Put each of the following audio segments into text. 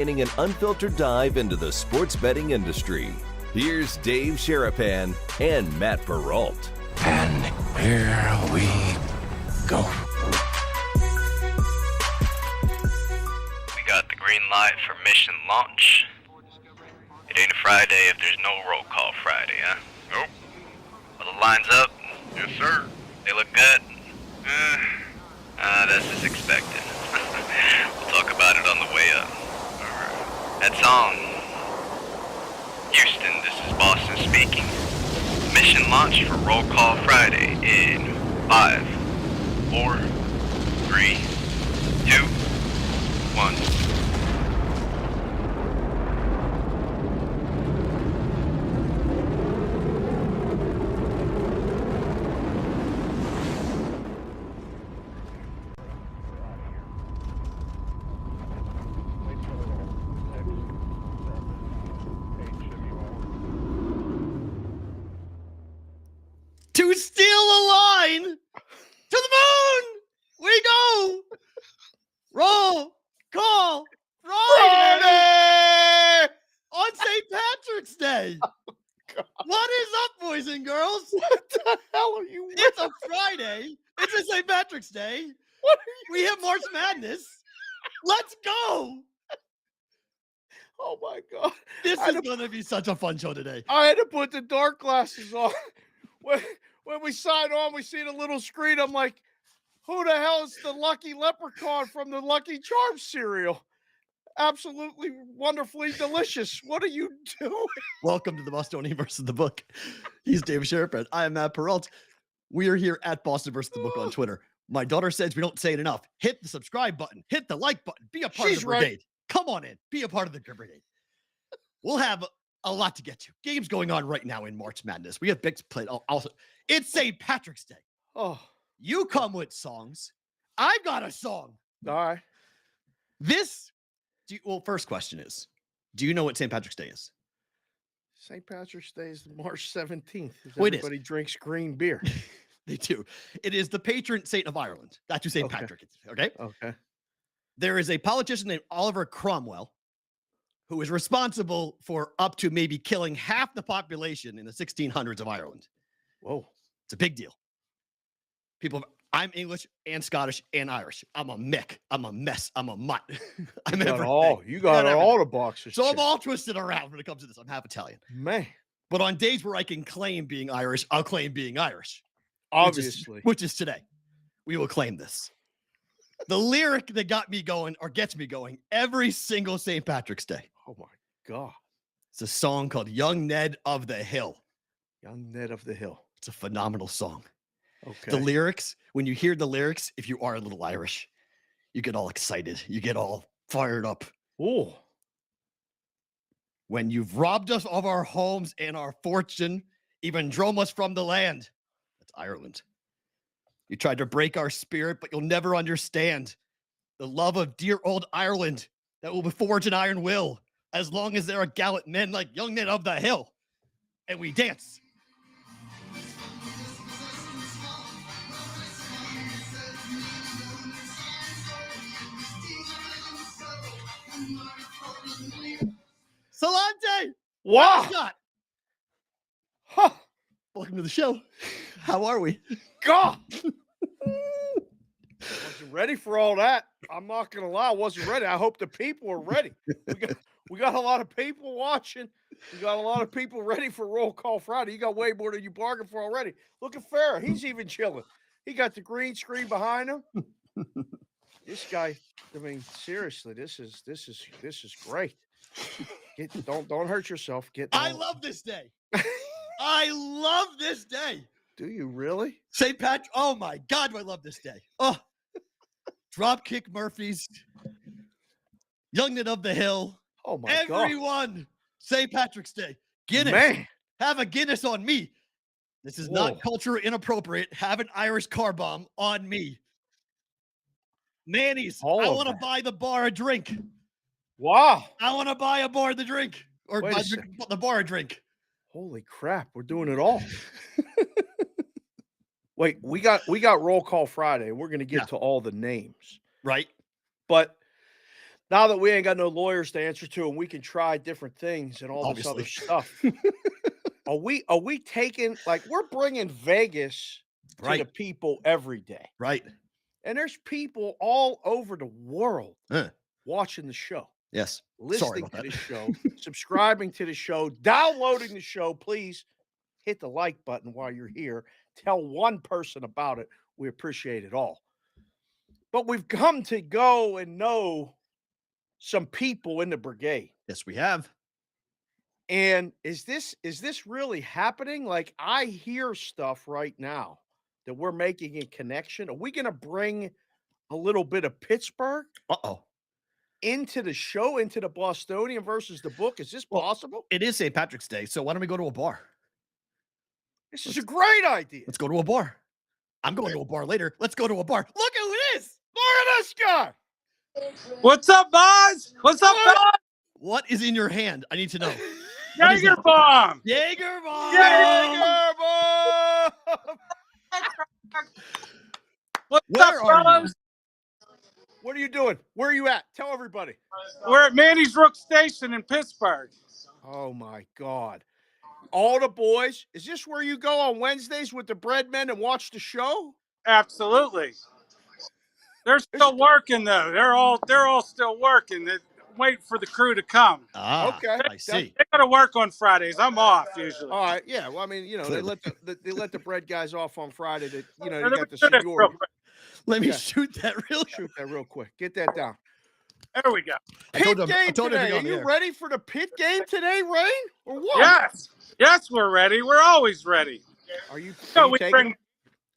An unfiltered dive into the sports betting industry. Here's Dave Sharapan and Matt Perrault. And here we go. We got the green light for mission launch. It ain't a Friday if there's no roll call Friday, huh? Nope. Are the lines up? Yes, sir. They look good? That's as expected. We'll talk about it on the way up. That's on. Houston, this is Boston speaking. Mission launch for Roll Call Friday in 5, 4, 3, 2, 1. To steal a line to the moon, we go. Roll call Friday on St. Patrick's Day. What is up, boys and girls? What the hell are you? It's a Friday. It's a St. Patrick's Day. What are you? We have March Madness. Let's go. Oh my God! This is going to be such a fun show today. I had to put the dark glasses on. When we sign on, we see the little screen. I'm like, who the hell is the Lucky Leprechaun from the Lucky Charms cereal? Absolutely wonderfully delicious. What are you doing? Welcome to the Bostonian versus the book. He's Dave Sharapan. I am Matt Perrault. We are here at Boston versus the book on Twitter. My daughter says we don't say it enough. Hit the subscribe button. Hit the like button. Be a part of the brigade. Right. Come on in. Be a part of the brigade. We'll have a lot to get to. Games going on right now in March Madness. We have big play. Also, it's St. Patrick's Day. Oh, you come with songs. I've got a song. All right. First question is, do you know what St. Patrick's Day is? St. Patrick's Day is March 17th. Everybody drinks green beer. They do. It is the patron saint of Ireland. That's who St. Patrick is. Okay. Okay. There is a politician named Oliver Cromwell who is responsible for up to maybe killing half the population in the 1600s of Ireland. Whoa. It's a big deal. I'm English and Scottish and Irish. I'm a Mick. I'm a mess. I'm a mutt. I'm everything. You got all the boxes. So I'm all twisted around when it comes to this. I'm half Italian. Man. But on days where I can claim being Irish, I'll claim being Irish. Obviously. Which is today. We will claim this. The lyric that got me going or gets me going every single St. Patrick's Day. Oh my God. It's a song called Young Ned of the Hill. Young Ned of the Hill. It's a phenomenal song. Okay. The lyrics, when you hear the lyrics, if you are a little Irish, you get all excited. You get all fired up. Oh. When you've robbed us of our homes and our fortune, even drove us from the land. That's Ireland. You tried to break our spirit, but you'll never understand the love of dear old Ireland that will forge an iron will as long as there are gallant men like Young Ned of the Hill. And we dance. Salante! Wow! Huh. Welcome to the show. How are we? God! Wasn't ready for all that. I'm not gonna lie, I wasn't ready. I hope the people are ready. We got a lot of people watching. We got a lot of people ready for Roll Call Friday. You got way more than you bargained for already. Look at Farra. He's even chilling. He got the green screen behind him. This guy, I mean, seriously, this is great. Don't hurt yourself. I love this day. I love this day. Do you really? St. Patrick. Oh my God, do I love this day. Oh, Dropkick Murphys, Young Ned of the Hill. Oh my God. Everyone, St. Patrick's Day. Guinness. Man. Have a Guinness on me. This is not culture inappropriate. Have an Irish car bomb on me. Manny's. I want to buy the bar a drink. Wow. I want to buy a bar the drink. Or buy the bar a drink. Holy crap. We're doing it all. Wait, we got Roll Call Friday. We're going to get to all the names. Right. But Now that we ain't got no lawyers to answer to, and we can try different things and all Obviously. this other stuff. Are we taking, like, we're bringing Vegas to the Right. people every day. Right. And there's people all over the world watching the show, Yes. listening to the show, subscribing to the show, downloading the show. Please hit the like button while you're here. Tell one person about it. We appreciate it all. But we've come to go and know some people in the brigade. Yes, we have. And is this really happening? Like, I hear stuff right now that we're making a connection. Are we going to bring a little bit of Pittsburgh into the show, into the Bostonian versus the book? Is this possible? It is St. Patrick's Day, so why don't we go to a bar? This is a great idea. Let's go to a bar. I'm going to a bar later. Let's go to a bar. Look who it is. Look at this guy. What's up, boss? What's up, boss? What is in your hand? I need to know. Jaeger bomb. Jaeger bomb. Jaeger bomb. What's Where up, are fellas? What are you doing? Where are you at? Tell everybody. We're at Manny's Rook Station in Pittsburgh. Oh, my God. All the boys. Is this where you go on Wednesdays with the breadmen and watch the show? Absolutely. They're still working though. They're all still working. They're waiting for the crew to come. Okay. I see. They got to work on Fridays. I'm off usually. All right. Yeah. Well, I mean, they let the bread guys off on Friday. That they Let got me the do this real seniority. quick. Let me Yeah. shoot that Shoot that real quick. Get that down. There we go. Pit I game told him to today. go Are on the you air. ready for the pit game today, Rain? Or what? Yes, we're ready. We're always ready. Are you So taking?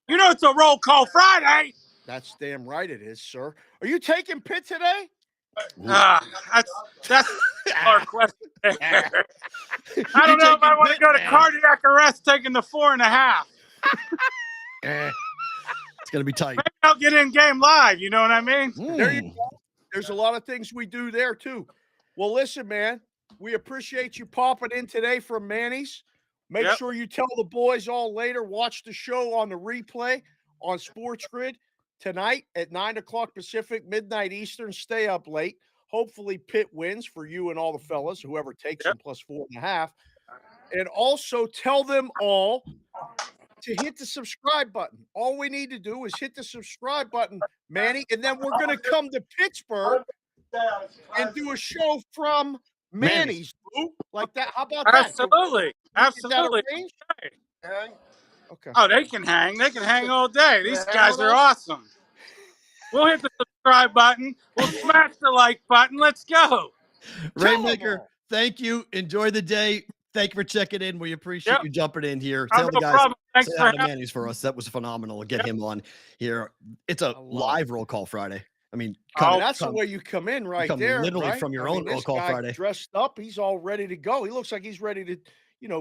it's a roll call Friday. That's damn right it is, sir. Are you taking Pitt today? That's our question. I don't know if I want to go to cardiac arrest taking the 4.5. It's gonna be tight. Maybe I'll get in game live. You know what I mean? There you go. There's a lot of things we do there too. Well, listen, man, we appreciate you popping in today from Manny's. Make sure you tell the boys all later. Watch the show on the replay on Sports Grid tonight at 9 o'clock Pacific, midnight Eastern. Stay up late. Hopefully Pitt wins for you and all the fellas, whoever takes them plus 4.5. And also tell them all to hit the subscribe button. All we need to do is hit the subscribe button, Manny, and then we're going to come to Pittsburgh and do a show from Manny's. Like that. How about that? Absolutely. Absolutely. Is that arranged? Okay. Oh, they can hang. They can hang all day. These guys are awesome. We'll hit the subscribe button. We'll smash the like button. Let's go. Rainmaker, thank you. Enjoy the day. Thank you for checking in. We appreciate you jumping in here. Tell the guys Thanks say for hi to having Manny's for us. That was phenomenal. Get him on here. It's a live roll call Friday. I mean, that's the way you come in there. Literally right? from your own roll this call guy Friday. Dressed up. He's all ready to go. He looks like he's ready to,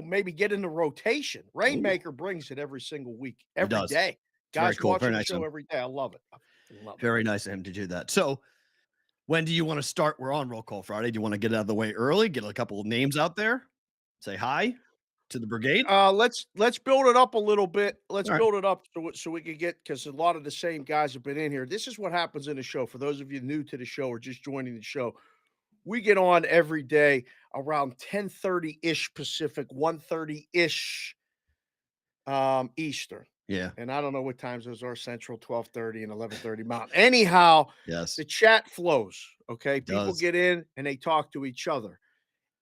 maybe get in the rotation. Rainmaker brings it every single week, every day. Guys cool. watching Very the nice show every day. I love it. Very nice of him to do that. So when do you want to start? We're on roll call Friday. Do you want to get it out of the way early? Get a couple of names out there? Say hi to the brigade? Let's build it up a little bit. Let's build it up so we can get, because a lot of the same guys have been in here. This is what happens in the show. For those of you new to the show or just joining the show, we get on every day around 10:30-ish Pacific, 1:30-ish Eastern. Yeah. And I don't know what times those are, Central, 12:30 and 11:30 Mountain. Anyhow, the chat flows, okay? People get in and they talk to each other.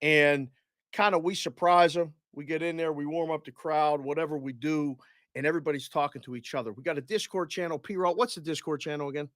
And kind of we surprise them. We get in there, we warm up the crowd, whatever we do, and everybody's talking to each other. We got a Discord channel. Perrault, what's the Discord channel again?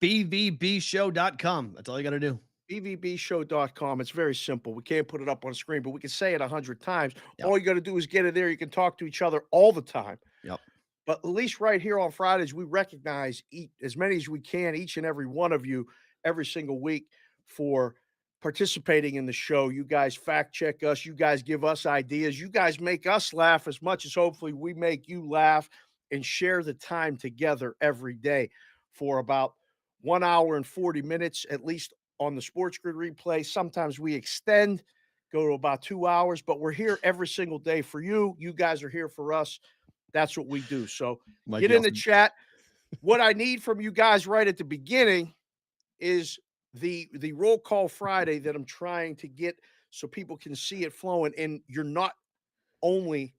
BVBshow.com. That's all you got to do. BVBshow.com. It's very simple. We can't put it up on screen, but we can say it 100 times. All you got to do is get it there. You can talk to each other all the time. Yep. But at least right here on Fridays, we recognize as many as we can, each and every one of you, every single week for participating in the show. You guys fact check us. You guys give us ideas. You guys make us laugh as much as hopefully we make you laugh, and share the time together every day for about 1 hour and 40 minutes, at least on the Sports Grid replay. Sometimes we extend, go to about 2 hours, but we're here every single day for you. You guys are here for us. That's what we do. So get in the chat. What I need from you guys right at the beginning is the roll call Friday that I'm trying to get so people can see it flowing, and you're not only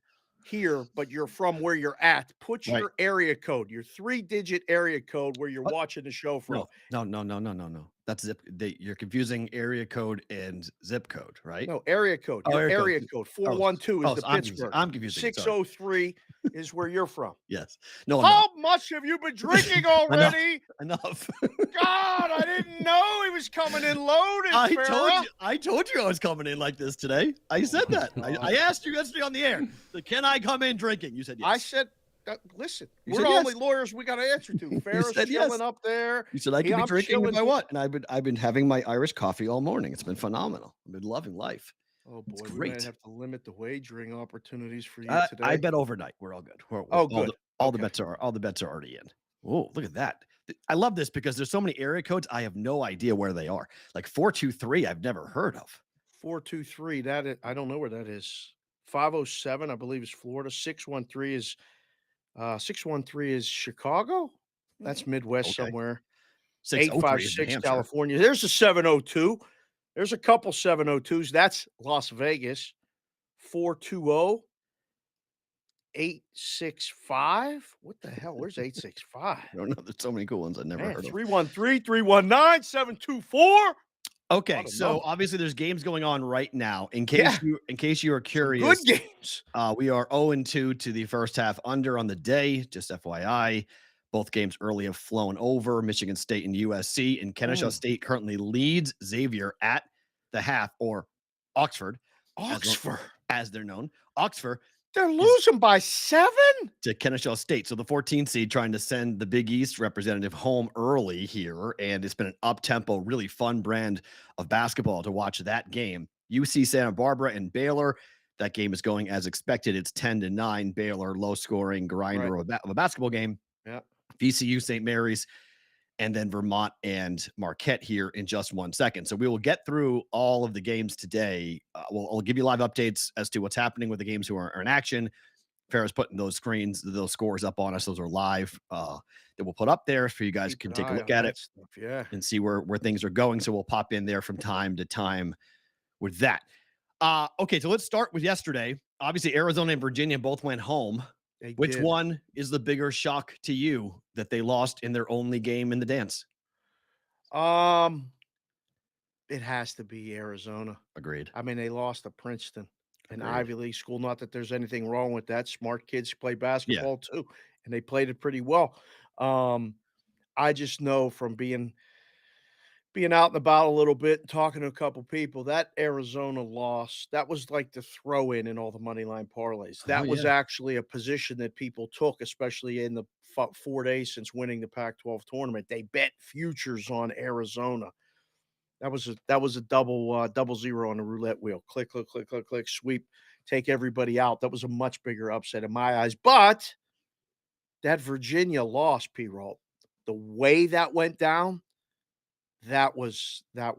here, but you're from where you're at. Put Right. your area code, your 3-digit area code where you're What? watching the show from. No. That's zip. You're confusing area code and zip code, right? No, area code. Oh, Your area code. area code. 412 is the Pittsburgh. I'm confusing. Sorry. 603 is where you're from. Yes. No, I'm not. How much have you been drinking already? Enough. God, I didn't know he was coming in loaded. I told you I was coming in like this today. I said that. I asked you yesterday on the air. Can I come in drinking? You said yes. I said, listen, You we're said the yes. only lawyers we got to answer to. Farrah's said chilling yes. up there. You said I could be I'm drinking if chilling. I want, and I've been having my Irish coffee all morning. It's been phenomenal. I've been loving life. Oh It's boy, we great. might have to limit the wagering opportunities for you today. I bet overnight. We're all good. Good. All the bets are already in. Oh, look at that. I love this because there's so many area codes. I have no idea where they are. Like 423, I've never heard of. 423. That is, I don't know where that is. 507, I believe, is Florida. 613 is Chicago. That's Midwest Okay. somewhere. 603 is New 856 Hampshire. California. There's a 702. There's a couple 702s. That's Las Vegas. 420. 865. What the hell? Where's 865? I don't know. There's so many cool ones I've never heard of. 313, 319, 724. Okay, so obviously there's games going on right now. In case you are curious, Good games. We are 0-2 to the first half under on the day. Just FYI, both games early have flown over. Michigan State and USC, and Kennesaw State currently leads Xavier at the half, or Oxford, as they're known. Oxford. They're losing by 7 to Kennesaw State. So the 14 seed trying to send the Big East representative home early here. And it's been an up-tempo, really fun brand of basketball to watch that game. UC Santa Barbara and Baylor. That game is going as expected. It's 10-9. Baylor, low-scoring grinder of a basketball game. Yeah. VCU, St. Mary's, and then Vermont and Marquette here in just 1 second. So we will get through all of the games today. I'll give you live updates as to what's happening with the games who are in action. Farrah's putting those scores up on us. Those are live that we'll put up there for you guys can take a look at it and see where things are going. So we'll pop in there from time to time with that. Okay, so let's start with yesterday. Obviously, Arizona and Virginia both went home. Which one is the bigger shock to you that they lost in their only game in the dance? It has to be Arizona. Agreed. I mean, they lost to Princeton, an Ivy League school. Not that there's anything wrong with that. Smart kids play basketball too, and they played it pretty well. I just know from being out and about a little bit and talking to a couple people, that Arizona loss, that was like the throw in all the money line parlays. That was actually a position that people took, especially in the 4 days since winning the Pac-12 tournament. They bet futures on Arizona. That was a double zero on the roulette wheel. Click, click, click, click, click, sweep, take everybody out. That was a much bigger upset in my eyes. But that Virginia loss, Perrault, the way that went down, that was we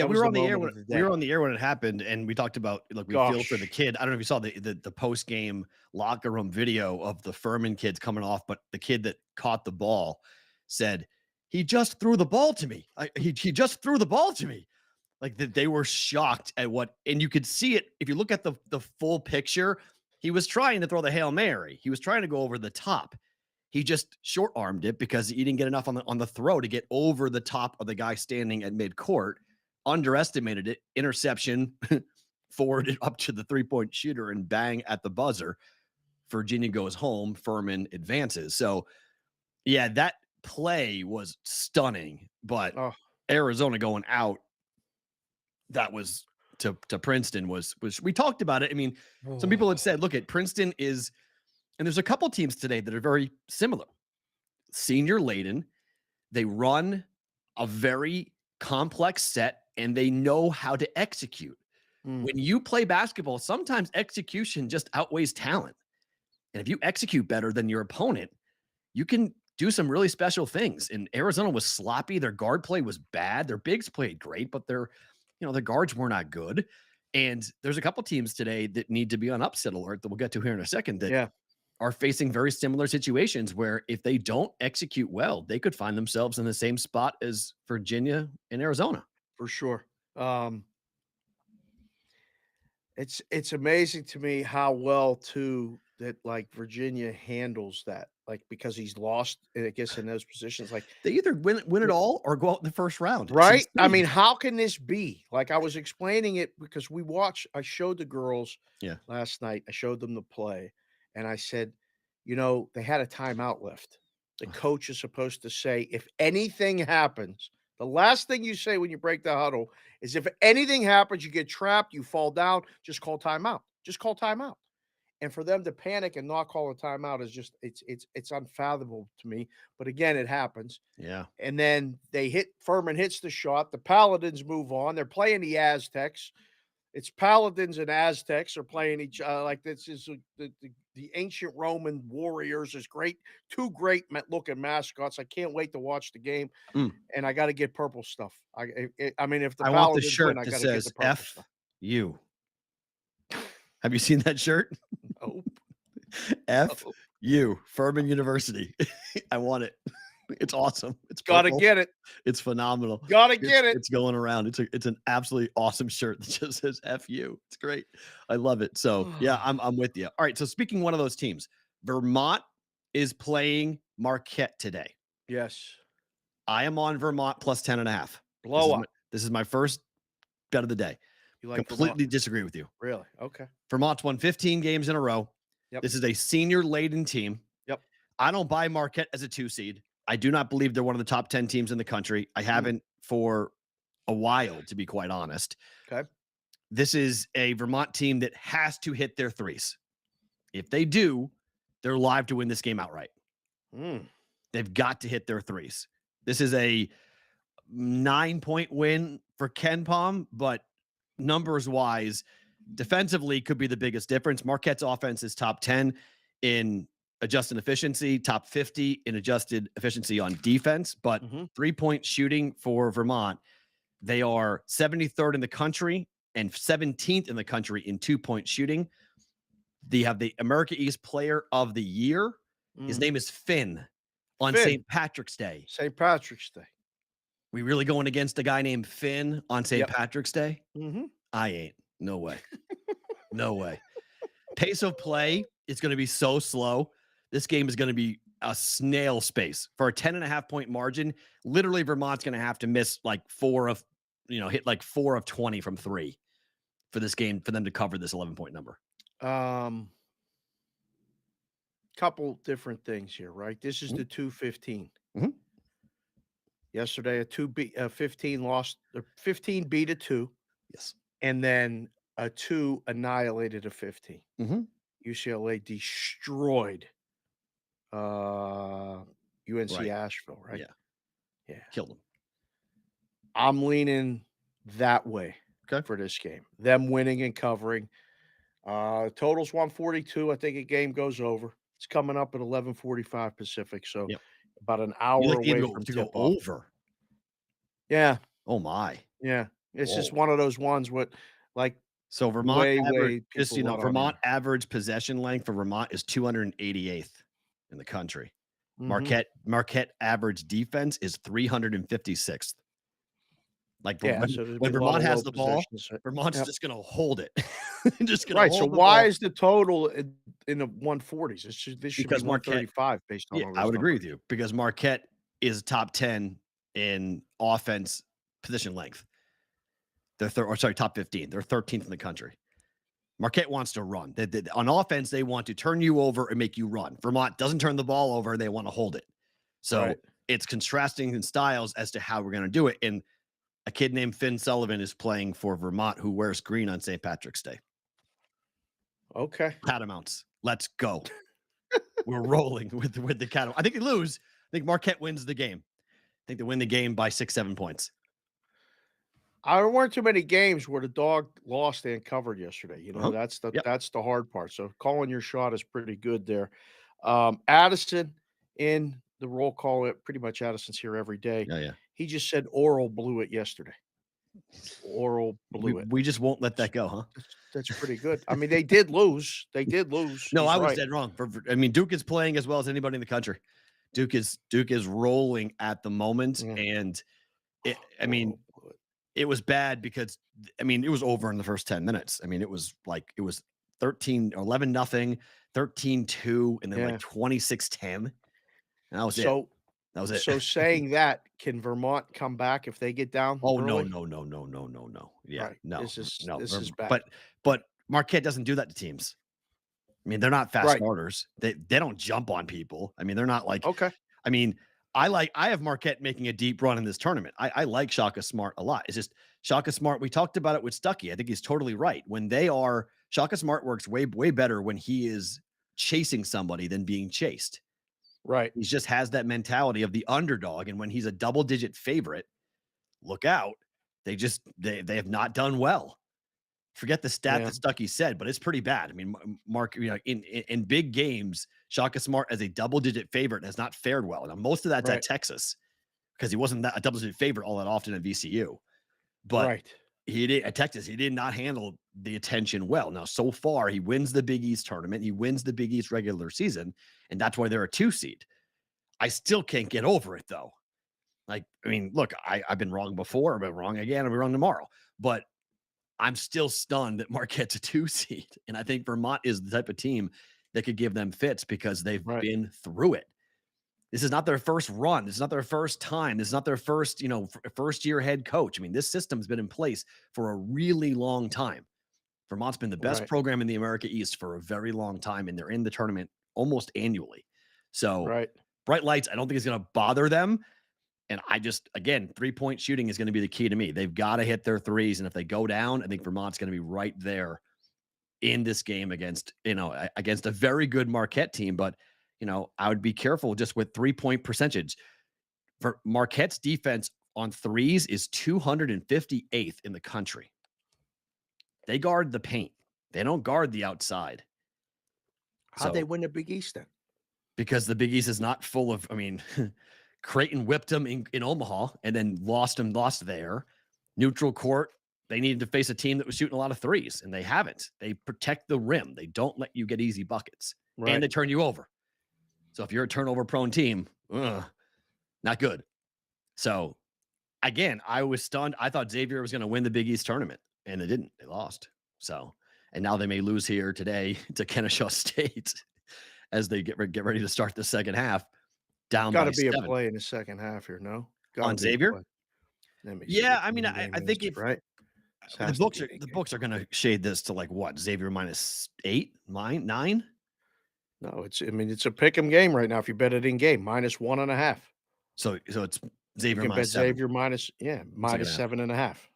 were on the air when it happened, and we talked about we feel for the kid. I don't know if you saw the post game locker room video of the Furman kids coming off, but the kid that caught the ball said he just threw the ball to me. He just threw the ball to me. Like that, they were shocked at what, and you could see it if you look at the full picture. He was trying to throw the Hail Mary. He was trying to go over the top. He just short-armed it because he didn't get enough on the throw to get over the top of the guy standing at midcourt, underestimated it, interception, forwarded up to the three-point shooter, and bang at the buzzer. Virginia goes home, Furman advances. So, yeah, that play was stunning, but Arizona going out, that was to Princeton was we talked about it. I mean, some people had said, look at Princeton is, and there's a couple teams today that are very similar. Senior laden, they run a very complex set and they know how to execute. When you play basketball, sometimes execution just outweighs talent. And if you execute better than your opponent, you can do some really special things. And Arizona was sloppy. Their guard play was bad. Their bigs played great, but their guards were not good. And there's a couple teams today that need to be on upset alert that we'll get to here in a second that are facing very similar situations where if they don't execute well, they could find themselves in the same spot as Virginia and Arizona. For sure. It's amazing to me how well too that like Virginia handles that, like because he's lost, I guess, in those positions. Like, They either win it all or go out in the first round. It's right? I insane. mean, how can this be? Like, I was explaining it because I showed the girls Yeah. last night. I showed them the play, and I said, they had a timeout left. The coach is supposed to say, if anything happens, the last thing you say when you break the huddle is if anything happens, you get trapped, you fall down, just call timeout. Just call timeout. And for them to panic and not call a timeout is just it's unfathomable to me. But again, it happens. Yeah. And then Furman hits the shot. The Paladins move on. They're playing the Aztecs. It's Paladins and Aztecs are playing each like this is the ancient Roman warriors is great. Two great looking mascots. I can't wait to watch the game. And I got to get purple stuff. I mean, if the I want the Paladins shirt win, I that got to get says the purple F stuff. you. Have you seen that shirt? Nope. F you, Furman University. I want it. It's awesome. It's Got to purple. get it. It's phenomenal. Got to get it. It's going around. It's an absolutely awesome shirt that just says F you. It's great. I love it. So yeah, I'm with you. All right. So speaking one of those teams, Vermont is playing Marquette today. Yes. I am on Vermont plus 10.5. Blow up. This is my first bet of the day. You like Completely Vermont? disagree with you. Really? Okay. Vermont's won 15 games in a row. Yep. This is a senior-laden team. Yep. I don't buy Marquette as a 2 seed. I do not believe they're one of the top 10 teams in the country. I haven't for a while, to be quite honest. Okay. This is a Vermont team that has to hit their threes. If they do, they're live to win this game outright. They've got to hit their threes. This is a 9-point win for Ken Palm, but numbers-wise, defensively could be the biggest difference. Marquette's offense is top 10 in adjusted efficiency, top 50 in adjusted efficiency on defense, but 3-point shooting for Vermont, they are 73rd in the country and 17th in the country in 2-point shooting. They have the America East Player of the Year. His name is Finn on St. Patrick's Day. St. Patrick's Day. We really going against a guy named Finn on St. Patrick's Day? I ain't. No way. No way. Pace of play is going to be so slow. This game is going to be a snail space for a 10.5-point margin. Literally, Vermont's going to have to miss like hit like 4 of 20 from 3 for this game for them to cover this 11-point number. Couple different things here, right? This is the 2-15. Yesterday, a 15 lost. The 15 beat a 2. Yes. And then a 2 annihilated a 15. UCLA destroyed UNC Asheville, right? Yeah. Killed them. I'm leaning that way for this game. Them winning and covering. Total's 142. I think a game goes over. It's coming up at 11:45 Pacific, so about an hour away from to go over. Yeah. Oh my. Yeah. It's just one of those ones with like so Vermont Vermont on average possession length for Vermont is 288th in the country. Marquette average defense is 356th. Like when Vermont has the ball, Vermont's just going to hold it. Just gonna hold so the why ball. is the total in the 140s? This should Because be 135 based on I would agree with you because Marquette is top 10 in offense position length. They're top 15. They're 13th in the country. Marquette wants to run. On offense, they want to turn you over and make you run. Vermont doesn't turn the ball over. They want to hold it. So it's contrasting in styles as to how we're going to do it. And a kid named Finn Sullivan is playing for Vermont who wears green on St. Patrick's Day. Okay. Catamounts. Let's go. We're rolling with the Catamounts. I think they lose. I think Marquette wins the game. I think they win the game by 6-7 points. There weren't too many games where the dog lost and covered yesterday. That's the hard part. So calling your shot is pretty good there. Addison in the roll call. Pretty much Addison's here every day. Yeah. He just said Oral blew it yesterday. Oral blew it. We just won't let that go, huh? That's pretty good. I mean, they did lose. No, He's I was right. dead wrong. I mean, Duke is playing as well as anybody in the country. Duke is rolling at the moment, Yeah. and it Blew it. it was bad because it was over in the first 10 minutes. I mean, it was 11 nothing, 13-2, and then Yeah. like 26-10. And that was it. So That was it. so saying that, can Vermont come back if they get down? Oh, no. early? No. Yeah, Right. no. This is bad. But Marquette doesn't do that to teams. I mean, they're not fast Right. starters. They don't jump on people. I mean, they're not like Okay. I mean, I have Marquette making a deep run in this tournament. I like Shaka Smart a lot. It's just Shaka Smart. We talked about it with Stuckey. I think he's totally right. When Shaka Smart works way better when he is chasing somebody than being chased. Right. He just has that mentality of the underdog. And when he's a double-digit favorite, look out. They have not done well. Forget the stat that Stuckey said, but it's pretty bad. I mean, Mark, in big games, Shaka Smart as a double-digit favorite has not fared well. Now, most of that's at Texas because he wasn't a double-digit favorite all that often at VCU. But at Texas, he did not handle the attention well. Now, so far, he wins the Big East tournament. He wins the Big East regular season, and that's why they're a 2 seed. I still can't get over it, though. Look, I've been wrong before. I've been wrong again. I'll be wrong tomorrow. But I'm still stunned that Marquette's a 2 seed. And I think Vermont is the type of team that could give them fits because they've been through it. This is not their first run. This is not their first time. This is not their first, first year head coach. I mean, this system's been in place for a really long time. Vermont's been the best program in the America East for a very long time, and they're in the tournament almost annually. So bright lights, I don't think it's going to bother them. And again, 3-point shooting is going to be the key to me. They've got to hit their threes. And if they go down, I think Vermont's going to be right there in this game against a very good Marquette team. But, I would be careful just with 3-point percentage. For Marquette's defense on threes is 258th in the country. They guard the paint. They don't guard the outside. How'd they win the Big East then? Because the Big East is not full of, Creighton whipped them in Omaha and then lost there. Neutral court, they needed to face a team that was shooting a lot of threes, and they haven't. They protect the rim. They don't let you get easy buckets, and they turn you over. So if you're a turnover-prone team, not good. So, again, I was stunned. I thought Xavier was going to win the Big East tournament, and they didn't. They lost. So, and now they may lose here today to Kennesaw State as they get ready to start the second half. Down Got to by be 7. a play in the second half here, no? On Xavier? Yeah, I think right. The books are going to shade this to like what? Xavier -8, 9? No, it's a pick'em game right now. If you bet it in game, -1.5. So it's Xavier you can bet -7. Xavier -7.5.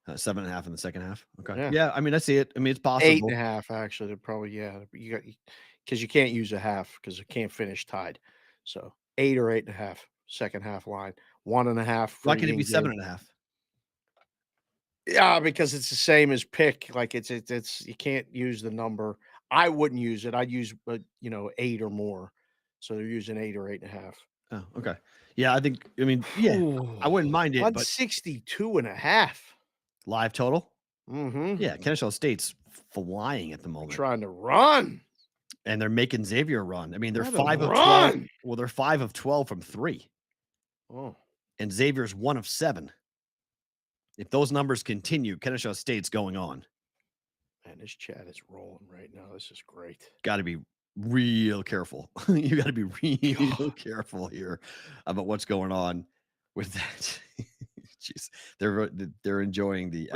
7.5 in the second half. Okay. Yeah. I see it. It's possible. 8.5 actually. They're probably You got because you can't use a half because it can't finish tied. So 8 or 8.5 second half line. 1.5. Why can't it be 7.5? Yeah, because it's the same as pick. Like it's you can't use the number. I wouldn't use it. I'd use 8 or more. So they're using 8 or 8.5. Oh, okay. Yeah, I wouldn't mind it. 162.5 live total. Mm-hmm. Yeah, Kennesaw State's flying at the moment. Trying to run. And they're making Xavier run. They're What a 5 of run. 12. Well, they're 5 of 12 from 3. Oh. And Xavier's 1 of 7. If those numbers continue, Kennesaw State's going on. Man, this chat is rolling right now. This is great. Got to be real careful. You got to be real careful here about what's going on with that. Jeez, they're enjoying the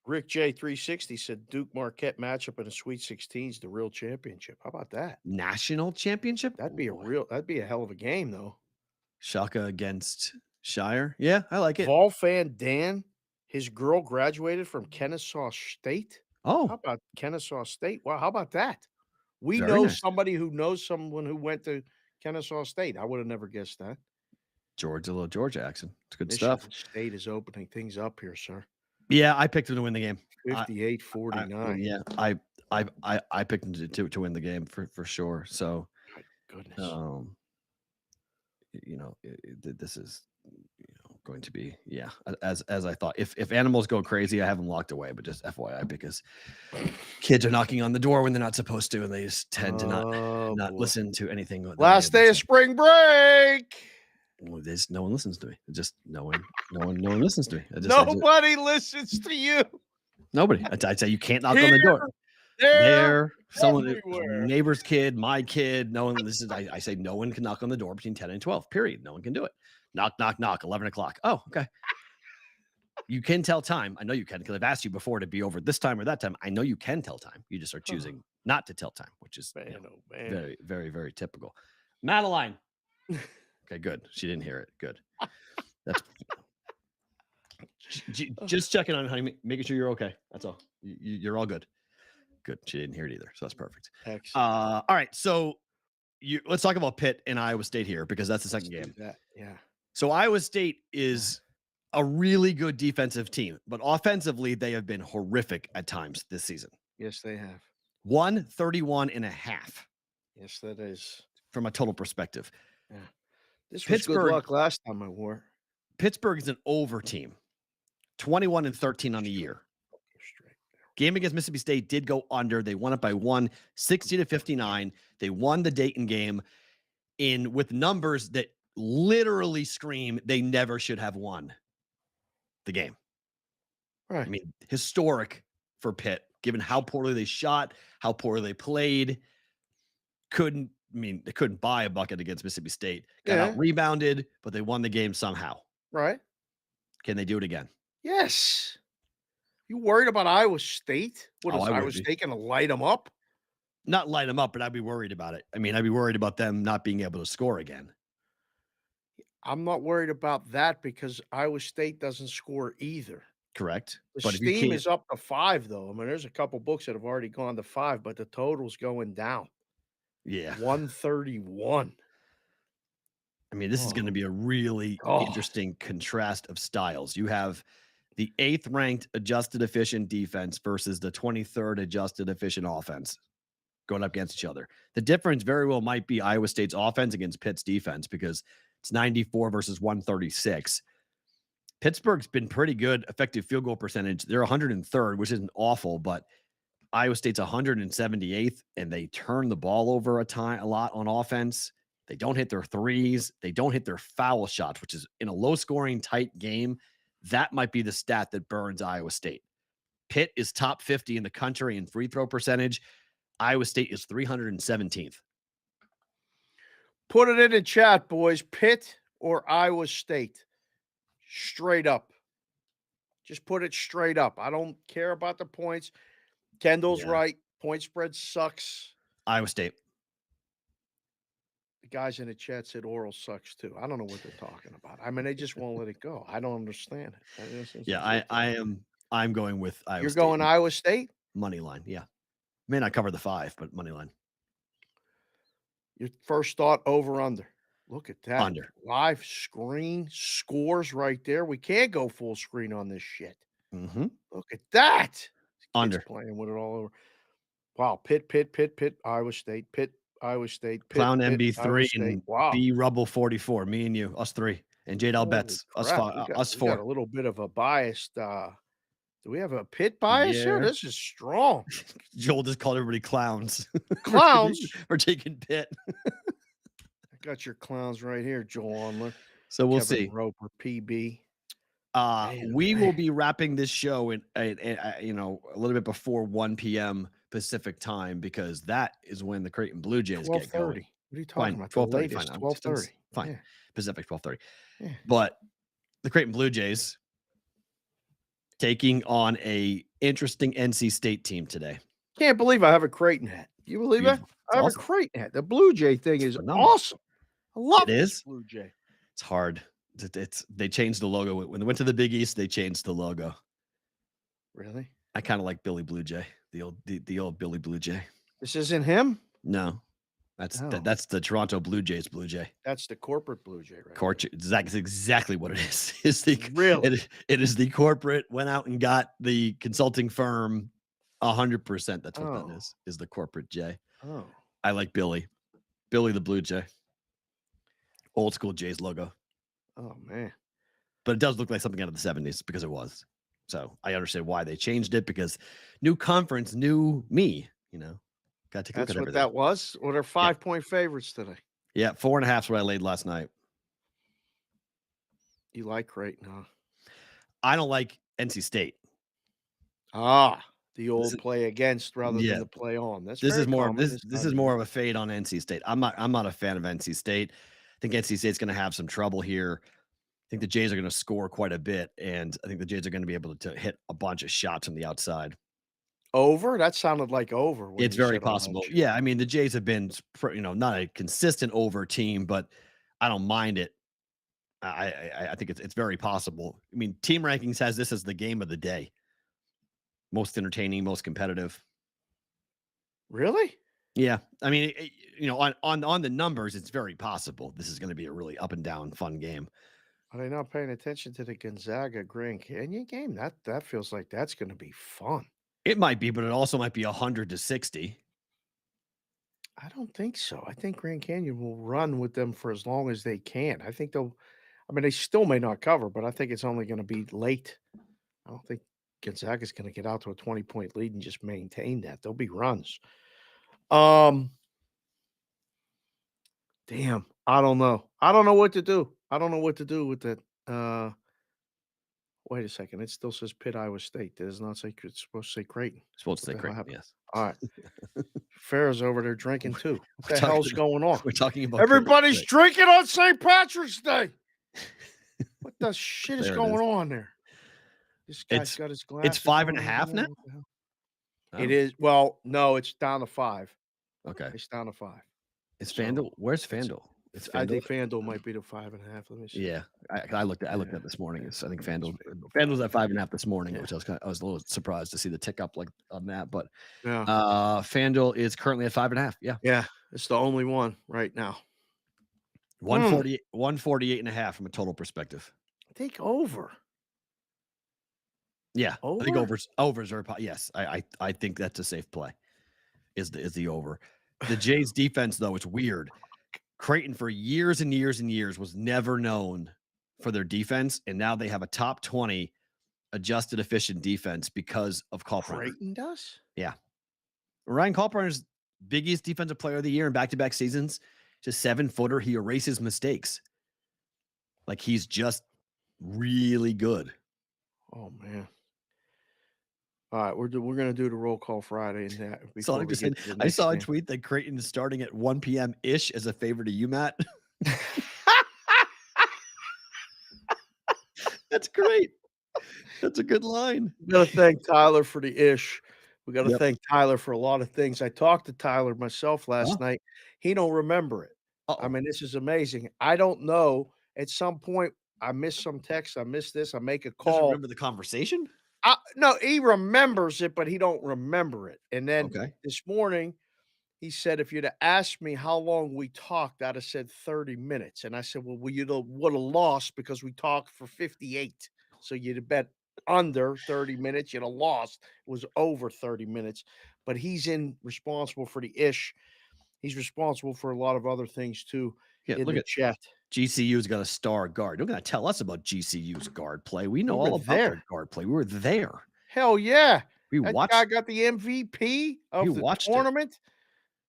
Rick J 360 said Duke Marquette matchup in a Sweet 16 is the real championship. How about that? National championship? That'd be a hell of a game though. Shaka against Shire. Yeah, I like it. Vol fan Dan, his girl graduated from Kennesaw State. Oh, how about Kennesaw State? Wow, how about that? We Very know nice. somebody who knows someone who went to Kennesaw State. I would have never guessed that. A little Georgia accent. It's good Michigan stuff. State is opening things up here, sir. Yeah, I picked them to win the game. 58-49. Yeah, I picked them to win the game for sure. So, my goodness. This is going to be, as I thought. If animals go crazy, I have them locked away, but just FYI, because kids are knocking on the door when they're not supposed to, and they just tend to not listen to anything. that Last I day ever of say. spring break. Well, no one listens to me. Just no one listens to me. Nobody listens to you. Nobody. I'd say you can't knock on Here, the door. there, Someone, everywhere. neighbor's kid, my kid, no one. I say no one can knock on the door between 10 and 12. Period. No one can do it. Knock, knock, knock. 11 o'clock. Oh, okay. You can tell time. I know you can, because I've asked you before to be over this time or that time. I know you can tell time. You just are choosing not to tell time, which is very, very, very typical. Madeline. Okay, good. She didn't hear it. Good. That's just checking on honey, making sure you're okay. That's all. You're all good. Good. She didn't hear it either, so that's perfect. Excellent. All right. So let's talk about Pitt and Iowa State here, because that's the second game. Yeah. So Iowa State is a really good defensive team, but offensively, they have been horrific at times this season. Yes, they have. 131.5. Yes, that is. From a total perspective. Yeah. This was good luck last time I wore. Pittsburgh is an over team. 21-13 on the year. Game against Mississippi State did go under. They won it by 60-59. They won the Dayton game with numbers that literally scream they never should have won the game. Right. I mean, historic for Pitt, given how poorly they shot, how poorly they played. They couldn't buy a bucket against Mississippi State. Got out rebounded, but they won the game somehow. Right. Can they do it again? Yes. You worried about Iowa State? What is Iowa State going to light them up? Not light them up, but I'd be worried about it. I mean, I'd be worried about them not being able to score again. I'm not worried about that, because Iowa State doesn't score either. Correct. The steam is up to 5, though. I mean, there's a couple books that have already gone to 5, but the total's going down. Yeah. 131. I mean, this is going to be a really interesting contrast of styles. You have the 8th ranked adjusted efficient defense versus the 23rd adjusted efficient offense going up against each other. The difference very well might be Iowa State's offense against Pitt's defense, because it's 94 versus 136. Pittsburgh's been pretty good effective field goal percentage. They're 103rd, which isn't awful, but Iowa State's 178th, and they turn the ball over a lot on offense. They don't hit their threes. They don't hit their foul shots, which is, in a low-scoring, tight game, that might be the stat that burns Iowa State. Pitt is top 50 in the country in free throw percentage. Iowa State is 317th. Put it in the chat, boys. Pitt or Iowa State? Straight up. Just put it straight up. I don't care about the points. Kendall's right. Point spread sucks. Iowa State. The guys in the chat said oral sucks too. I don't know what they're talking about. I mean, they just won't let it go. I don't understand it. I'm going with Iowa State. You're going Iowa State? Money line, yeah. May not cover the 5, but money line. Your first thought, over under. Look at that. Under. Live screen scores right there. We can't go full screen on this shit. Mm-hmm. Look at that. Under. Playing with it all over. Wow. Pitt, Iowa State, Pitt, Iowa State, Pitt, Clown Pitt, MB3 and wow. B Rubble 44. Me and you, us 3, and J-Dal Betts, us 4. We got a little bit of a biased. Do we have a Pitt bias here? This is strong. Joel just called everybody clowns. Clowns for taking Pitt. I got your clowns right here, Joel Onler. So we'll Kevin see. Roper, PB. We will be wrapping this show in a little bit before 1 p.m. Pacific time, because that is when the Creighton Blue Jays get going. What are you talking about? 12:30. 12:30. Fine. Yeah. Pacific 12:30. Yeah. But the Creighton Blue Jays taking on a interesting NC State team today. Can't believe I have a Creighton hat. You believe it? I have a Creighton hat. The Blue Jay thing is awesome. I love this Blue Jay. It's hard. They changed the logo when they went to the Big East. They changed the logo. Really? I kind of like Billy Blue Jay, the old Billy Blue Jay. This isn't him? No, that's the Toronto Blue Jays Blue Jay. That's the corporate Blue Jay, right? That's exactly what it is. Really? It is the corporate, went out and got the consulting firm 100%. That's what that is the corporate Jay. Oh. I like Billy the Blue Jay. Old school Jays logo. Oh, man. but it does look like something out of the 70s because it was. So I understand why they changed it, because new conference, new me, got to take a look That's at what everything. that was. What are 5-point favorites today? Yeah, 4.5 is what I laid last night. You like Creighton, huh? I don't like NC State. The old play against rather than the play on. This is more of a fade on NC State. I'm not a fan of NC State. I think NC State's going to have some trouble here. I think the Jays are going to score quite a bit, and I think the Jays are going to be able to hit a bunch of shots from the outside. Over? That sounded like over. It's very possible. Yeah, I mean, the Jays have been, not a consistent over team, but I don't mind it. I think it's very possible. I mean, Team Rankings has this as the game of the day. Most entertaining, most competitive. Really? Yeah. I mean, on the numbers, it's very possible this is going to be a really up and down fun game. Are they not paying attention to the Gonzaga Grand Canyon game? That feels like that's going to be fun. It might be, but it also might be 100-60. I don't think so. I think Grand Canyon will run with them for as long as they can. I think they still may not cover, but I think it's only going to be late. I don't think Gonzaga's going to get out to a 20-point lead and just maintain that. There'll be runs. Damn. I don't know. I don't know what to do. I don't know what to do with that. Wait a second. It still says Pitt, Iowa State. It does not say, it's supposed to say Creighton. It's supposed to say Creighton, yes. All right. Farra's over there drinking too. What the hell's going on? We're talking about everybody's drinking on St. Patrick's Day. What the shit is going on there? This guy's got his glasses. It's 5.5 now? It is. Well, no, it's down to 5. Okay. It's down to 5. Is FanDuel? Where's FanDuel? I think FanDuel might be to 5.5. Let me see. Yeah, I looked at this morning. I think FanDuel's at 5.5 this morning, which I was a little surprised to see the tick up like on that. But FanDuel is currently at 5.5. Yeah, it's the only one right now. 148.5 from a total perspective. I think over. Yeah, over? I think overs are. Yes, I think that's a safe play. Is the over. The Jays defense though, it's weird. Creighton for years and years and years was never known for their defense, and now they have a top 20 adjusted efficient defense because of Kalpern. Creighton does? Yeah. Ryan Kalpern is Big East Defensive Player of the Year in back-to-back seasons. Just 7-footer. He erases mistakes. Like, he's just really good. Oh, man. All right, we're going to do the roll call Friday. And that I saw a tweet that Creighton is starting at 1 p.m. ish as a favor to you, Matt. That's great. That's a good line. We got to thank Tyler for the ish. We got to thank Tyler for a lot of things. I talked to Tyler myself last night. He don't remember it. I mean, this is amazing. I don't know. At some point, I missed some text. I missed this. I make a call. Doesn't remember the conversation? No, he remembers it, but he don't remember it. And then this morning, he said, if you'd have asked me how long we talked, I'd have said 30 minutes. And I said, well, you would have lost because we talked for 58. So you'd have bet under 30 minutes. You'd have lost. It was over 30 minutes. But he's responsible for the ish. He's responsible for a lot of other things, too. Yeah, look at chat. GCU's got a star guard. You're going to tell us about GCU's guard play. We know all about their guard play. We were there. Hell yeah. That guy got the MVP of the tournament.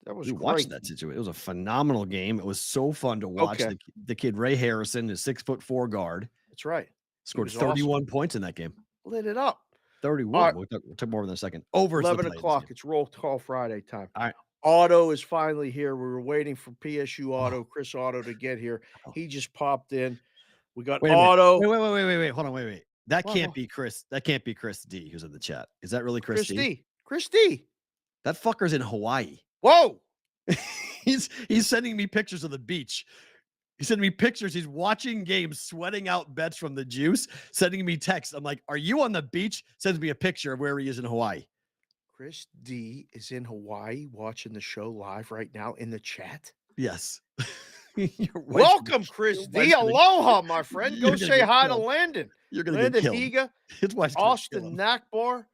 That was great. We watched that situation. It was a phenomenal game. It was so fun to watch. The kid, Ray Harrison, is 6'4" guard. That's right. Scored 31 points in that game. Lit it up. 31. Right. We'll talk more in a second. Over 11 o'clock. It's roll call Friday time. All right. Otto is finally here. We were waiting for PSU Otto, Chris Otto, to get here. He just popped in. We got Otto. Wait. Hold on. Wait. That can't be Chris. That can't be Chris D, who's in the chat. Is that really Chris D? Chris D. That fucker's in Hawaii. Whoa. He's sending me pictures of the beach. He's sending me pictures. He's watching games, sweating out bets from the juice, sending me texts. I'm like, are you on the beach? Sends me a picture of where he is in Hawaii. Chris D is in Hawaii watching the show live right now in the chat. Yes. Welcome, Chris D. Aloha, my friend. Go say hi to Landon. You're going to get killed. Higa, his wife's Austin Nakbar,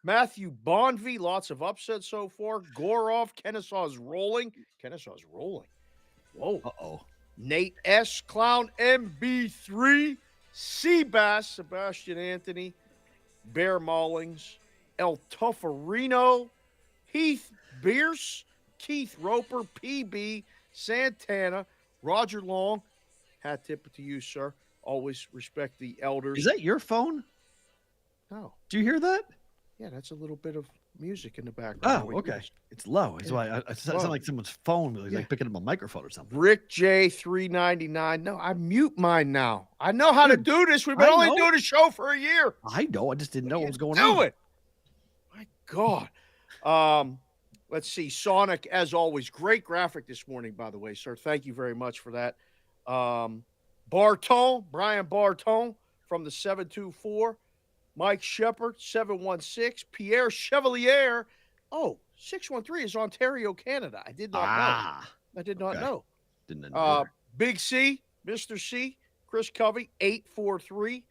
Matthew Bonvie. Lots of upsets so far. Gorov. Kennesaw's rolling. Whoa. Uh-oh. Nate S. Clown MB3. Seabass, Sebastian Anthony, Bear Maulings, El Toffarino, Heath Bierce, Keith Roper, PB, Santana, Roger Long. Hat tip to you, sir. Always respect the elders. Is that your phone? No. Do you hear that? Yeah, that's a little bit of music in the background. Oh, okay. It's low. That's why it sounds low. like someone's phone, like picking up a microphone or something. Rick J 399. No, I mute mine now. I know how to do this. We've been I only know. doing a show for a year. I know. I just didn't know what was going Do on. it. My God. Let's see. Sonic, as always, great graphic this morning, by the way, sir. Thank you very much for that. Barton, Brian Barton from the 724. Mike Shepard, 716. Pierre Chevalier. Oh, 613 is Ontario, Canada. I did not know. I did not know. Didn't know. Big C, Mr. C, Chris Covey, 843.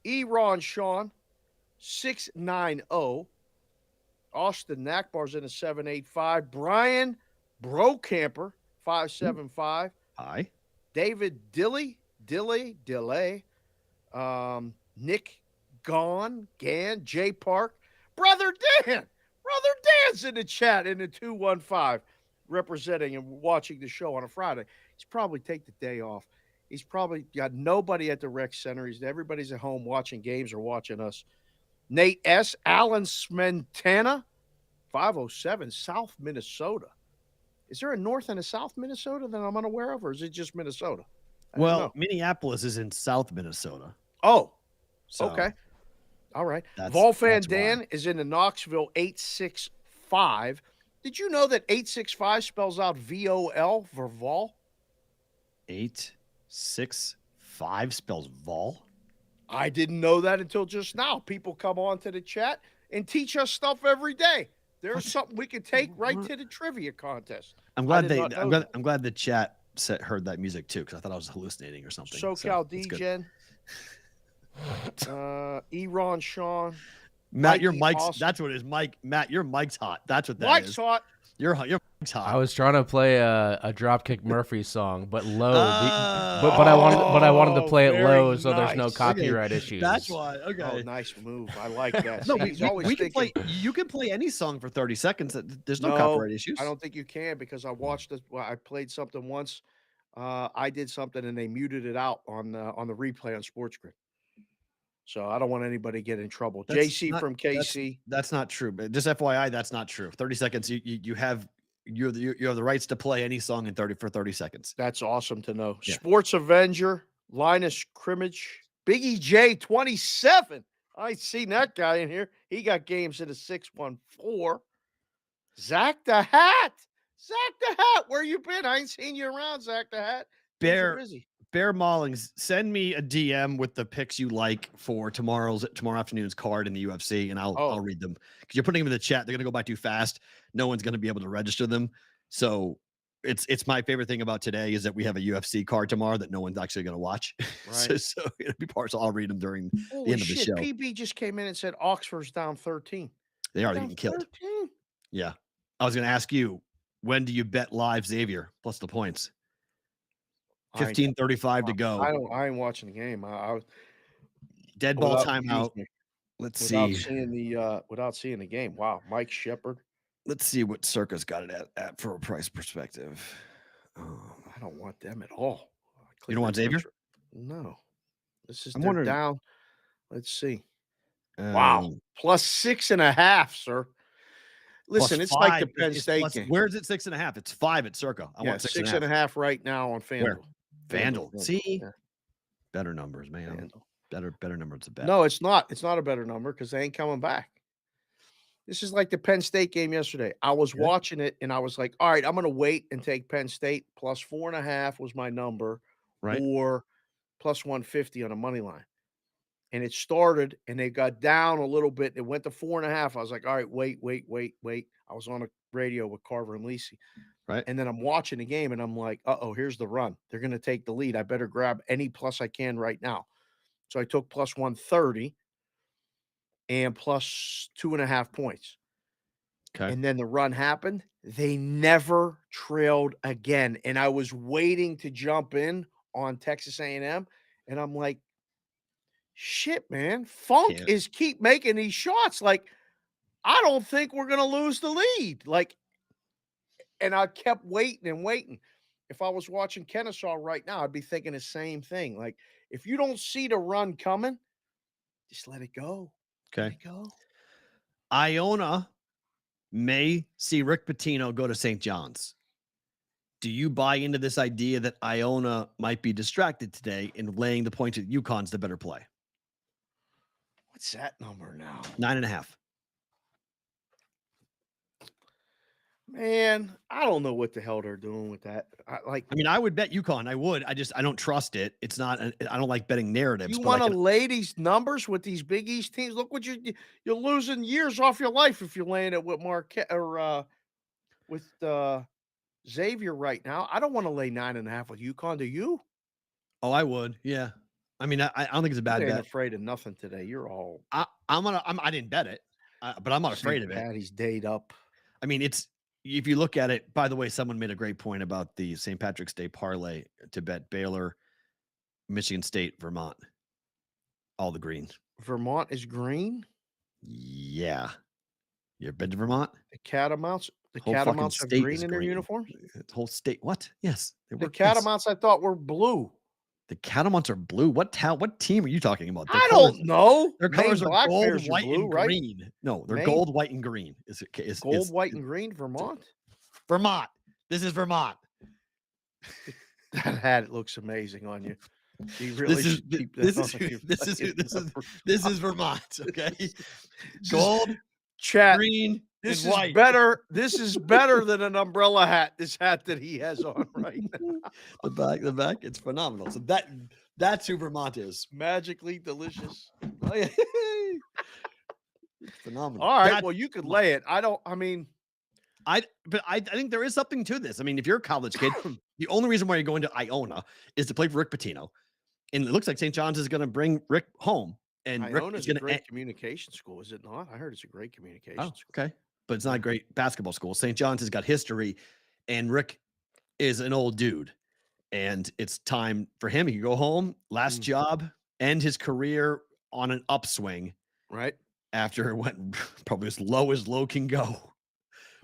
Eron Sean, 690. Austin Nakbar's in a 785. Brian Brocamper, 575. Hi. David Dilly. Nick Gan, J Park. Brother Dan's in the chat in the 215, representing and watching the show on a Friday. He's probably take the day off. He's probably got nobody at the rec center. Everybody's at home watching games or watching us. Nate S. Alan Smentana, 507, South Minnesota. Is there a North and a South Minnesota that I'm unaware of, or is it just Minnesota? Well, Minneapolis is in South Minnesota. Oh, so okay. All right. That's Dan why. is in the Knoxville 865. Did you know that 865 spells out VOL for Vol? 865 spells Vol? I didn't know that until just now. People come on to the chat and teach us stuff every day. There's something we can take right to the trivia contest. I'm glad the chat heard that music too, because I thought I was hallucinating or something. SoCal DGen. Eron Sean. Matt, your Mikey mic's Austin. that's what it is. Matt, your mic's hot. That's what that Mike's is. hot. Your mic's hot. I was trying to play a Dropkick Murphy song, but low. But I wanted to play it low, so there's no copyright issues. That's why. Okay. Oh, nice move. I like that. No, See, he's always we can thinking, play. You can play any song for 30 seconds. There's no copyright issues. I don't think you can, because I watched it. Well, I played something once. I did something and they muted it out on the replay on Sports Grid. So I don't want anybody to get in trouble. JC from KC. That's not true. But just FYI, that's not true. 30 seconds. You have the rights to play any song in 30 seconds. That's awesome to know. Yeah. Sports Avenger, Linus Crimmage, Biggie J 27. I ain't seen that guy in here. He got games in a 614. Zach the Hat. Where you been? I ain't seen you around, Zach the Hat. Bear Busy. Bear Maulings, send me a DM with the picks you like for tomorrow afternoon's card in the UFC, and I'll read them, because you're putting them in the chat. They're gonna go by too fast. No one's gonna be able to register them. So it's my favorite thing about today is that we have a UFC card tomorrow that no one's actually gonna watch. Right. so it'll be partial. I'll read them during Holy the end of the shit, show. PB just came in and said Oxford's down 13. They are Down getting killed. 13. Yeah. I was gonna ask you, when do you bet live Xavier plus the points? 15:35 to go. I ain't watching the game. I was Dead ball timeout. Let's see. Without seeing the game. Wow, Mike Shepard. Let's see what Circa's got it at for a price perspective. I don't want them at all. You don't want Xavier? No. This is I'm wondering. down. Let's see. Wow. Plus 6.5, sir. Listen, it's like the Penn State game. Where is it 6.5? It's 5 at Circa. I want 6.5 right now on FanDuel. Where? FanDuel. See? Yeah. Better numbers, man. Better numbers to bet. No, it's not. It's not a better number because they ain't coming back. This is like the Penn State game yesterday. I was watching it and I was like, all right, I'm going to wait and take Penn State. Plus 4.5 was my number. Right. Or plus 150 on a money line. And it started and they got down a little bit. It went to 4.5. I was like, all right, wait. I was on a radio with Carver and Lisi. Right. And then I'm watching the game and I'm like, here's the run. They're going to take the lead. I better grab any plus I can right now. So I took plus 130 and plus 2.5 points. Okay. And then the run happened. They never trailed again. And I was waiting to jump in on Texas A&M. And I'm like, shit, man. Funk Can't. is keep making these shots. Like, I don't think we're going to lose the lead. Like, and I kept waiting and waiting. If I was watching Kennesaw right now, I'd be thinking the same thing. Like, if you don't see the run coming, just let it go. Let Okay. it go. Iona may see Rick Pitino go to St. John's. Do you buy into this idea that Iona might be distracted today in laying the point that UConn's the better play? What's that number now? 9.5. Man, I don't know what the hell they're doing with that. I mean, I would bet UConn. I would. I don't trust it. It's not. I don't like betting narratives. You but want to lay these numbers with these Big East teams? Look what you're losing years off your life if you're laying it with Marquette or with Xavier right now. I don't want to lay 9.5 with UConn. Do you? Oh, I would. Yeah. I mean, I don't think it's a bad You ain't bet. afraid of nothing today. You're all. I didn't bet it, but I'm not afraid of it. Patty's date up. I mean, if you look at it. By the way, someone made a great point about the St. Patrick's Day parlay to bet Baylor, Michigan State, Vermont, all the greens. Vermont is green. Yeah. You ever been to Vermont? The Catamounts. The Whole fucking Catamounts are state green is in their green. uniforms. The whole state. What? Yes. The Catamounts I thought were blue. The Catamounts are blue. What team are you talking about? I don't know. Their colors are Black gold, Bears are white, blue, and right? green. No, they're Maine? gold, white, and green. Gold, white, and green. Vermont. Vermont. This is Vermont. That hat looks amazing on you. You really This is should keep that this on is your this is fucking this is number. this is Vermont. Okay, gold, Chat. green, This and is white. better. This is better than an umbrella hat. This hat that he has on right now. The back, it's phenomenal. So that's who Vermont is. Magically delicious. Oh, yeah. It's phenomenal. All right. That's Well, you could Vermont. lay it. I mean, I think there is something to this. I mean, if you're a college kid, the only reason why you're going to Iona is to play for Rick Pitino, and it looks like St. John's is going to bring Rick home, and Rick Iona's is a going great to. communication school, is it not? I heard it's a great communication Oh, school. okay, but it's not a great basketball school. St. John's has got history, and Rick is an old dude, and it's time for him. He can go home, last job, end his career on an upswing, Right. after it went probably as low can go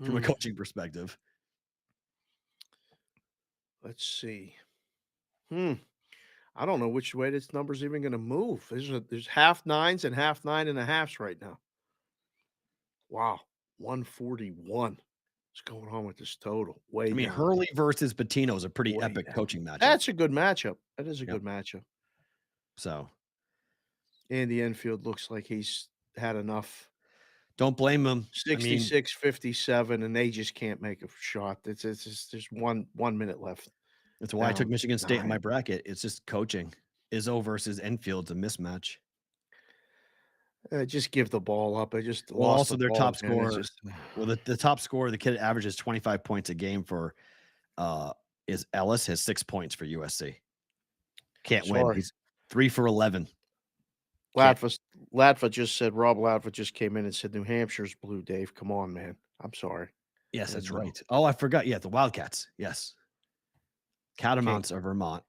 from a coaching perspective. Let's see. I don't know which way this number's even going to move. There's half nines and half 9.5s right now. Wow. 141. What's going on with this total? Way I mean, down. Hurley versus Patino is a pretty Way epic down. coaching matchup. That's a good matchup. That is a Yep. good matchup. So Andy Enfield looks like he's had enough. don't blame him. 66, 57, and they just can't make a shot. It's just, there's one minute left. That's why I took down Michigan State in my 9. bracket. It's just coaching. Izzo versus Enfield's a mismatch. Just give the ball up. I just Well, lost also the their ball top again. It's scorer. just- Well, the top scorer, the kid averages 25 points a game for is Ellis, has 6 points for USC. Can't win. Sorry. He's 3 for 11. Latva just said, Rob Latva just came in and said, New Hampshire's blue, Dave. Come on, man. I'm sorry. Yes, that's Blue. right. Oh, I forgot. Yeah, the Wildcats. Yes. Catamounts are Vermont.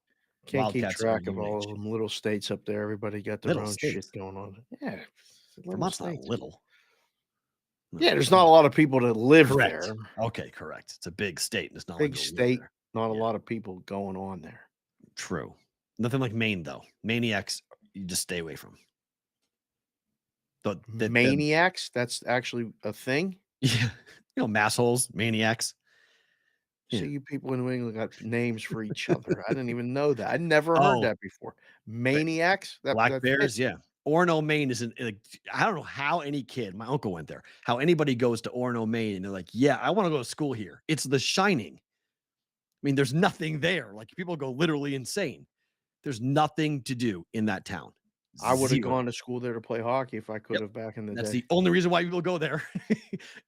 Can't keep Wildcats are track of all UNH. of them little states up there. Everybody got their Little own states. shit going on. Yeah. little Vermont's not states. little. No, Yeah, there's not a lot of people that live correct. there. Okay, correct. It's a big state. And it's not Big like state. Not a Yeah. lot of people going on there. True. Nothing like Maine, though. Maniacs, you just stay away from. The Maniacs, that's actually a thing. yeah, massholes, maniacs. Yeah. See, you people in New England got names for each other. I didn't even know that. I never Oh. heard that before. Maniacs? Black that Bears, fits. yeah. Orono, Maine isn't like, I don't know how any kid, my uncle went there, how anybody goes to Orono, Maine, and they're like, yeah, I want to go to school here. It's The Shining. I mean, there's nothing there. Like, people go literally insane. There's nothing to do in that town. I would have Zero. gone to school there to play hockey if I could Yep. have back in the That's day. the only reason why people go there.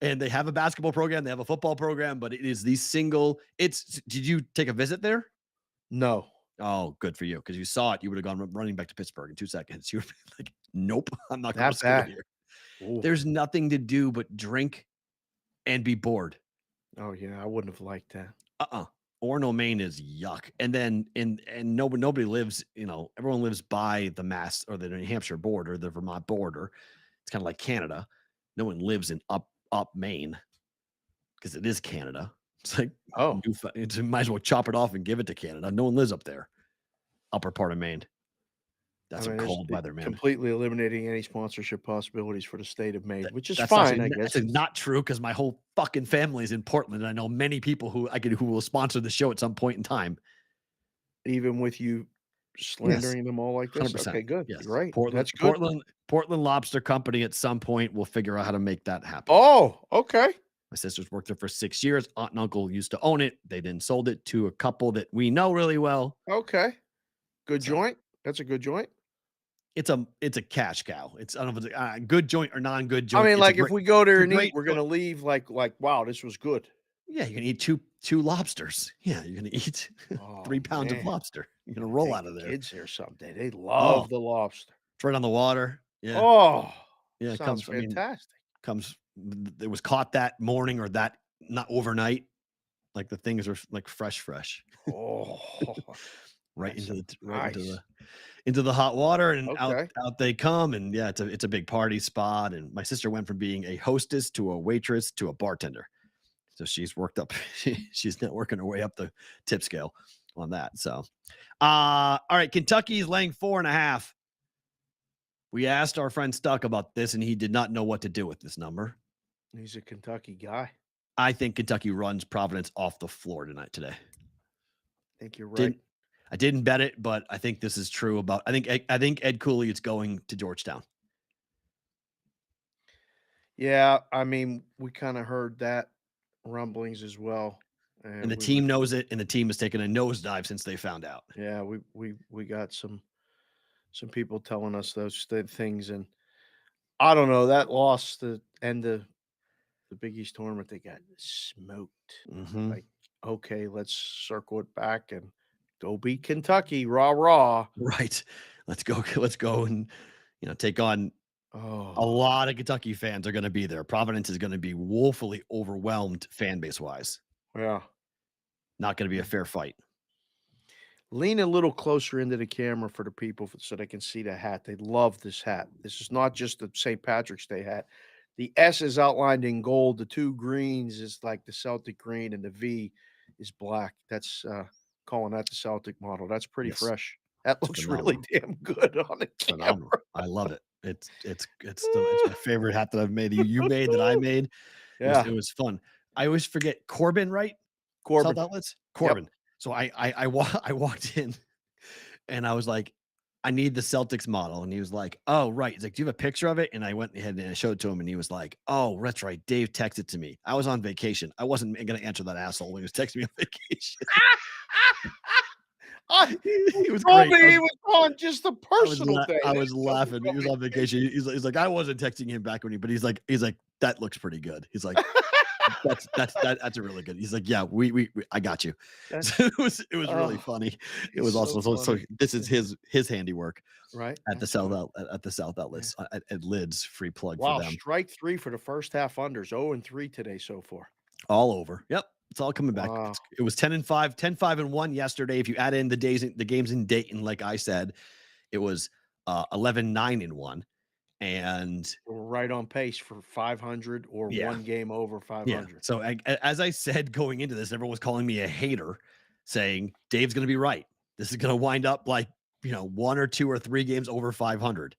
And they have a basketball program, they have a football program, but it is the single. Did you take a visit there? No. Oh, good for you. Because you saw it, you would have gone running back to Pittsburgh in 2 seconds. You would be like, nope, I'm not going That to school bad. here. Ooh. There's nothing to do but drink and be bored. Oh, yeah. I wouldn't have liked that. Orono, Maine is yuck. And then nobody lives, everyone lives by the Mass or the New Hampshire border, the Vermont border. It's kind of like Canada. No one lives in up Maine because it is Canada. It's like, you might as well chop it off and give it to Canada. No one lives up there. Upper part of Maine. That's a cold weather, man. Completely eliminating any sponsorship possibilities for the state of Maine, which is that's fine, actually, I guess. That's not true because my whole fucking family is in Portland. And I know many people who will sponsor the show at some point in time. Even with you slandering them all like this? 100%. Okay, good. Yes. Right. Portland, That's good. Portland Lobster Company at some point will figure out how to make that happen. Oh, okay. My sisters worked there for 6 years. Aunt and uncle used to own it. They then sold it to a couple that we know really well. Okay. Good joint. That's a good joint. It's a cash cow. I don't know if it's a good joint or non-good joint. I mean, like if we go there and eat, we're gonna leave like wow, this was good. Yeah, you're gonna eat two lobsters. Yeah, you're gonna eat 3 pounds of lobster. You're gonna roll out of there. Kids here someday. They love the lobster. It's right on the water. Yeah. Oh, yeah. It sounds comes fantastic. It was caught that morning or that not overnight. Like the things are like fresh. Oh, right into the hot water, and out they come. And yeah, it's a big party spot. And my sister went from being a hostess to a waitress to a bartender. So she's worked up. She's not working her way up the tip scale on that. So, all right, Kentucky's laying 4.5. We asked our friend Stuck about this, and he did not know what to do with this number. He's a Kentucky guy. I think Kentucky runs Providence off the floor today. I think you're right. I didn't bet it, but I think this is true about. I think Ed Cooley is going to Georgetown. Yeah, I mean, we kind of heard that rumblings as well, and the team knows it, and the team has taken a nosedive since they found out. Yeah, we got some people telling us those things, and I don't know, that loss to end the Big East tournament, they got smoked. Mm-hmm. Like, okay, let's circle it back and go beat Kentucky, rah. Right, let's go and take on. A lot of Kentucky fans are going to be there. Providence is going to be woefully overwhelmed fan base wise. Yeah. Not going to be a fair fight. Lean a little closer into the camera for the people so they can see the hat. They love this hat. This is not just the St. Patrick's Day hat. The S is outlined in gold. The 2 greens is like the Celtic green, and the V is black. That's calling that the Celtic model. That's pretty fresh. That looks really damn good on the camera. Phenomenal. I love it. It's my favorite hat that I've made. You made that I made. Yeah, it was fun. I always forget Corbin, right? Corbin outlets. Corbin. Yep. So I walked in, and I was like, I need the Celtics model, and he was like, oh right. He's like, do you have a picture of it? And I went ahead and I showed it to him, and he was like, oh, that's right. Dave texted to me. I was on vacation. I wasn't going to answer that asshole when he was texting me on vacation. He was great. He was on just a personal thing. I was laughing. He was on vacation. He's like, I wasn't texting him back but he's like, that looks pretty good. He's like, that's a really good. He's like, yeah, we I got you. So it was really funny. It was awesome. So this is his handiwork, right? At the South Outlets at Lids. Free plug for them. Strike 3 for the first half unders. 0-3 today so far. All over. Yep. It's all coming back. Wow. It was 10-5, 10-5-1 yesterday. If you add in the games in Dayton, like I said, it was 11-9-1, and we're right on pace for 500 or one game over 500. Yeah. So as I said going into this, everyone was calling me a hater, saying Dave's going to be right. This is going to wind up like 1 or 2 or 3 games over 500.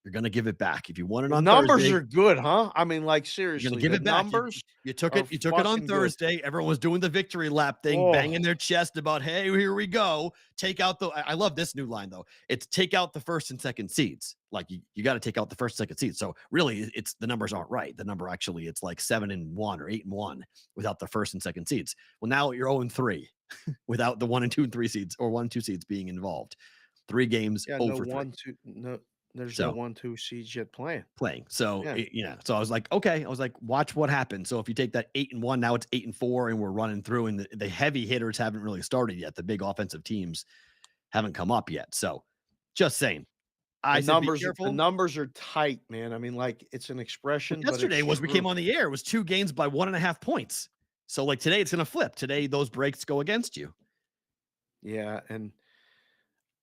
You're going to give it back. If you want it on numbers Thursday, are good, huh? I mean, like, seriously, you're give it back. Numbers. You took it on Thursday. Good. Everyone was doing the victory lap thing, banging their chest about, hey, here we go. Take out I love this new line though. It's take out the first and second seeds. Like you got to take out the first, second seeds. So really it's the numbers aren't right. The number actually it's like 7-1 or 8-1 without the first and second seeds. Well, now you're 0-3 without the 1 and 2 and 3 seeds or 1 and 2 seeds being involved. 3 games over 3. There's no 1-2 seeds yet playing. So, so I was like, okay. I was like, watch what happens. So if you take that 8-1, now it's 8-4 and we're running through and the heavy hitters haven't really started yet. The big offensive teams haven't come up yet. So just saying. The numbers are tight, man. I mean, like it's an expression. But yesterday we came on the air. It was 2 games by 1.5 points. So like today, it's going to flip. Today, those breaks go against you. Yeah, and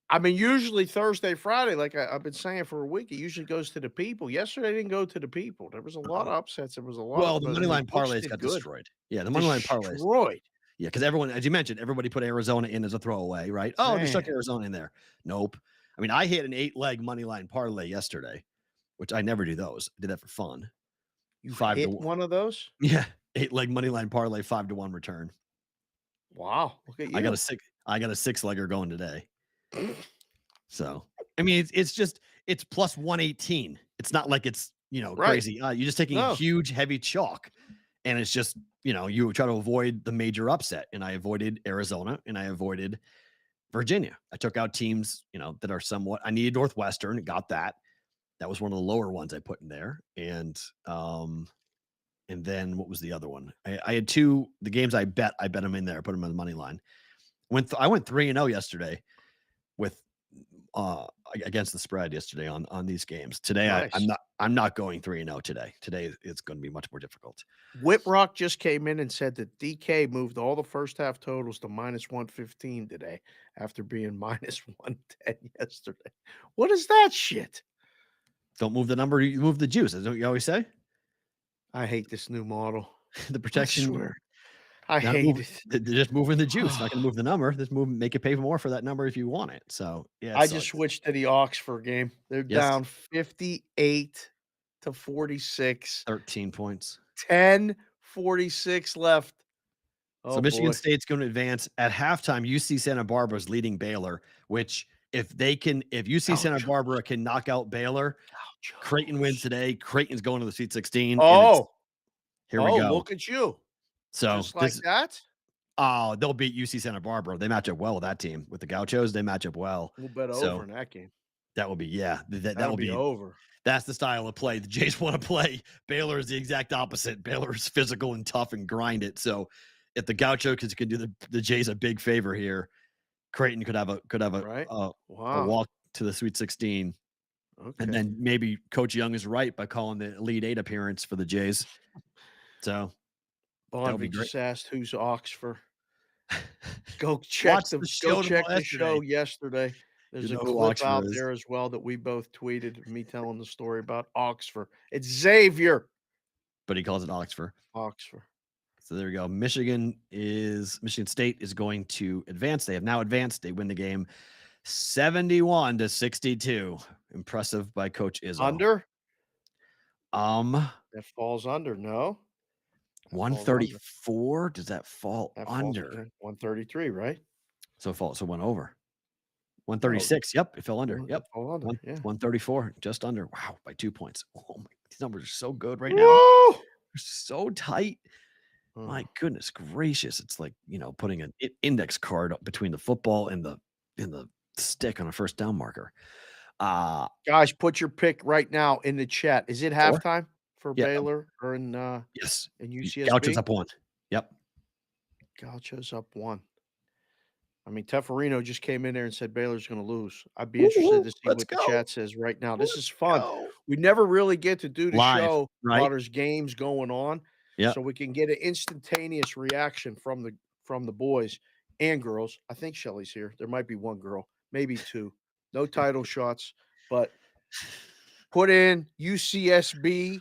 I mean, usually Thursday, Friday, like I've been saying for a week, it usually goes to the people. Yesterday it didn't go to the people. There was a lot of upsets. There was a lot Well, of, the but I money mean, line books parlays did got good. destroyed. Yeah, the money line parlays. Destroyed. Yeah, because everyone, as you mentioned, everybody put Arizona in as a throwaway, right? Oh, just stuck Man. Arizona in there. Nope. I mean, I hit an 8-leg money line parlay yesterday, which I never do those. I did that for fun. You 5 to hit 1. one of those? Yeah, 8-leg money line parlay, 5-1 return. Wow, look at you. I got a 6-legger going today. So, I mean, it's plus 118. It's not like it's, Right. crazy. You're just taking a No. huge, heavy chalk, and it's just, you try to avoid the major upset. And I avoided Arizona and I avoided Virginia. I took out teams, that are somewhat. I needed Northwestern, got that. That was one of the lower ones I put in there. And then what was the other one? I had the games I bet them in there. I put them on the money line. I went 3-0 yesterday with against the spread yesterday on these games. Today Nice. I'm not going 3-0 today. Today it's going to be much more difficult. Whitrock just came in and said that DK moved all the first half totals to minus 115 today after being minus 110 yesterday. What is that shit? Don't move the number, you move the juice. That's what you always say. I hate this new model. The protection. I swear. I hate it. They're just moving the juice. Not going to move the number. Just make it pay more for that number if you want it. So yeah, I just switched to the Oxford game. They're down 58 to 46. 13 points. 10:46 left. Oh, so Michigan boy. State's going to advance at halftime. UC Santa Barbara is leading Baylor, which if UC Santa Barbara can knock out Baylor, Creighton wins today. Creighton's going to the Sweet 16. Oh, here we go. Look at you. So just like that. Oh, they'll beat UC Santa Barbara. They match up well with that team. With the Gauchos, they match up well. We'll bet over in that game. That will be that will be over. That's the style of play the Jays want to play. Baylor is the exact opposite. Baylor is physical and tough and grind it. So if the Gauchos can do the Jays a big favor here, Creighton could have a walk to the Sweet 16. Okay. And then maybe Coach Young is right by calling the Elite 8 appearance for the Jays. So Bonvy just asked who's Oxford. Go check the show yesterday. There's a clip out there as well that we both tweeted, me telling the story about Oxford. It's Xavier. But he calls it Oxford. Oxford. So there we go. Michigan State is going to advance. They have now advanced. They win the game 71-62. Impressive by Coach Izzo. Under? That falls under, no? 134. Does that fall under? 133, right? So it went over. 136. Yep, it fell under. Yep. 134, just under. Wow, by 2 points. Oh my, these numbers are so good right now. Woo! They're so tight. My goodness gracious. It's like, putting an index card between the football and the stick on a first down marker. Guys, put your pick right now in the chat. Is it halftime for Baylor or in yes, in UCSB? Gauchos up 1. Yep. Gauchos up 1. I mean, Tefferino just came in there and said Baylor's going to lose. I'd be interested to see what the chat says right now. This is fun. We never really get to do the show while there's games going on. Yeah. So we can get an instantaneous reaction from the boys and girls. I think Shelly's here. There might be one girl, maybe two. No title shots, but put in UCSB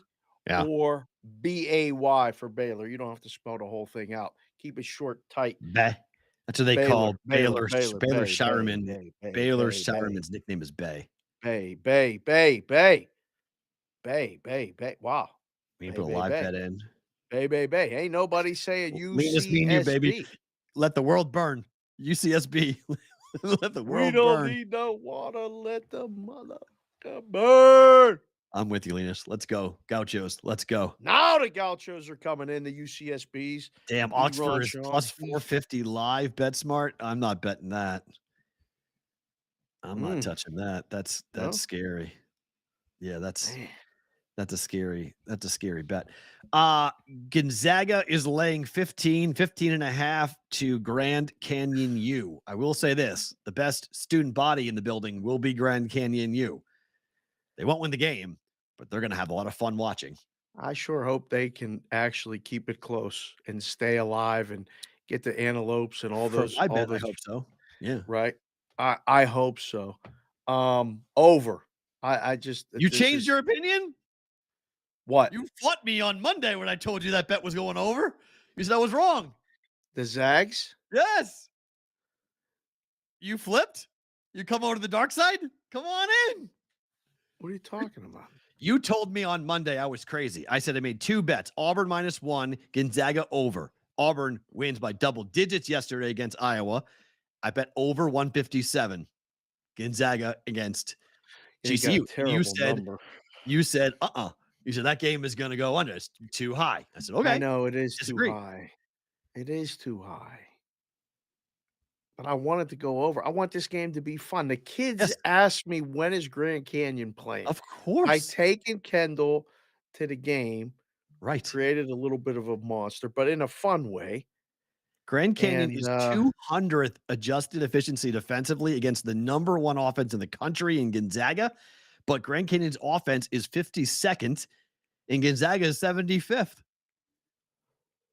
or BAY for Baylor. You don't have to spell the whole thing out. Keep it short, tight. That's what they call Baylor. Baylor Sharapan. Baylor Sharapan's nickname is Bay. Bay. Wow. We can put a live bet in. Bay. Ain't nobody saying UCSB. Lean mean you, baby. Let the world burn. UCSB. Let the world burn. We don't need no water. Let the mother burn. I'm with you, Linus. Let's go. Gauchos. Let's go. Now the Gauchos are coming in, the UCSBs. Damn, Oxford is plus 450 live. Bet smart. I'm not betting that. I'm not touching that. That's scary. Yeah, that's a scary bet. Gonzaga is laying 15 and a half to Grand Canyon U. I will say this, the best student body in the building will be Grand Canyon U. They won't win the game, but they're going to have a lot of fun watching. I sure hope they can actually keep it close and stay alive and get the antelopes and For my all bet, I those hope so. Yeah. right? I hope so. Over. I just You this changed is your opinion? what? You fought me on Monday when I told you that bet was going over. You said I was wrong. The Zags? Yes. You flipped? You come over to the dark side? Come on in. What are you talking about? You told me on Monday I was crazy. I said I made 2 bets. Auburn -1, Gonzaga over. Auburn wins by double digits yesterday against Iowa. I bet over 157. Gonzaga against You got a GCU. terrible number. You said, You said that game is going to go under. It's too high. I said, I okay. know it is too Disagree. high. It is too high. But I want it to go over. I want this game to be fun. The kids Yes, asked me, when is Grand Canyon playing? of I course. taken Kendall to the game, Right. created a little bit of a monster, but in a fun way. Grand Canyon And is 200th adjusted efficiency defensively against the number 1 offense in the country in Gonzaga. But Grand Canyon's offense is 52nd and Gonzaga is 75th.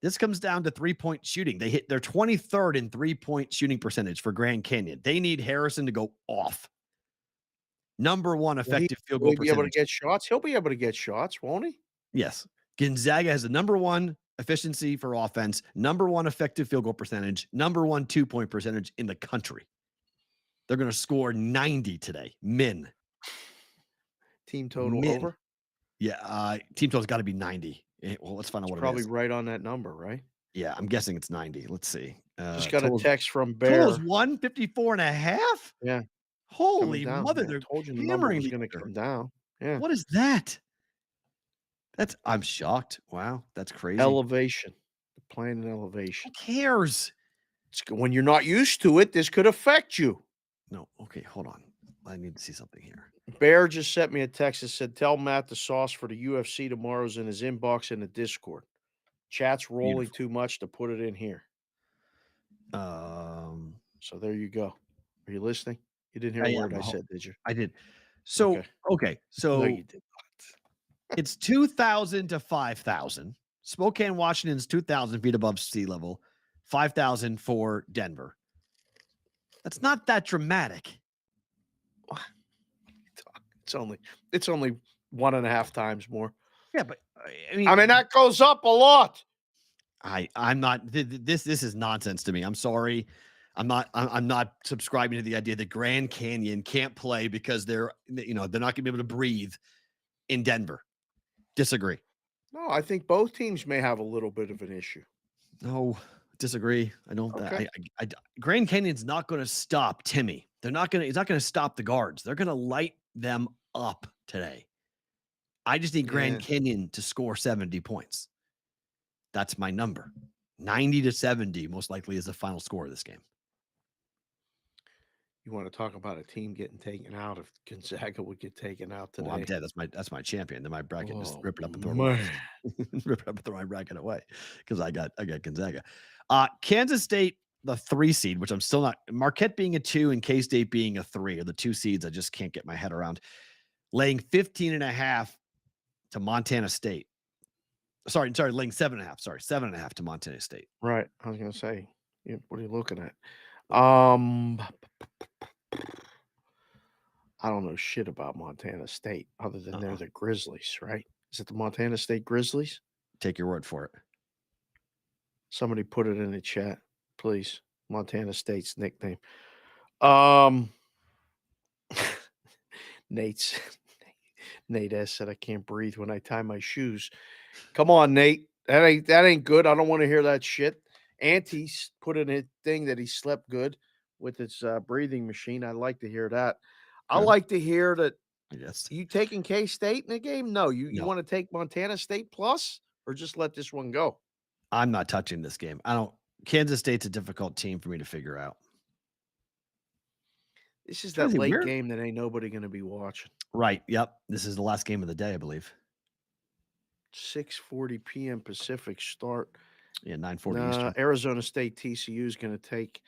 This comes down to 3-point shooting. They're 23rd in 3-point shooting percentage for Grand Canyon. They need Harrison to go off. Number 1 effective field goal will he be able to percentage. get shots? He'll be able to get shots, won't he? Yes. Gonzaga has the number 1 efficiency for offense, number 1 effective field goal percentage, number 1 2-point percentage in the country. They're going to score 90 today. Min. Team total over? Yeah. Team total's got to be 90. Well, let's find out what Probably it is. right on that number, right? Yeah, I'm guessing it's 90. Let's see. Just got a text from Bear. Total's 154.5? Yeah. Holy down, mother, man. they're Told you the number hammering was me going to here. come down. Yeah. What is that? I'm shocked. Wow, that's crazy. Elevation. They're playing in elevation. Who cares? When you're not used to it, this could affect you. No, okay, hold on. I need to see something here. Bear just sent me a text that said, tell Matt the sauce for the UFC tomorrow's in his inbox in the Discord. Chat's rolling Beautiful. too much to put it in here. So there you go. Are you listening? You didn't hear a word I said, did you? I did. So, okay. So No, you did not. it's 2,000 to 5,000. Spokane, Washington's 2,000 feet above sea level, 5,000 for Denver. That's not that dramatic. It's only 1.5 times more. Yeah, but I mean that goes up a lot. I'm not. This is nonsense to me. I'm sorry. I'm not subscribing to the idea that Grand Canyon can't play because they're not going to be able to breathe in Denver. Disagree. No, I think both teams may have a little bit of an issue. No, disagree. I don't. Okay. Grand Canyon's not going to stop Timmy. He's not going to stop the guards. They're going to light them up today. I just need Grand Canyon to score 70 points. That's my number. 90 to 70 most likely is the final score of this game. You want to talk about a team getting taken out? If Gonzaga would get taken out today, Well, I'm dead. That's my champion. Then my bracket just rip it up and throw it man. away. Rip it up and throw my bracket away because I got Gonzaga. Kansas State, the 3 seed, which I'm still not. Marquette being a 2 and K-State being a 3 are the 2 seeds I just can't get my head around. Laying 15.5 to Montana State. Sorry, laying 7.5. Sorry, 7.5 to Montana State. Right. I was going to say, what are you looking at? I don't know shit about Montana State other than they're the Grizzlies, right? Is it the Montana State Grizzlies? Take your word for it. Somebody put it in the chat, please. Montana State's nickname. Nate S said I can't breathe when I tie my shoes. Come on, Nate. That ain't good. I don't want to hear that shit. Auntie's put in a thing that he slept good with his breathing machine. I'd like to hear that. I like to hear that. Yes. You taking K-State in the game? No. You want to take Montana State plus or just let this one go? I'm not touching this game. Kansas State's a difficult team for me to figure out. This is that late game that ain't nobody going to be watching. Right. Yep. This is the last game of the day, I believe. 6:40 p.m. Pacific start. Yeah, 9:40 Eastern. Arizona State TCU is going to take.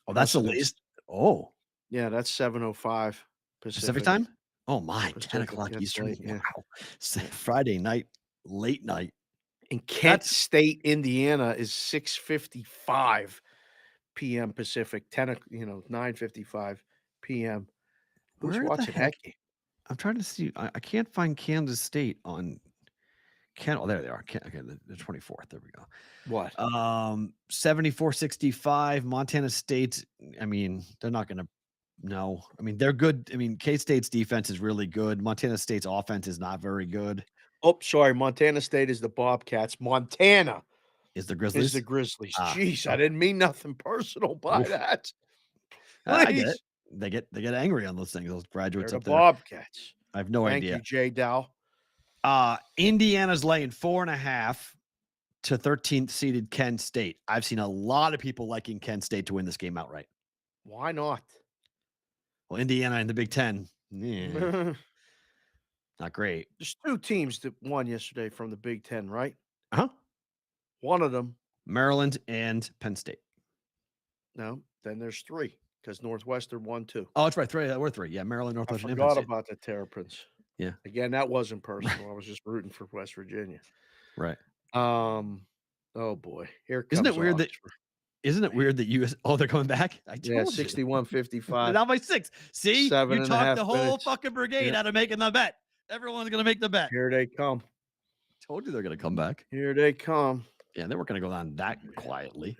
Oh, that's the least. Oh. Yeah, that's 7:05 Pacific time? Oh, my. Pacific, 10 o'clock that's Eastern. late, yeah. Wow. Friday night late night. And Kent State, Indiana is 6:55 p.m. Pacific, 9:55 p.m. Who's Where the watching that heck? game? I'm trying to see. I can't find Kansas State on. Oh, there they are. Okay, the 24th. There we go. What? 74-65. Montana State. I mean, they're not going to. No, I mean they're good. I mean, K-State's defense is really good. Montana State's offense is not very good. Oh, sorry. Montana State is the Bobcats. Montana is the Grizzlies. Is the Grizzlies. Jeez, I didn't mean nothing personal by that. I get it. They get angry on those things. Those graduates They're up the there. Bobcats. I have no idea. Thank you, Jay Dow. Indiana's laying 4.5 to 13th seeded Kent State. I've seen a lot of people liking Kent State to win this game outright. Why not? Well, Indiana in the Big Ten. Not great. There's 2 teams that won yesterday from the Big Ten, right? Uh-huh. One of them. Maryland and Penn State. No, then there's 3 because Northwestern won 2. Oh, that's right. 3. We're 3. Yeah, Maryland, I Northwestern. forgot about the Terrapins. Yeah. Again, that wasn't personal. I was just rooting for West Virginia. Right. Oh boy. Here comes Isn't it weird Oxford. Isn't it weird that they're coming back? I told Yeah, you. 61-55. Now by 6. See, you 7.5 talked the whole minutes. fucking brigade out of making the bet. Everyone's going to make the bet. Here they come. Told you they're going to come back. Here they come. Yeah, they weren't going to go down that quietly.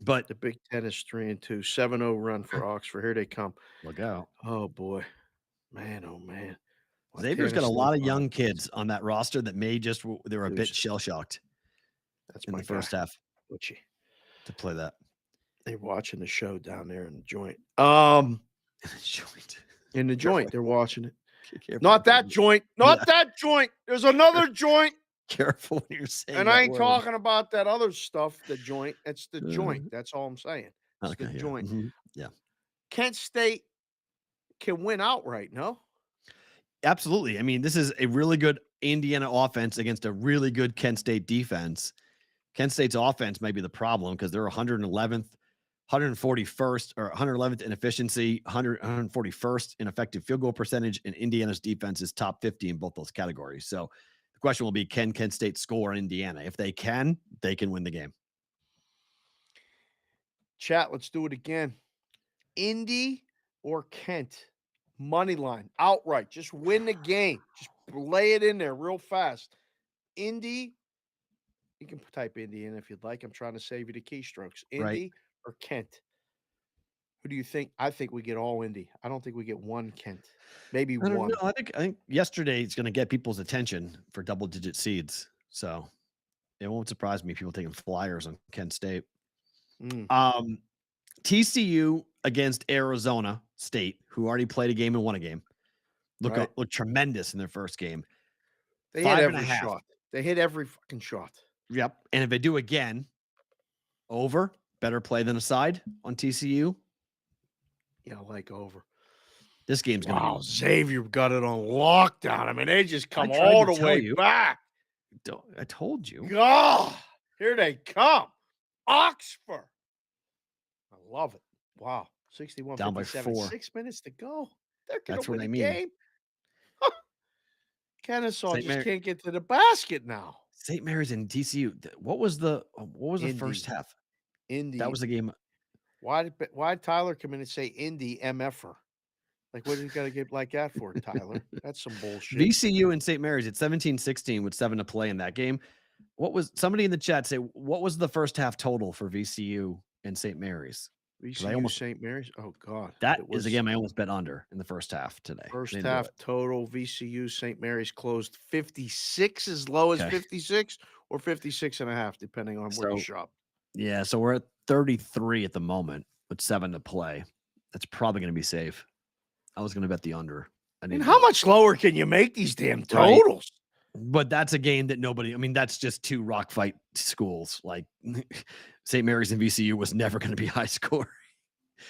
But the Big Ten is 3-2, 7-0 run for Oxford. Here they come. Look out. Oh boy. Man, oh man. Xavier's got a lot of young kids on that roster that they were a bit shell-shocked. That's in my the first half. Butchie. To play that. They're watching the show down there in the joint. In the joint. They're watching it. Not that joint. Not that joint. There's another joint. Careful when you're saying and I ain't talking about that other stuff, the joint. It's the joint. That's all I'm saying. It's the joint. Mm-hmm. Yeah. Kent State can win outright, no? Absolutely. I mean, this is a really good Indiana offense against a really good Kent State defense. Kent State's offense might be the problem because they're 111th, 141st, or 111th in efficiency, 141st in effective field goal percentage, and Indiana's defense is top 50 in both those categories. So the question will be, can Kent State score in Indiana? If they can win the game. Chat, let's do it again. Indy or Kent? Money line, outright. Just win the game. Just lay it in there real fast. Indy, you can type Indy in if you'd like. I'm trying to save you the keystrokes. Indy or Kent? Who do you think? I think we get all Indy. I don't think we get one Kent. Maybe one. No, I think yesterday it's going to get people's attention for double-digit seeds. So it won't surprise me if people taking flyers on Kent State. TCU against Arizona State, who already played a game and won a game, looked tremendous in their first game. They hit every shot. They hit every fucking shot. Yep. And if they do again, over, better play than a side on TCU. Yeah, I like over. This game's going to be. Xavier got it on lockdown. I mean, they just come all the way back. I told you. God, here they come. Oxford. I love it. Wow. 61 down by 4. 6 minutes to go. They're going That's to win what I the mean. game. Kennesaw just can't get to the basket now. St. Mary's and TCU. What was the first half? Indy. That was the game. Why did Tyler come in and say Indy MFer? Like, what did you got to get like that for, Tyler? That's some bullshit. VCU and St. Mary's at 17-16 with 7 to play in that game. What was somebody in the chat say? What was the first half total for VCU and St. Mary's? VCU St. Mary's. Oh God, that is a game I almost bet under in the first half today. First half total VCU St. Mary's closed 56, as low as 56 or 56.5, depending on where you shop. Yeah, so we're at 33 at the moment with 7 to play. That's probably going to be safe. I was going to bet the under. And how much lower can you make these damn totals? But that's a game that that's just 2 rock fight schools. Like St. Mary's and VCU was never going to be high scoring.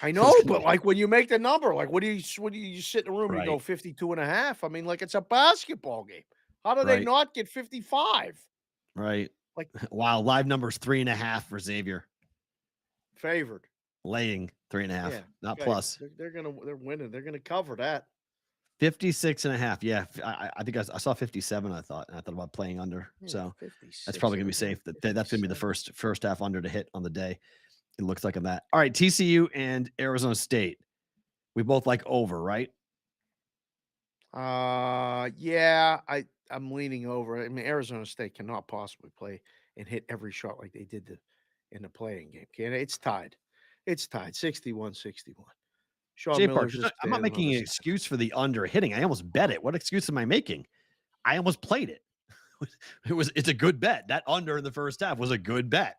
I know, but like when you make the number, like what do you sit in a room and you go 52.5? I mean, like it's a basketball game. How do they not get 55? Right. Like, wow, live numbers 3.5 for Xavier. Favored. Laying 3.5, not okay. plus. They're winning. They're gonna cover that. 56.5. Yeah. I think I saw 57. I thought about playing under. So that's probably going to be safe. That's going to be the first half under to hit on the day. It looks like on that. All right. TCU and Arizona State. We both like over, right? Yeah, I'm leaning over. I mean, Arizona State cannot possibly play and hit every shot like they did in the playing game. Can it? It's tied. It's tied 61-61. Sean Jay Miller's Park, just I'm not standing on making the an side. excuse for the under hitting. I almost bet it. What excuse am I making? I almost played it. It's a good bet. That under in the first half was a good bet.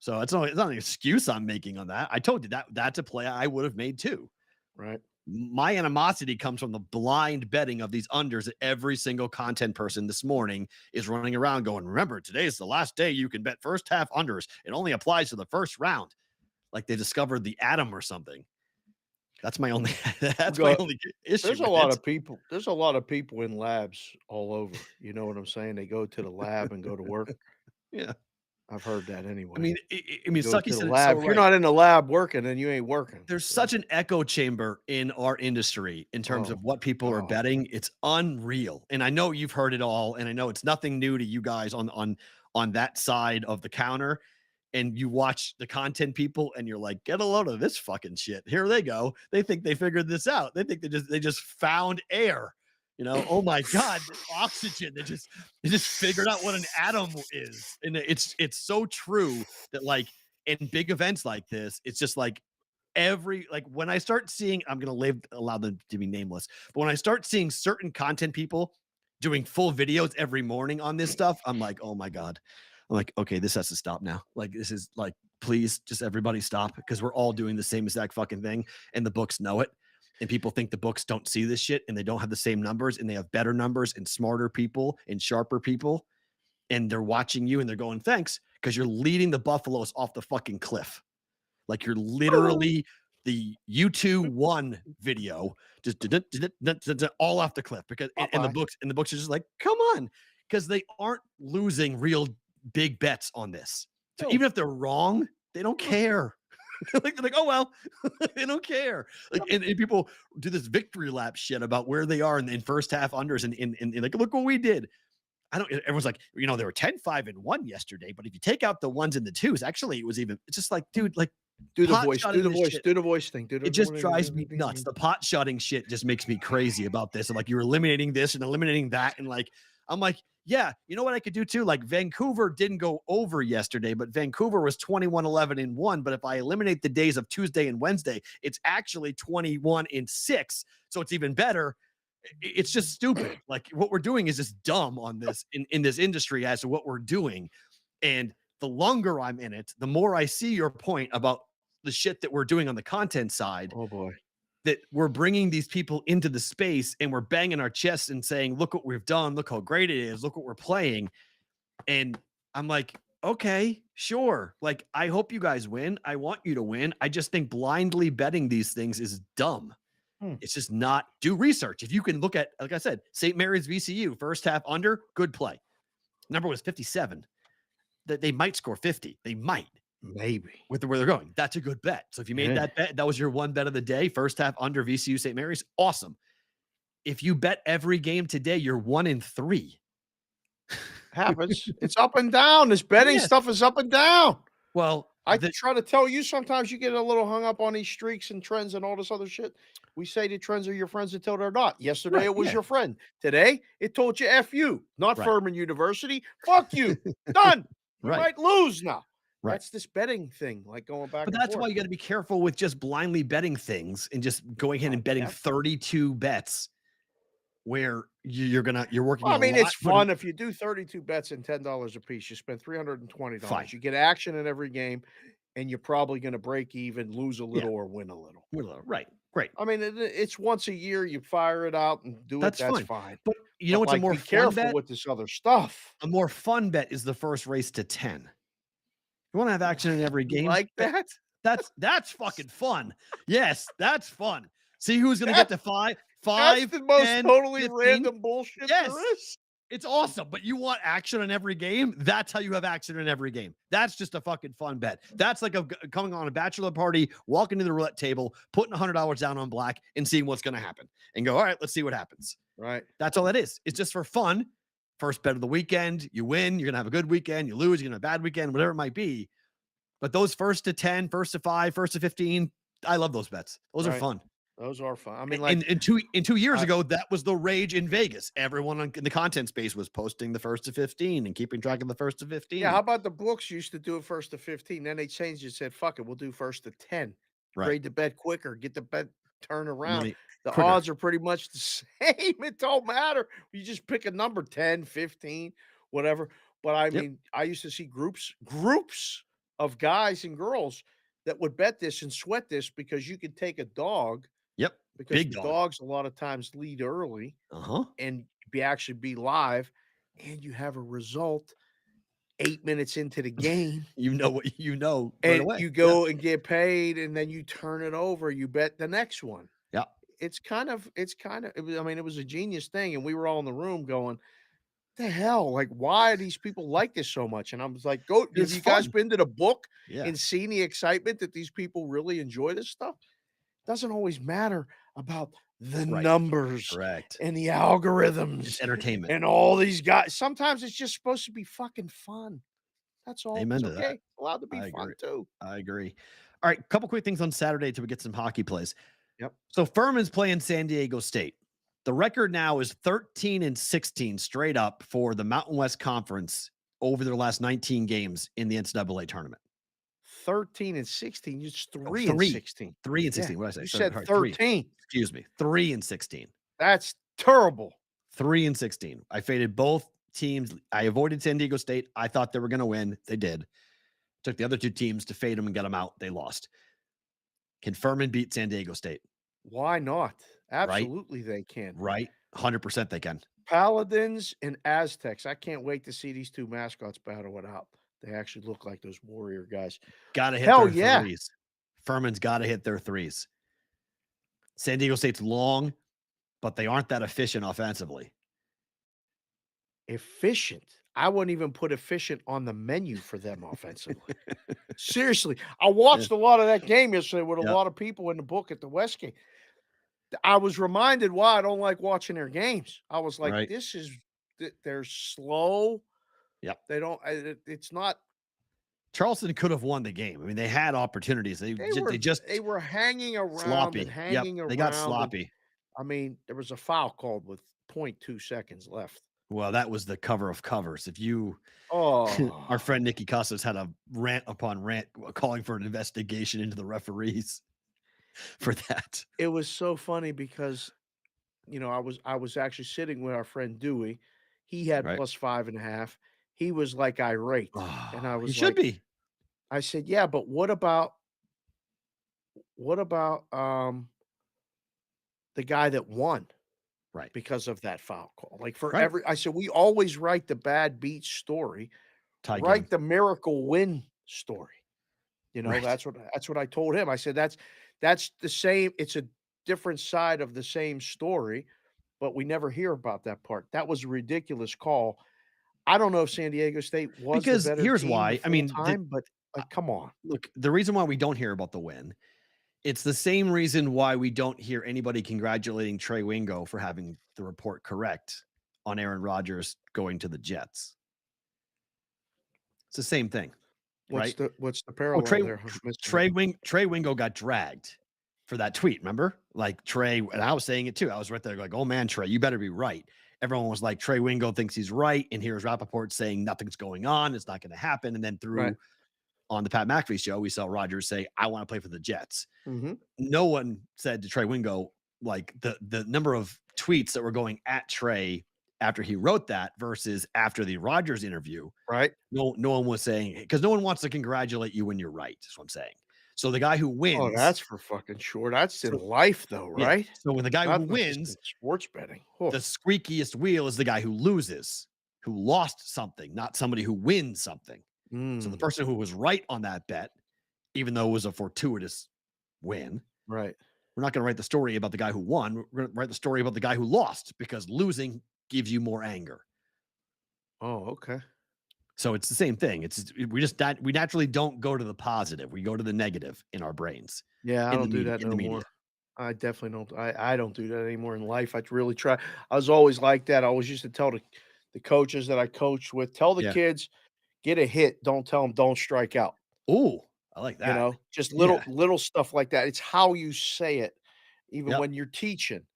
So it's not an excuse I'm making on that. I told you that's a play I would have made too. Right. My animosity comes from the blind betting of these unders that every single content person this morning is running around going, remember, today's the last day you can bet first half unders. It only applies to the first round. Like they discovered the atom or something. That's my only issue. There's a lot of people. There's a lot of people in labs all over. You know what I'm saying? They go to the lab and go to work. Yeah. I've heard that anyway. I mean, Sucky said the lab. so If you're right. not in the lab working, then you ain't working. There's such an echo chamber in our industry in terms of what people are betting. It's unreal. And I know you've heard it all. And I know it's nothing new to you guys on that side of the counter. And you watch the content people and you're like, get a load of this fucking shit. Here they go. They think they figured this out. They think they just found air. You know, oh my God, oxygen. They just figured out what an atom is. And it's so true that like in big events like this, it's just like when I start seeing, I'm going to allow them to be nameless, but when I start seeing certain content people doing full videos every morning on this stuff, I'm like, oh my God. I'm like, okay, this has to stop now. Like, this is like, please just everybody stop because we're all doing the same exact fucking thing. And the books know it. And people think the books don't see this shit and they don't have the same numbers and they have better numbers and smarter people and sharper people. And they're watching you and they're going, thanks, because you're leading the Buffaloes off the fucking cliff. Like you're literally the U2-1 video, just all off the cliff because and the books are just like, come on, because they aren't losing real big bets on this. So even if they're wrong, they don't care. They're like, oh well, they don't care. Like, and people do this victory lap shit about where they are in first half unders and like, look what we did. Everyone's like, you know, they were 10-5-1 yesterday, but if you take out the ones and the twos, actually it was even. It's just like, dude, like do the voice thing. It just drives me nuts. The pot shutting shit just makes me crazy about this. And like you're eliminating this and eliminating that, and like I'm like, yeah, you know what I could do too? Like Vancouver didn't go over yesterday, but Vancouver was 21-11-1. But if I eliminate the days of Tuesday and Wednesday, it's actually 21-6. So it's even better. It's just stupid. Like what we're doing is just dumb on this in this industry as to what we're doing. And the longer I'm in it, the more I see your point about the shit that we're doing on the content side. Oh boy. That we're bringing these people into the space and we're banging our chests and saying, look what we've done. Look how great it is. Look what we're playing. And I'm like, okay, sure. Like, I hope you guys win. I want you to win. I just think blindly betting these things is dumb. It's just not. Do research. If you can look at, like I said, St. Mary's VCU first half under, good play. Number was 57. That they might score 50. They might. Maybe with where they're going. That's a good bet. So if you made that bet, that was your one bet of the day, first half under VCU St. Mary's, awesome. If you bet every game today, you're 1-3. Happens. It's up and down. This betting stuff is up and down. Well, I try to tell you sometimes you get a little hung up on these streaks and trends and all this other shit. We say the trends are your friends until they're not. Yesterday it was your friend. Today it told you F you, not Furman University. Fuck you. Done. You might lose now. Right. That's this betting thing, like going back. But that's why you got to be careful with just blindly betting things and just going ahead and betting 32 bets where you're working. Well, I mean, it's fun if you do 32 bets and $10 a piece. You spend $320. Fine. You get action in every game, and you're probably going to break even, lose a little, or win a little. Right. Great. I mean, it's once a year. You fire it out and do it. That's fine. But you know what's like, a more be fun careful bet? with this other stuff. A more fun bet is the first race to 10. You want to have action in every game? Like that? That's fucking fun. Yes, that's fun. See who's going to get to 5. That's the most 10, totally 15. random bullshit there is. It's awesome, but you want action in every game? That's how you have action in every game. That's just a fucking fun bet. That's like coming on a bachelor party, walking to the roulette table, putting $100 down on black and seeing what's going to happen and go, all right, let's see what happens. Right. That's all that is. It's just for fun. First bet of the weekend, you win, you're going to have a good weekend. You lose, you're going to have a bad weekend, whatever it might be. But those first to 10, first to 5, first to 15, I love those bets. Those are fun. Those are fun. I mean, like in 2 years ago, that was the rage in Vegas. Everyone in the content space was posting the first to 15 and keeping track of the first to 15. Yeah, how about the books used to do it first to 15? Then they changed it and said, fuck it, we'll do first to 10. Right. Grade the bet quicker, get the bet turned around. Money the quicker. odds are pretty much the same. It don't matter. You just pick a number, 10, 15, whatever. But I mean, I used to see groups of guys and girls that would bet this and sweat this because you could take a dog. Yep. Because Big the dog. dogs a lot of times lead early and actually be live, and you have a result 8 minutes into the game. You know what you know. And you go and get paid, and then you turn it over. You bet the next one. Yeah. It was a genius thing. And we were all in the room going, the hell? Like, why are these people like this so much? And I was like, have you guys been to the book and seen the excitement that these people really enjoy this stuff? Doesn't always matter about the numbers and the algorithms. It's entertainment. And all these guys. Sometimes it's just supposed to be fucking fun. That's all. Amen it's to okay. that. It's allowed to be fun too. I agree. All right, a couple quick things on Saturday till we get some hockey plays. Yep. So Furman's playing San Diego State. The record now is 13-16 straight up for the Mountain West Conference over their last 19 games in the NCAA tournament. 13-16. It's 3-16. 3-16. What did I say? You said 13. Excuse me. 3-16. That's terrible. 3-16. I faded both teams. I avoided San Diego State. I thought they were going to win. They did. Took the other two teams to fade them and get them out. They lost. Can Furman beat San Diego State? Why not? Absolutely, they can. Right. 100% they can. Paladins and Aztecs. I can't wait to see these two mascots battle it out. They actually look like those warrior guys. Got to hit their threes. Furman's got to hit their threes. San Diego State's long, but they aren't that efficient offensively. Efficient? I wouldn't even put efficient on the menu for them offensively. Seriously. I watched a lot of that game yesterday with a lot of people in the book at the Westgate. I was reminded why I don't like watching their games. I was like, they're slow. Yep. They don't, it's not. Charleston could have won the game. I mean, they had opportunities. They were hanging around sloppy. and hanging around. They got sloppy. I mean, there was a foul called with 0.2 seconds left. Well, that was the cover of covers. Our friend Nikki Costas had a rant upon rant calling for an investigation into the referees for that. It was so funny because, I was actually sitting with our friend Dewey. He had plus 5.5. He was like irate. And I was should be. I said, yeah, but what about the guy that won? Right. Because of that foul call. Like I said, we always write the bad beat story, write the miracle win story. That's what I told him. I said, that's the same. It's a different side of the same story, but we never hear about that part. That was a ridiculous call. I don't know if San Diego State was because the better here's team why. I mean, but come on. Look, the reason why we don't hear about the win, it's the same reason why we don't hear anybody congratulating Trey Wingo for having the report correct on Aaron Rodgers going to the Jets. It's the same thing. What's the parallel there? Trey Wingo got dragged for that tweet. Remember? Like Trey, and I was saying it too. I was right there like, oh man, Trey, you better be right. Everyone was like, Trey Wingo thinks he's right. And here's Rappaport saying nothing's going on. It's not going to happen. And then on the Pat McAfee show, we saw Rodgers say, I want to play for the Jets. Mm-hmm. No one said to Trey Wingo, like the number of tweets that were going at Trey after he wrote that versus after the Rodgers interview. Right. No one was saying, because no one wants to congratulate you when you're right. That's what I'm saying. So the guy who wins. Oh, that's for fucking sure. That's in life though, right? Yeah. So when the guy who wins sports betting, the squeakiest wheel is the guy who loses, who lost something, not somebody who wins something. So the person who was right on that bet, even though it was a fortuitous win, right? We're not going to write the story about the guy who won. We're going to write the story about the guy who lost because losing gives you more anger. Oh, okay. So it's the same thing. We naturally don't go to the positive. We go to the negative in our brains. Yeah, I In the don't do media, that in no the more. media. I definitely don't. I don't do that anymore in life. I really try. I was always like that. I always used to tell the coaches that I coached with, tell the Yeah. kids, get a hit. Don't tell them don't strike out. Ooh, I like that. Just Yeah. little stuff like that. It's how you say it, even Yep. when you're teaching.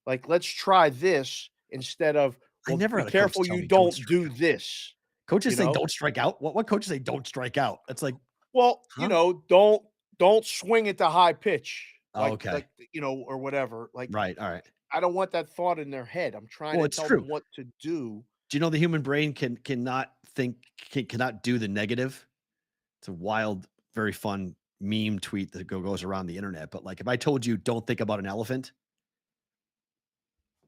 Like, let's try this instead of, I well, never be had a coach careful tell you me don't don't do strike out. this. Coaches You say know, don't strike out. What coaches say don't strike out? That's like, well, huh? don't swing at the high pitch, Oh, okay. or whatever. Like, Right. All right. I don't want that thought in their head. I'm trying Well, to it's tell true. them what to do. Do you know the human brain cannot do the negative? It's a wild, very fun meme tweet that goes around the internet. But like, if I told you don't think about an elephant,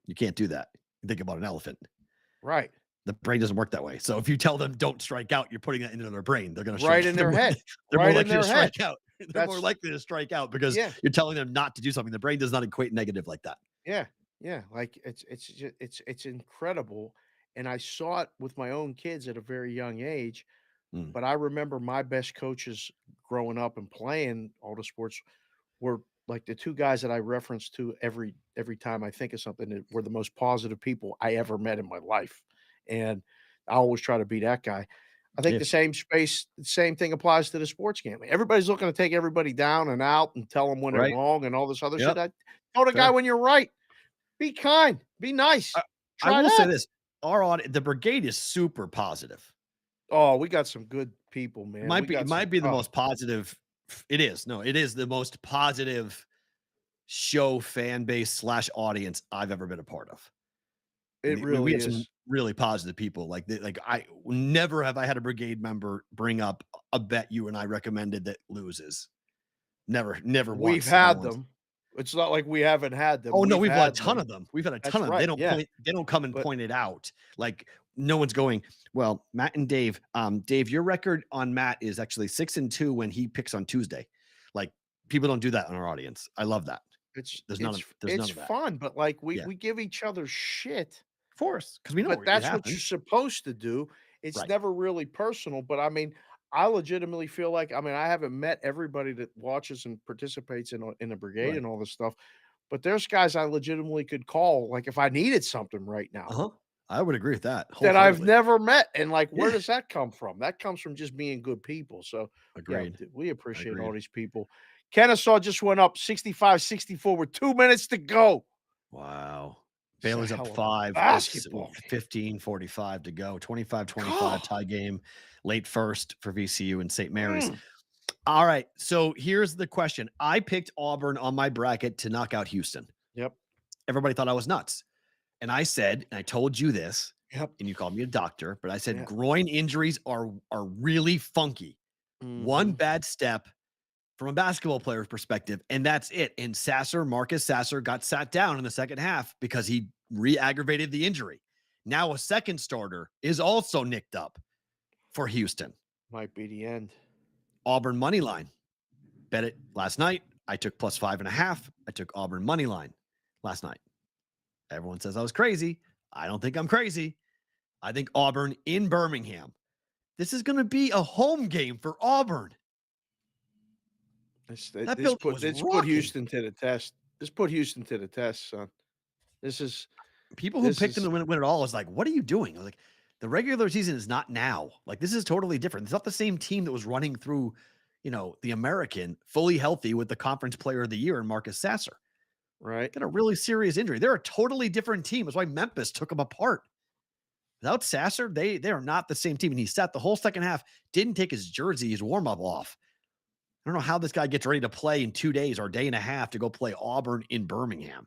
you can't do that. You think about an elephant. Right. The brain doesn't work that way. So if you tell them don't strike out, you're putting that into their brain. They're going to Right strike. in their head. They're more Right in likely to their head. strike out. They're more That's likely to strike out because yeah. you're telling them not to do something. The brain does not equate negative like that. Yeah. Yeah. Like it's incredible. And I saw it with my own kids at a very young age. Mm. But I remember my best coaches growing up and playing all the sports were like the two guys that I reference to every time I think of something that were the most positive people I ever met in my life. And I always try to be that guy. I think Yeah. the same thing applies to the sports gambling. Everybody's looking to take everybody down and out and tell them when they're Right. wrong and all this other Yep. shit. I tell the guy Fair. when you're right. Be kind. Be nice. I Try will say that. this: the brigade is super positive. Oh, we got some good people, man. It might be the most positive. It is. No, it is the most positive show fan base / audience I've ever been a part of. It We really have some is. really positive people. I never have I had a brigade member bring up a bet you and I recommended that loses. Never once. We've Not had once. them. It's not like we haven't had them. Oh no, we've had a had ton them. of them. We've had a That's ton of them. right, yeah. They don't come and But point it out. Like no one's going, well, Matt and Dave, Dave, your record on Matt is actually 6-2 when he picks on Tuesday. Like people don't do that in our audience. I love that. There's none of that. fun, but like Yeah. we give each other shit. Of course, because we know But what that's what you're happens. supposed to do. It's Right. never really personal, but I mean, I legitimately feel like I haven't met everybody that watches and participates in the brigade Right. and all this stuff, but there's guys I legitimately could call, like, if I needed something right now Uh-huh. I would agree with that. that I've Wholeheartedly. never met, and, like, where Yeah. does that come from? That comes from just being good people, so, yeah, Agreed. we appreciate all Agreed. these people. Kennesaw just went up 65-64 with 2 minutes to go. Wow. It's a Baylor's hell up of a 5 basketball with game. 15:45 to go. 25-25 God. tie game. Late first for VCU and St. Mary's. Mm. All right. So here's the question. I picked Auburn on my bracket to knock out Houston. Yep. Everybody thought I was nuts. And I said, and I told you this, Yep. and you called me a doctor, but I said Yeah. groin injuries are really funky. One Mhm. bad step from a basketball player's perspective, and that's it. And Marcus Sasser got sat down in the second half because he re-aggravated the injury. Now a second starter is also nicked up for Houston. Might be the end. Auburn money line. Bet it last night. I took plus 5.5. I took Auburn money line last night. Everyone says I was crazy. I don't think I'm crazy. I think Auburn in Birmingham. This is going to be a home game for Auburn. This put Houston to the test. This put Houston to the test, son. This is People who this picked them is- to win it all is like, what are you doing? I was like, the regular season is not now. Like, this is totally different. It's not the same team that was running through, the American fully healthy with the conference player of the year and Marcus Sasser. right. Got a really serious injury. They're a totally different team. That's why Memphis took them apart. Without Sasser, they are not the same team. And he sat the whole second half, didn't take his jersey, his warm-up off. I don't know how this guy gets ready to play in 2 days or a day and a half to go play Auburn in Birmingham.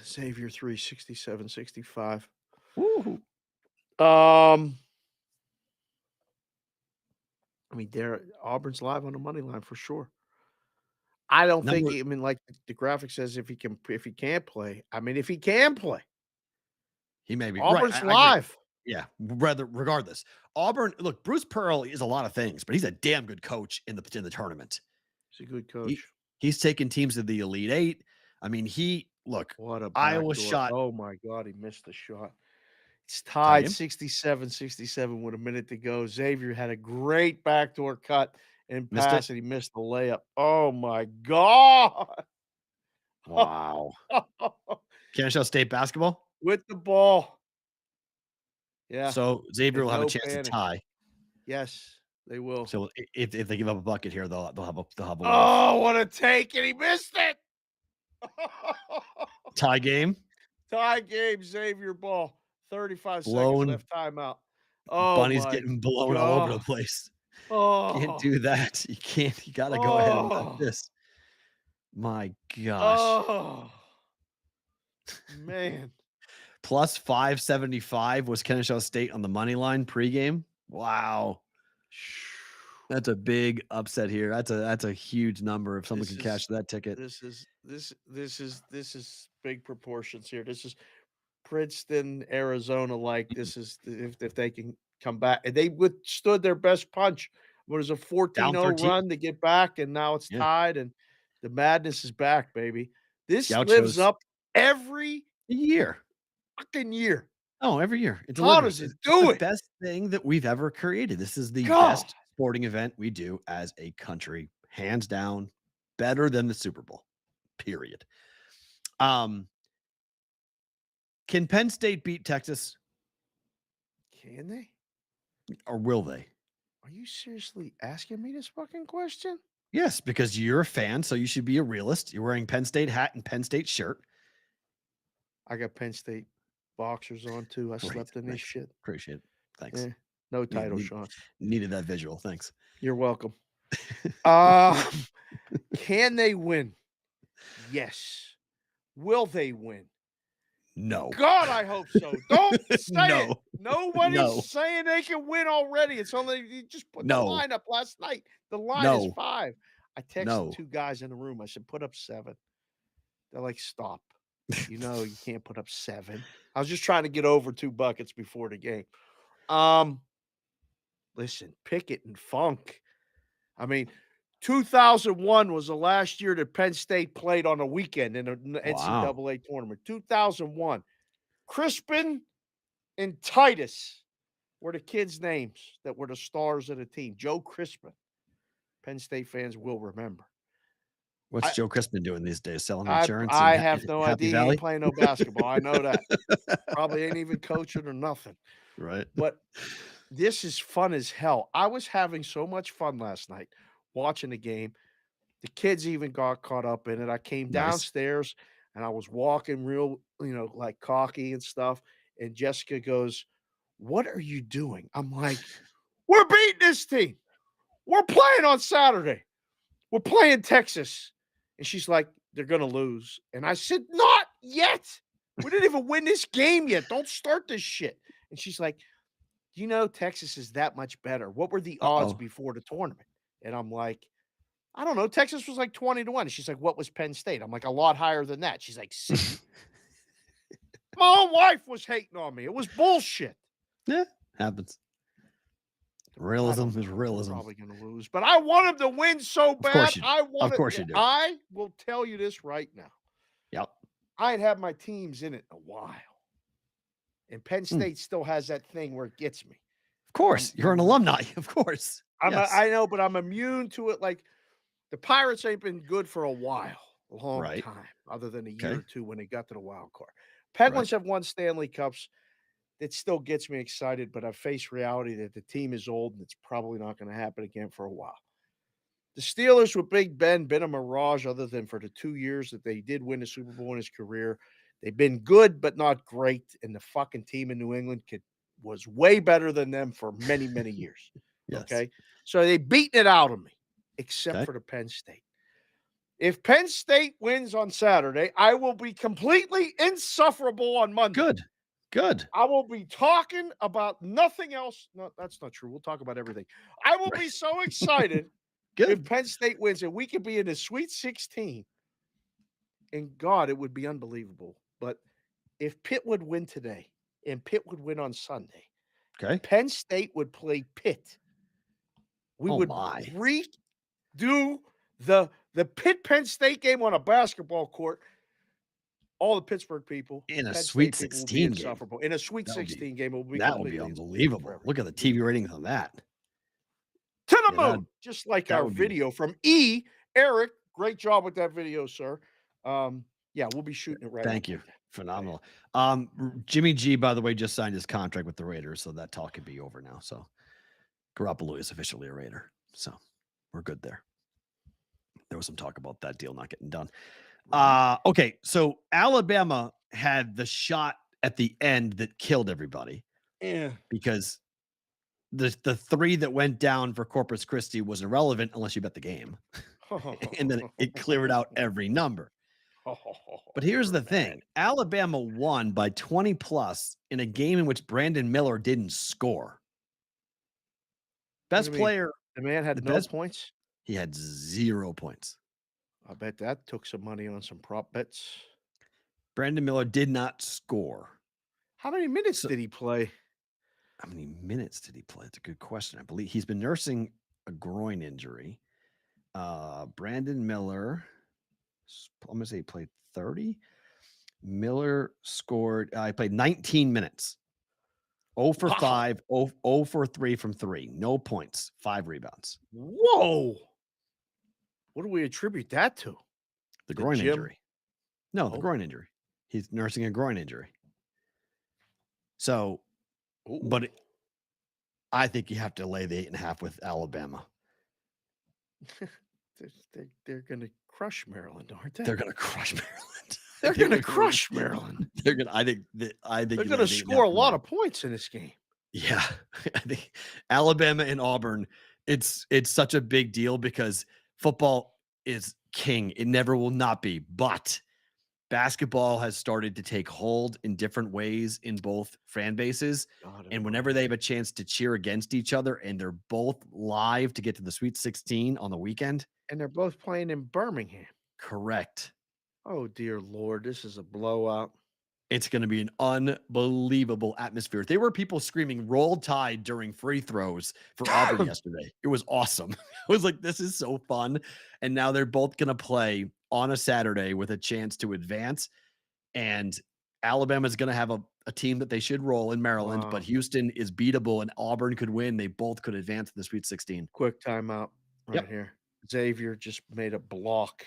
Xavier 3, 67-65. Woo. I mean, Auburn's live on the money line for sure. I don't think. I mean, like the graphic says, if he can't play. I mean, if he can play, he may be. Auburn's right, live. Yeah, regardless. Auburn, look, Bruce Perrault is a lot of things, but he's a damn good coach in the tournament. He's a good coach. He's taken teams to the Elite Eight. I mean, What a Iowa backdoor. shot. Oh my God, he missed the shot. It's tied 67-67 with a minute to go. Xavier had a great backdoor cut and pass, and he missed the layup. Oh, my God. Wow. Kennesaw State basketball? With the ball. Yeah. So Xavier will have a no chance panic. to tie. Yes, they will. So if they give up a bucket here, they'll have a Oh, what a take, and he missed it. tie game. Tie game, Xavier ball. 35 Blown. seconds left timeout. Oh, Bunny's my getting blown God. all over the place. Oh. Can't do that. You can't. You got to go ahead and let this. My gosh. Oh, man. Plus 575 was Kennesaw State on the money line pregame. Wow. That's a big upset here. That's a huge number if someone can cash that ticket. This is big proportions here. This is Princeton, Arizona. Like this is if they can come back, and they withstood their best punch. What is a 14-0 run to get back, and now it's tied, and the madness is back, baby. This lives up every year, fucking year. Oh, every year. How does it do it? The best thing that we've ever created. This is the best sporting event we do as a country, hands down. Better than the Super Bowl. Period. Can Penn State beat Texas? Can they? Or will they? Are you seriously asking me this fucking question? Yes, because you're a fan, so you should be a realist. You're wearing Penn State hat and Penn State shirt. I got Penn State boxers on too. I slept in this shit. Appreciate it. Thanks. Yeah, no title shot. Needed that visual. Thanks. You're welcome. Can they win? Yes. Will they win? No. God, I hope so. Don't say it. Nobody's saying they can win already. It's only you just put the line up last night. The line is 5. I texted 2 guys in the room. I said, put up 7. They're like, stop. You know, you can't put up 7. I was just trying to get over 2 buckets before the game. Listen, Pickett and Funk. I mean, 2001 was the last year that Penn State played on a weekend in an NCAA tournament. 2001. Crispin and Titus were the kids' names that were the stars of the team. Joe Crispin. Penn State fans will remember. What's Joe Crispin doing these days? Selling insurance? I have no idea. He ain't playing no basketball. I know that. Probably ain't even coaching or nothing. Right. But this is fun as hell. I was having so much fun last night watching the game. The kids even got caught up in it. I came downstairs and I was walking real, like cocky and stuff. And Jessica goes, "What are you doing?" I'm like, "We're beating this team. We're playing on Saturday. We're playing Texas." And she's like, "They're going to lose." And I said, "Not yet. We didn't even win this game yet. Don't start this shit." And she's like, Texas is that much better. What were the odds before the tournament? And I'm like, I don't know. Texas was like 20-1. And she's like, what was Penn State? I'm like, a lot higher than that. She's like, see? My own wife was hating on me. It was bullshit. Yeah, happens. Realism is realism. I'm probably going to lose, but I want him to win so bad. Of course you do. I will tell you this right now. Yep. I'd have my teams in it a while. And Penn State still has that thing where it gets me. Of course. You're an alumni. Of course. I know, but I'm immune to it. Like the Pirates ain't been good for a while, a long time, other than a year or 2 when they got to the wild card. Penguins have won Stanley Cups. It still gets me excited, but I face reality that the team is old and it's probably not going to happen again for a while. The Steelers with Big Ben been a mirage other than for the 2 years that they did win the Super Bowl in his career. They've been good, but not great. And the fucking team in New England was way better than them for many, many years. Okay. So they beaten it out of me, except for the Penn State. If Penn State wins on Saturday, I will be completely insufferable on Monday. Good. I will be talking about nothing else. No, that's not true. We'll talk about everything. I will be so excited if Penn State wins and we could be in the Sweet 16. And God, it would be unbelievable. But if Pitt would win today and Pitt would win on Sunday, Penn State would play Pitt. We would redo the Pitt-Penn State game on a basketball court all the Pittsburgh people in a Penn Sweet State people will be 16 game. insufferable. In a Sweet That would be 16 game, it will be that would be completely unbelievable. Look at the TV ratings on that. to the Yeah, moon, just like that our would be- video from Eric. Great job with that video, sir. Yeah, we'll be shooting it right. Thank you. Phenomenal. Jimmy G, by the way, just signed his contract with the Raiders, so that talk could be over now. So Garoppolo is officially a Raider. So we're good there. There was some talk about that deal not getting done. Okay, so Alabama had the shot at the end that killed everybody. Yeah. Because the three that went down for Corpus Christi was irrelevant unless you bet the game. And then it cleared out every number. But here's the thing. Alabama won by 20 plus in a game in which Brandon Miller didn't score. Best player. The man had no points. He had 0 points. I bet that took some money on some prop bets. Brandon Miller did not score. How many minutes did he play? How many minutes did he play? It's a good question. I believe he's been nursing a groin injury. Brandon Miller, I'm going to say he played 30. Miller scored, he played 19 minutes. 0 for 5, 0 for 3 from 3. No points, 5 rebounds. Whoa. What do we attribute that to? The groin injury. No, the groin injury. He's nursing a groin injury. So, but I think you have to lay the 8.5 with Alabama. They're going to crush Maryland, aren't they? They're going to crush Maryland. They're going to crush Maryland. They're going. I think they're going to score a lot of points in this game. Yeah, I think Alabama and Auburn. It's such a big deal because football is king. It never will not be. But basketball has started to take hold in different ways in both fan bases. And whenever they have a chance to cheer against each other, and they're both live to get to the Sweet 16 on the weekend, and they're both playing in Birmingham. Correct. Oh, dear Lord, this is a blowout. It's going to be an unbelievable atmosphere. There were people screaming "Roll Tide" during free throws for Auburn yesterday. It was awesome. I was like, this is so fun. And now they're both going to play on a Saturday with a chance to advance. And Alabama's going to have a team that they should roll in Maryland, but Houston is beatable and Auburn could win. They both could advance to the Sweet 16. Quick timeout right here. Xavier just made a block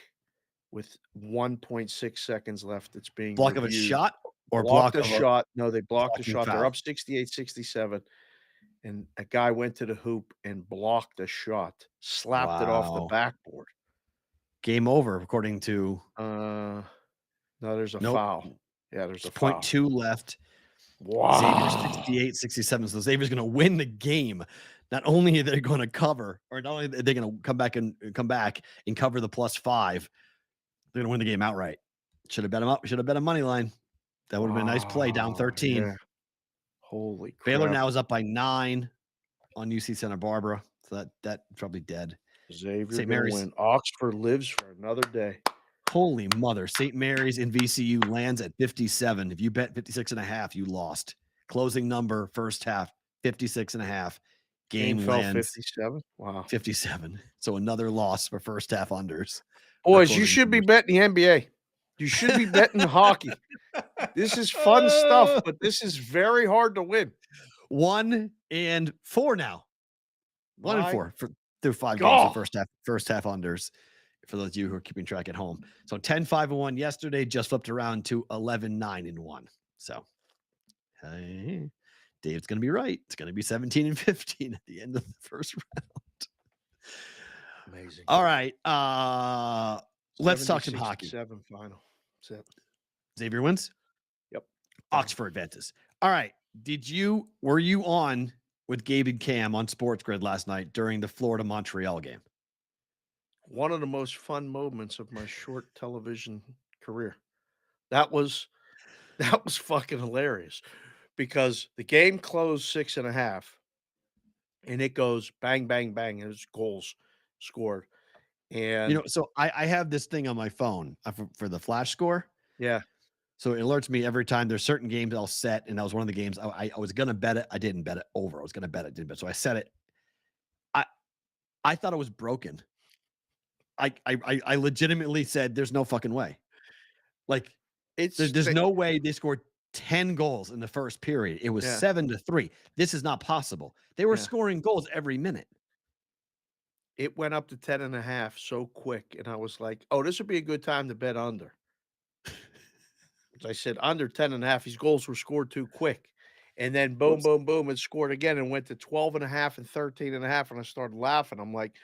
with 1.6 seconds left. It's being block reviewed. Of a shot or blocked block a of shot. No, they blocked a shot. Foul. They're up 68-67. And a guy went to the hoop and blocked a shot, slapped it off the backboard. Game over, according to no, there's a foul. Yeah, there's a 0.2 left. Wow. Xavier 68-67. So Xavier's going to win the game. Not only are they going to cover, or not only are they going to come back and cover the +5, they're going to win the game outright. Should have bet him up. Should have bet a money line. That would have been a nice play down 13. Yeah. Holy crap. Baylor now is up by 9 on UC Santa Barbara. So that's probably dead. Xavier St. Mary's win. Oxford lives for another day. Holy mother. St. Mary's in VCU lands at 57. If you bet 56.5, you lost. Closing number, first half, 56.5. Game lands 57. Wow. 57. So another loss for first half unders. Boys, you should be betting the NBA. You should be betting hockey. This is fun stuff, but this is very hard to win. 1-4 now. 1-4 through 5 games of first half unders. For those of you who are keeping track at home. So 10-5-1 yesterday, just flipped around to 11-9-1. So Dave's going to be right. It's going to be 17-15 at the end of the first round. Amazing. All right. Let's talk some hockey. 7 final. Xavier wins? Yep. Oxford advances. All right. Were you on with Gabe and Cam on Sports Grid last night during the Florida-Montreal game? One of the most fun moments of my short television career. That was fucking hilarious because the game closed 6.5 and it goes bang, bang, bang. And there's goals scored. And so I have this thing on my phone for the flash score. Yeah. So it alerts me every time there's certain games I'll set. And that was one of the games I was going to bet it. I didn't bet it over. I was going to bet it. Didn't bet. So I set it. I thought it was broken. I legitimately said, there's no fucking way. Like There's no way they scored 10 goals in the first period. It was 7-3. This is not possible. They were scoring goals every minute. It went up to 10.5 so quick, and I was like, "Oh, this would be a good time to bet under." I said under 10.5. These goals were scored too quick, and then boom, boom, boom, it scored again and went to 12.5 and 13.5, and I started laughing. I'm like,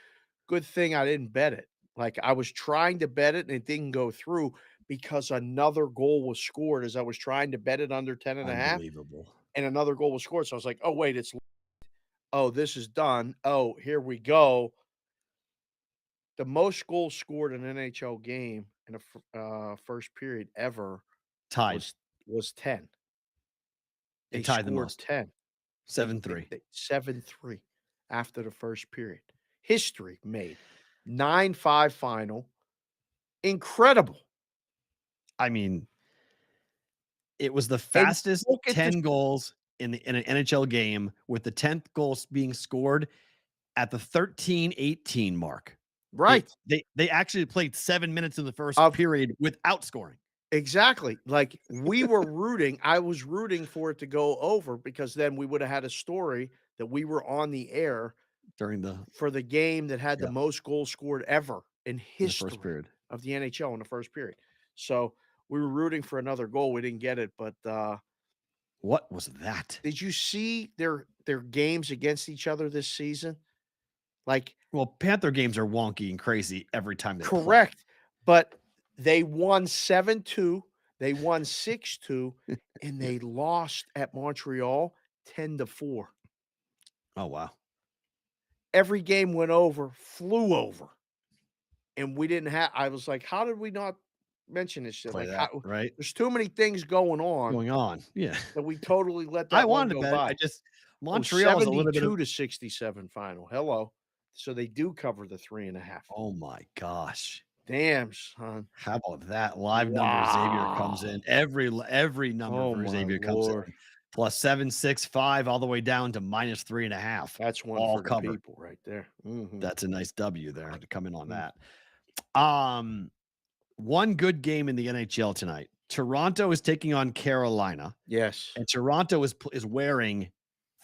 "Good thing I didn't bet it." Like I was trying to bet it, and it didn't go through because another goal was scored as I was trying to bet it under 10.5, Unbelievable. and another goal was scored. So I was like, "Oh wait, this is done. Oh, here we go." The most goals scored in an NHL game in a first period ever Tied. was 10. They They tied the scored most. 10. 7-3. 7-3 after the first period. History made. 9-5 final. Incredible. I mean, it was the And fastest look at 10 goals in an NHL game, with the 10th goal being scored at the 13-18 mark. Right. They actually played 7 minutes in the first period without scoring. Exactly. Like we were rooting. I was rooting for it to go over because then we would have had a story that we were on the air for the game that had the most goals scored ever in history first period of the NHL in the first period. So we were rooting for another goal. We didn't get it, but what was that? did you see their games against each other this season? Like, well, Panther games are wonky and crazy every time they correct, play. but they won 7-2, they won 6-2, and they lost at Montreal 10-4. Oh wow! Every game went over, flew over, and we didn't have. I was like, how did we not mention this shit? Play Like, that, right? There's too many things going on. Yeah, that we totally let that. I wanted to bet. By. I just Montreal is a little bit 72 to 67 final. Hello. So they do cover the 3.5. Oh my gosh. Damn, son. How about that? Live number Xavier comes in. Every number for Xavier comes in. Plus 7, 6, 5, all the way down to minus 3.5. That's one all for covered. The people right there. Mm-hmm. That's a nice W there to come in on that. One good game in the NHL tonight. Toronto is taking on Carolina. Yes. And Toronto is wearing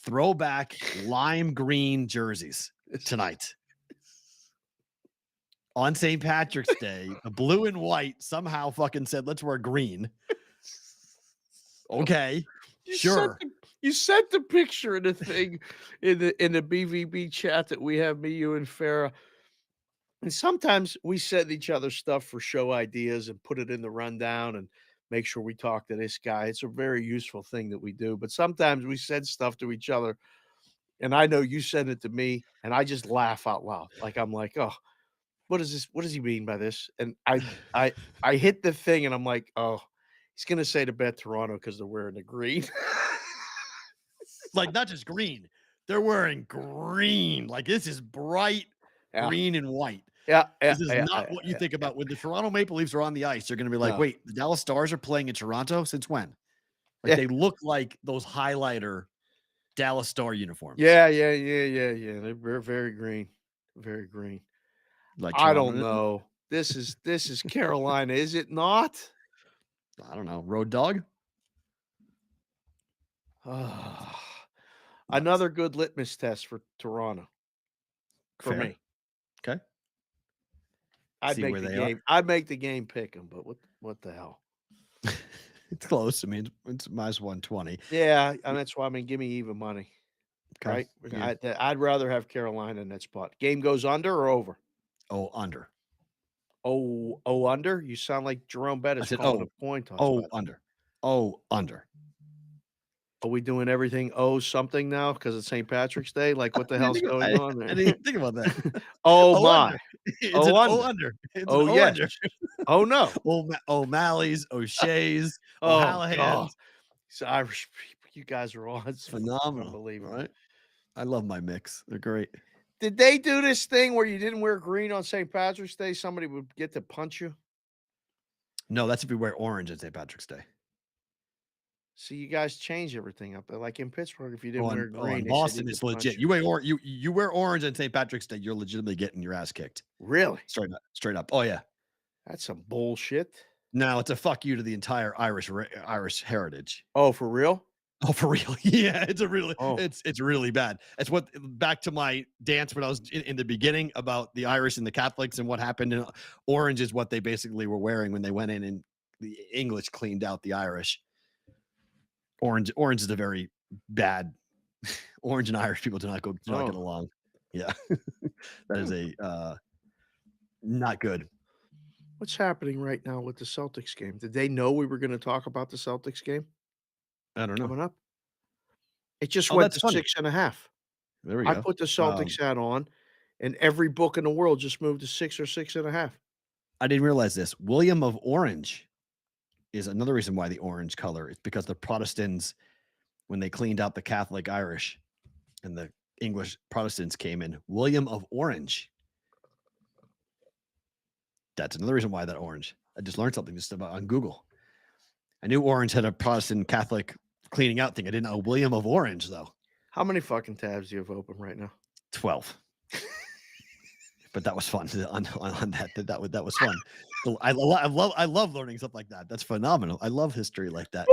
throwback lime green jerseys tonight. On St. Patrick's Day, the blue and white somehow fucking said, let's wear green. Okay. Sure. You sent the picture in the thing in the BVB chat that we have, me, you, and Farra. And sometimes we send each other stuff for show ideas and put it in the rundown and make sure we talk to this guy. It's a very useful thing that we do. But sometimes we send stuff to each other, and I know you send it to me, and I just laugh out loud. Like I'm like, oh, what is this? What does he mean by this? And I hit the thing, and I'm like, oh, he's gonna say to bet Toronto because they're wearing the green. Like not just green, they're wearing green. Like this is bright green and white. This is not what you think about when the Toronto Maple Leafs are on the ice. They're going to be like, wait, the Dallas Stars are playing in Toronto since when? Like they look like those highlighter Dallas Star uniforms. Yeah. They're very green, very green. Like I don't know. This is Carolina, is it not? I don't know. Road Dog. Another good litmus test for Toronto. For me. Okay. I'd make the game pick them, but what the hell? It's close. I mean, it's minus 120. Yeah, and that's why give me even money. Okay. Right? Yeah. I'd rather have Carolina in that spot. Game goes under or over? Oh, under. Oh, under? You sound like Jerome Bettis calling a coin toss. Under. Oh, under. Are we doing everything something now because it's St. Patrick's Day? Like what the hell's going on there? I didn't think about that. My. It's an under. It's an yes. under. Oh no. O'Malley's, O'Shea's, O'Hallahan's. It's Irish people. You guys are all phenomenal. Unbelievable. Right? I love my mix. They're great. Did they do this thing where you didn't wear green on St. Patrick's Day? Somebody would get to punch you? No, that's if you wear orange on St. Patrick's Day. See, you guys change everything up there. Like in Pittsburgh, if you didn't wear green, in Boston, it's legit. You wear orange on St. Patrick's Day, you're legitimately getting your ass kicked. Really? Straight up. Oh yeah. That's some bullshit. No, it's a fuck you to the entire Irish heritage. Oh, for real? Oh, for real? Yeah, it's Oh. it's really bad. It's what back to my dance when I was in the beginning about the Irish and the Catholics and what happened. In orange is what they basically were wearing when they went in and the English cleaned out the Irish. Orange is a very bad. Orange and Irish people do not get along. Yeah, that is a not good. What's happening right now with the Celtics game? Did they know we were going to talk about the Celtics game I don't know. coming up? It just Oh, went that's to funny. 6.5. There we I go. put the Celtics hat on, and every book in the world just moved to 6 or 6.5. I didn't realize this. William of Orange is another reason why the orange color is because the Protestants, when they cleaned out the Catholic Irish and the English Protestants came in, William of Orange. That's another reason why that orange. I just learned something just about on Google. I knew Orange had a Protestant Catholic cleaning out thing. I didn't know William of Orange, though. How many fucking tabs do you have open right now? 12. But that was fun on that. That was fun. So I love learning stuff like that. That's phenomenal. I love history like that.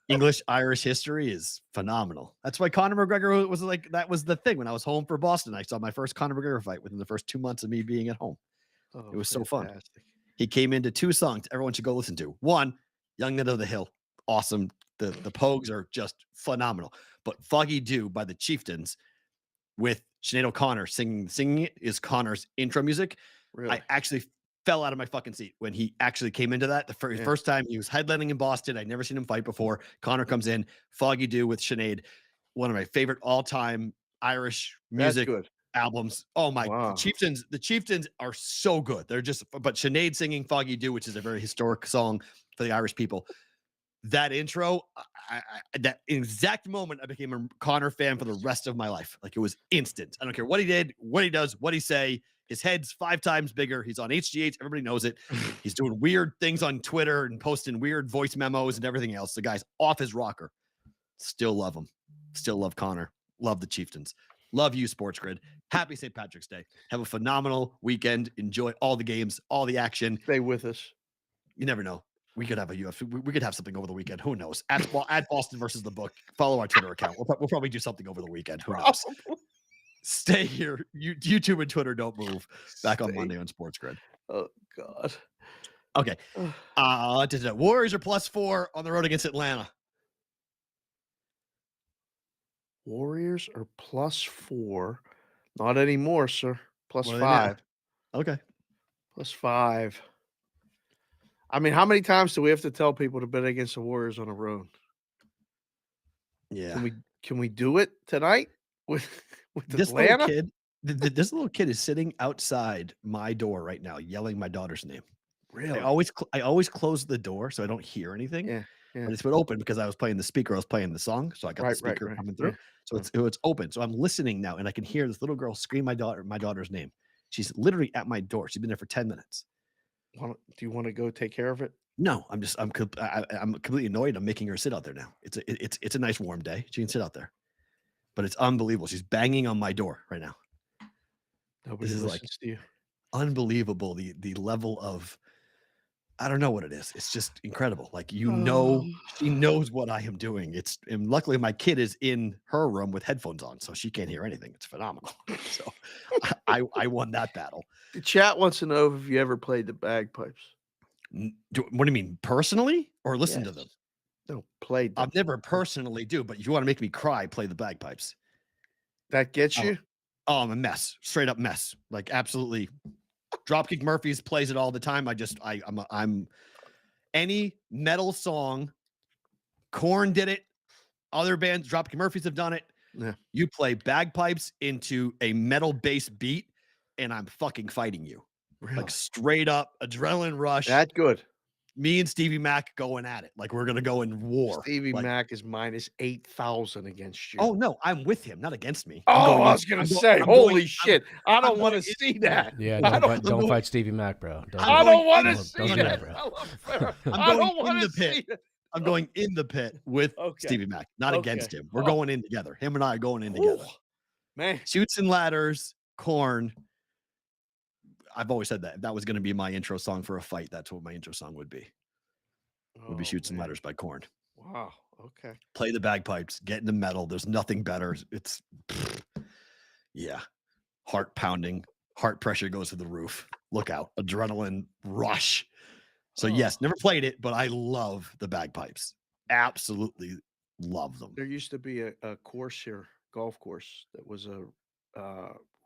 English Irish history is phenomenal. That's why Conor McGregor was like that was the thing when I was home for Boston. I saw my first Conor McGregor fight within the first 2 months of me being at home. Oh, it was so fun. fantastic. He came into 2 songs everyone should go listen to. One, Young Ned of the Hill, awesome. The Pogues are just phenomenal. But Foggy Dew by the Chieftains with Sinead O'Connor singing it is Connor's intro music. Really? I actually fell out of my fucking seat when he actually came into that. The first time he was headlining in Boston. I'd never seen him fight before. Connor comes in, Foggy Dew with Sinead, one of my favorite all-time Irish music albums. Oh my, wow. The Chieftains are so good. They're just, but Sinead singing Foggy Dew, which is a very historic song for the Irish people. That intro, that exact moment, I became a Connor fan for the rest of my life. Like it was instant. I don't care what he did, what he does, what he say. His head's 5 times bigger. He's on HGH. Everybody knows it. He's doing weird things on Twitter and posting weird voice memos and everything else. The guy's off his rocker. Still love him. Still love Connor. Love the Chieftains. Love you, Sports Grid. Happy St. Patrick's Day. Have a phenomenal weekend. Enjoy all the games, all the action. Stay with us. You never know. We could have a UFC. We could have something over the weekend. Who knows? At Boston versus the book. Follow our Twitter account. We'll probably do something over the weekend. Who knows? Stay here. YouTube and Twitter don't move. Back on Monday on Sports Grid. Oh, God. Okay. Warriors are +4 on the road against Atlanta. Warriors are +4. Not anymore, sir. +5. Okay. +5. I mean, how many times do we have to tell people to bet against the Warriors on the road? Yeah. Can we do it tonight with this Atlanta? little kid? This little kid is sitting outside my door right now, yelling my daughter's name. Really? I always close the door so I don't hear anything. Yeah. But it's been open because I was playing the speaker. I was playing the song, so I got the speaker coming through. So it's open. So I'm listening now, and I can hear this little girl scream my daughter's name. She's literally at my door. She's been there for 10 minutes. Do you want to go take care of it? No, I'm completely annoyed. I'm making her sit out there now. It's a nice warm day. She can sit out there, but it's unbelievable. She's banging on my door right now. Nobody this is listens to you. Unbelievable. The level of, I don't know what it is. It's just incredible. Like, she knows what I am doing. And luckily my kid is in her room with headphones on, so she can't hear anything. It's phenomenal. So I won that battle. The chat wants to know if you ever played the bagpipes. What do you mean, personally or listen to them? No, played them. I've never personally but if you want to make me cry, play the bagpipes. That gets you? Oh, I'm a mess. Straight up mess. Like, absolutely. Dropkick Murphys plays it all the time. I'm any metal song. Korn did it. Other bands, Dropkick Murphys have done it. Yeah. You play bagpipes into a metal bass beat, and I'm fucking fighting you. Really? Like, straight up adrenaline rush. That good. Me and Stevie Mac going at it. Like, we're gonna go in war. Stevie Mac is minus 8,000 against you. Oh no, I'm with him, not against me. I was gonna say, holy shit! I don't want to see that. Yeah, don't fight Stevie Mac, bro. I don't want to see don't that. do that, I don't want to see it. I'm going in the pit with Stevie Mac, not against him. We're going in together. Him and I are going in together. Man, Shoots and Ladders, Korn. I've always said that if that was going to be my intro song for a fight, that's what my intro song would be. Would be "Shoots and Ladders" by Korn. Wow. Okay. Play the bagpipes, get in the metal. There's nothing better. It's heart pounding, heart pressure goes to the roof. Look out, adrenaline rush. So yes, never played it, but I love the bagpipes. Absolutely love them. There used to be a course here, golf course, that was a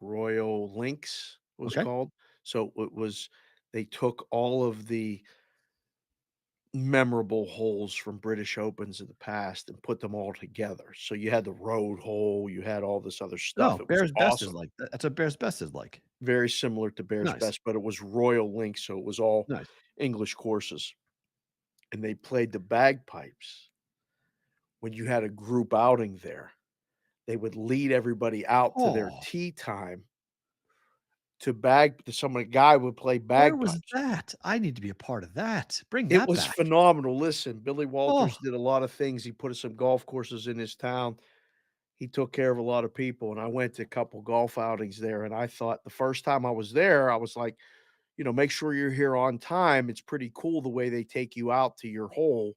Royal Links was called. So it was, they took all of the memorable holes from British Opens of the past and put them all together. So you had the road hole, you had all this other stuff. No, It was Bears Best awesome. is like that's what Bears Best is like. Very similar to Bears Nice. Best, but it was Royal Links, so it was all Nice. English courses. And they played the bagpipes. When you had a group outing there, they would lead everybody out to their tee time to a guy would play Where bagpipes. was that? I need to be a part of that. Bring It that was back. phenomenal. Listen, Billy Walters did a lot of things. He put some golf courses in his town. He took care of a lot of people, and I went to a couple golf outings there, and I thought the first time I was there, I was like, make sure you're here on time. It's pretty cool the way they take you out to your hole,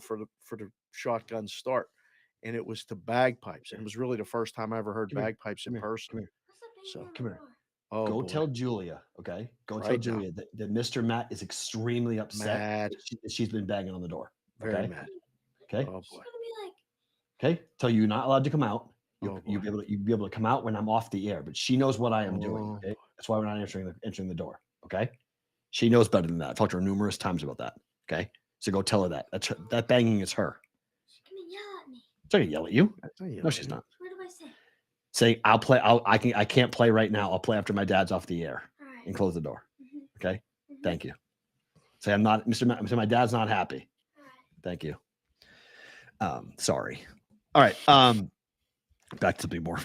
for the shotgun start. And it was to bagpipes. And it was really the first time I ever heard bagpipes in person. Come here. So Come here. oh, Go boy. tell Julia, okay? Go tell Right now. Julia that Mr. Matt is extremely upset Mad. that she's been banging on the door. Very Okay. mad. Okay. Oh boy. Okay. Tell you you're not allowed to come out. Oh, You'll boy. be able to come out when I'm off the air, but she knows what I am doing. Oh, Okay. boy. That's why we're not entering the door. Okay. She knows better than that. I've talked to her numerous times about that. Okay. So go tell her that. That's her, that banging is her. She's gonna yell at me. She's not gonna yell at you. That's not No, she's not. What do I say? Say, I'll play. I can't play right now. I'll play after my dad's off the air. All right. And close the door. Mhm. Okay. Mhm. Thank you. Say I'm not Mr. Matt. My dad's not happy. All right. Thank you. Sorry. All right. Back to be more.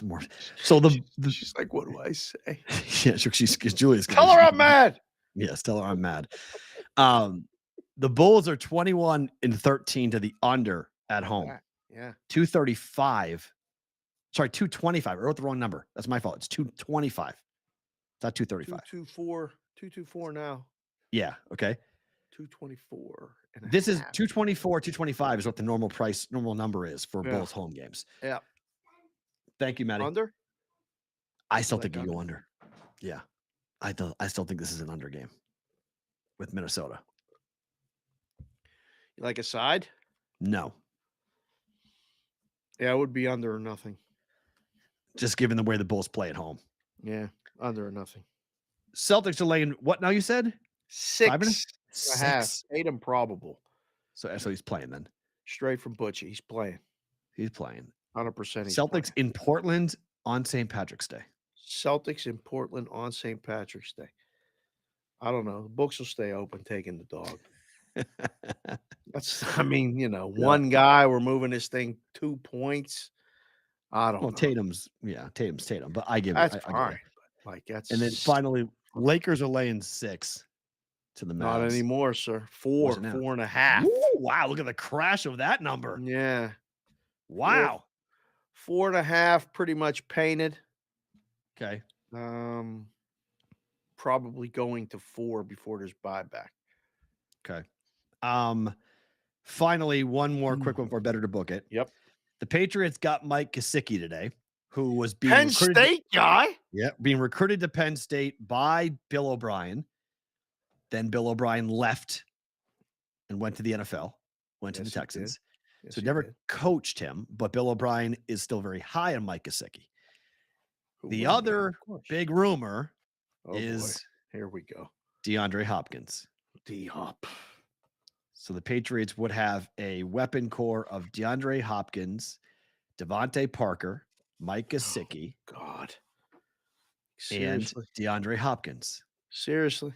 So She's like, what do I say? yeah, she's Julia's. Tell her I'm mad. Yes, tell her I'm mad. The Bulls are 21-13 to the under at home. Yeah. 235. Sorry, 225. I wrote the wrong number. That's my fault. It's 225. It's not 235. 224 now. Yeah. Okay. 224. This is 224, 225 is what the normal number is for Yeah. Bulls home games. Yeah. Thank you, Maddie. Under? I still Like think you go under. Yeah. I still think this is an under game with Minnesota. You like a side? No. Yeah, it would be under or nothing. Just given the way the Bulls play at home. Yeah, under or nothing. Celtics are laying what now you said? 6 5 and a half. 6. Tatum probable. So he's playing then. Straight from Butchie. He's playing. He's playing. 100% he's Celtics playing. in Portland on St. Patrick's Day. Celtics in Portland on St. Patrick's Day. I don't know. The books will stay open taking the dog. One guy, we're moving this thing 2 points. I don't know. Tatum's Tatum, but I give That's it. I fine. give it. But like that's And then finally, Lakers are laying 6 to the Mavs. not anymore, sir. 4, What's it now? 4.5. Ooh, wow, look at the crash of that number. Yeah. Wow. 4.5, pretty much painted. Okay. Probably going to 4 before there's buyback. Okay. Finally, one more quick one for better to book it. Yep. The Patriots got Mike Gesicki today, who was being Penn recruited State guy. being recruited to Penn State by Bill O'Brien. Then Bill O'Brien left and went to the NFL, went to the Yes, he did. Texans. Yes, So he never did. coached him, but Bill O'Brien is still very high on Mike Gesicki. Who The wouldn't be? other Of course. big rumor Oh, boy. is Here we go. DeAndre Hopkins. D-Hop. So the Patriots would have a weapon core of DeAndre Hopkins, Devontae Parker, Mike Gesicki, God. and Seriously. DeAndre Hopkins. Seriously.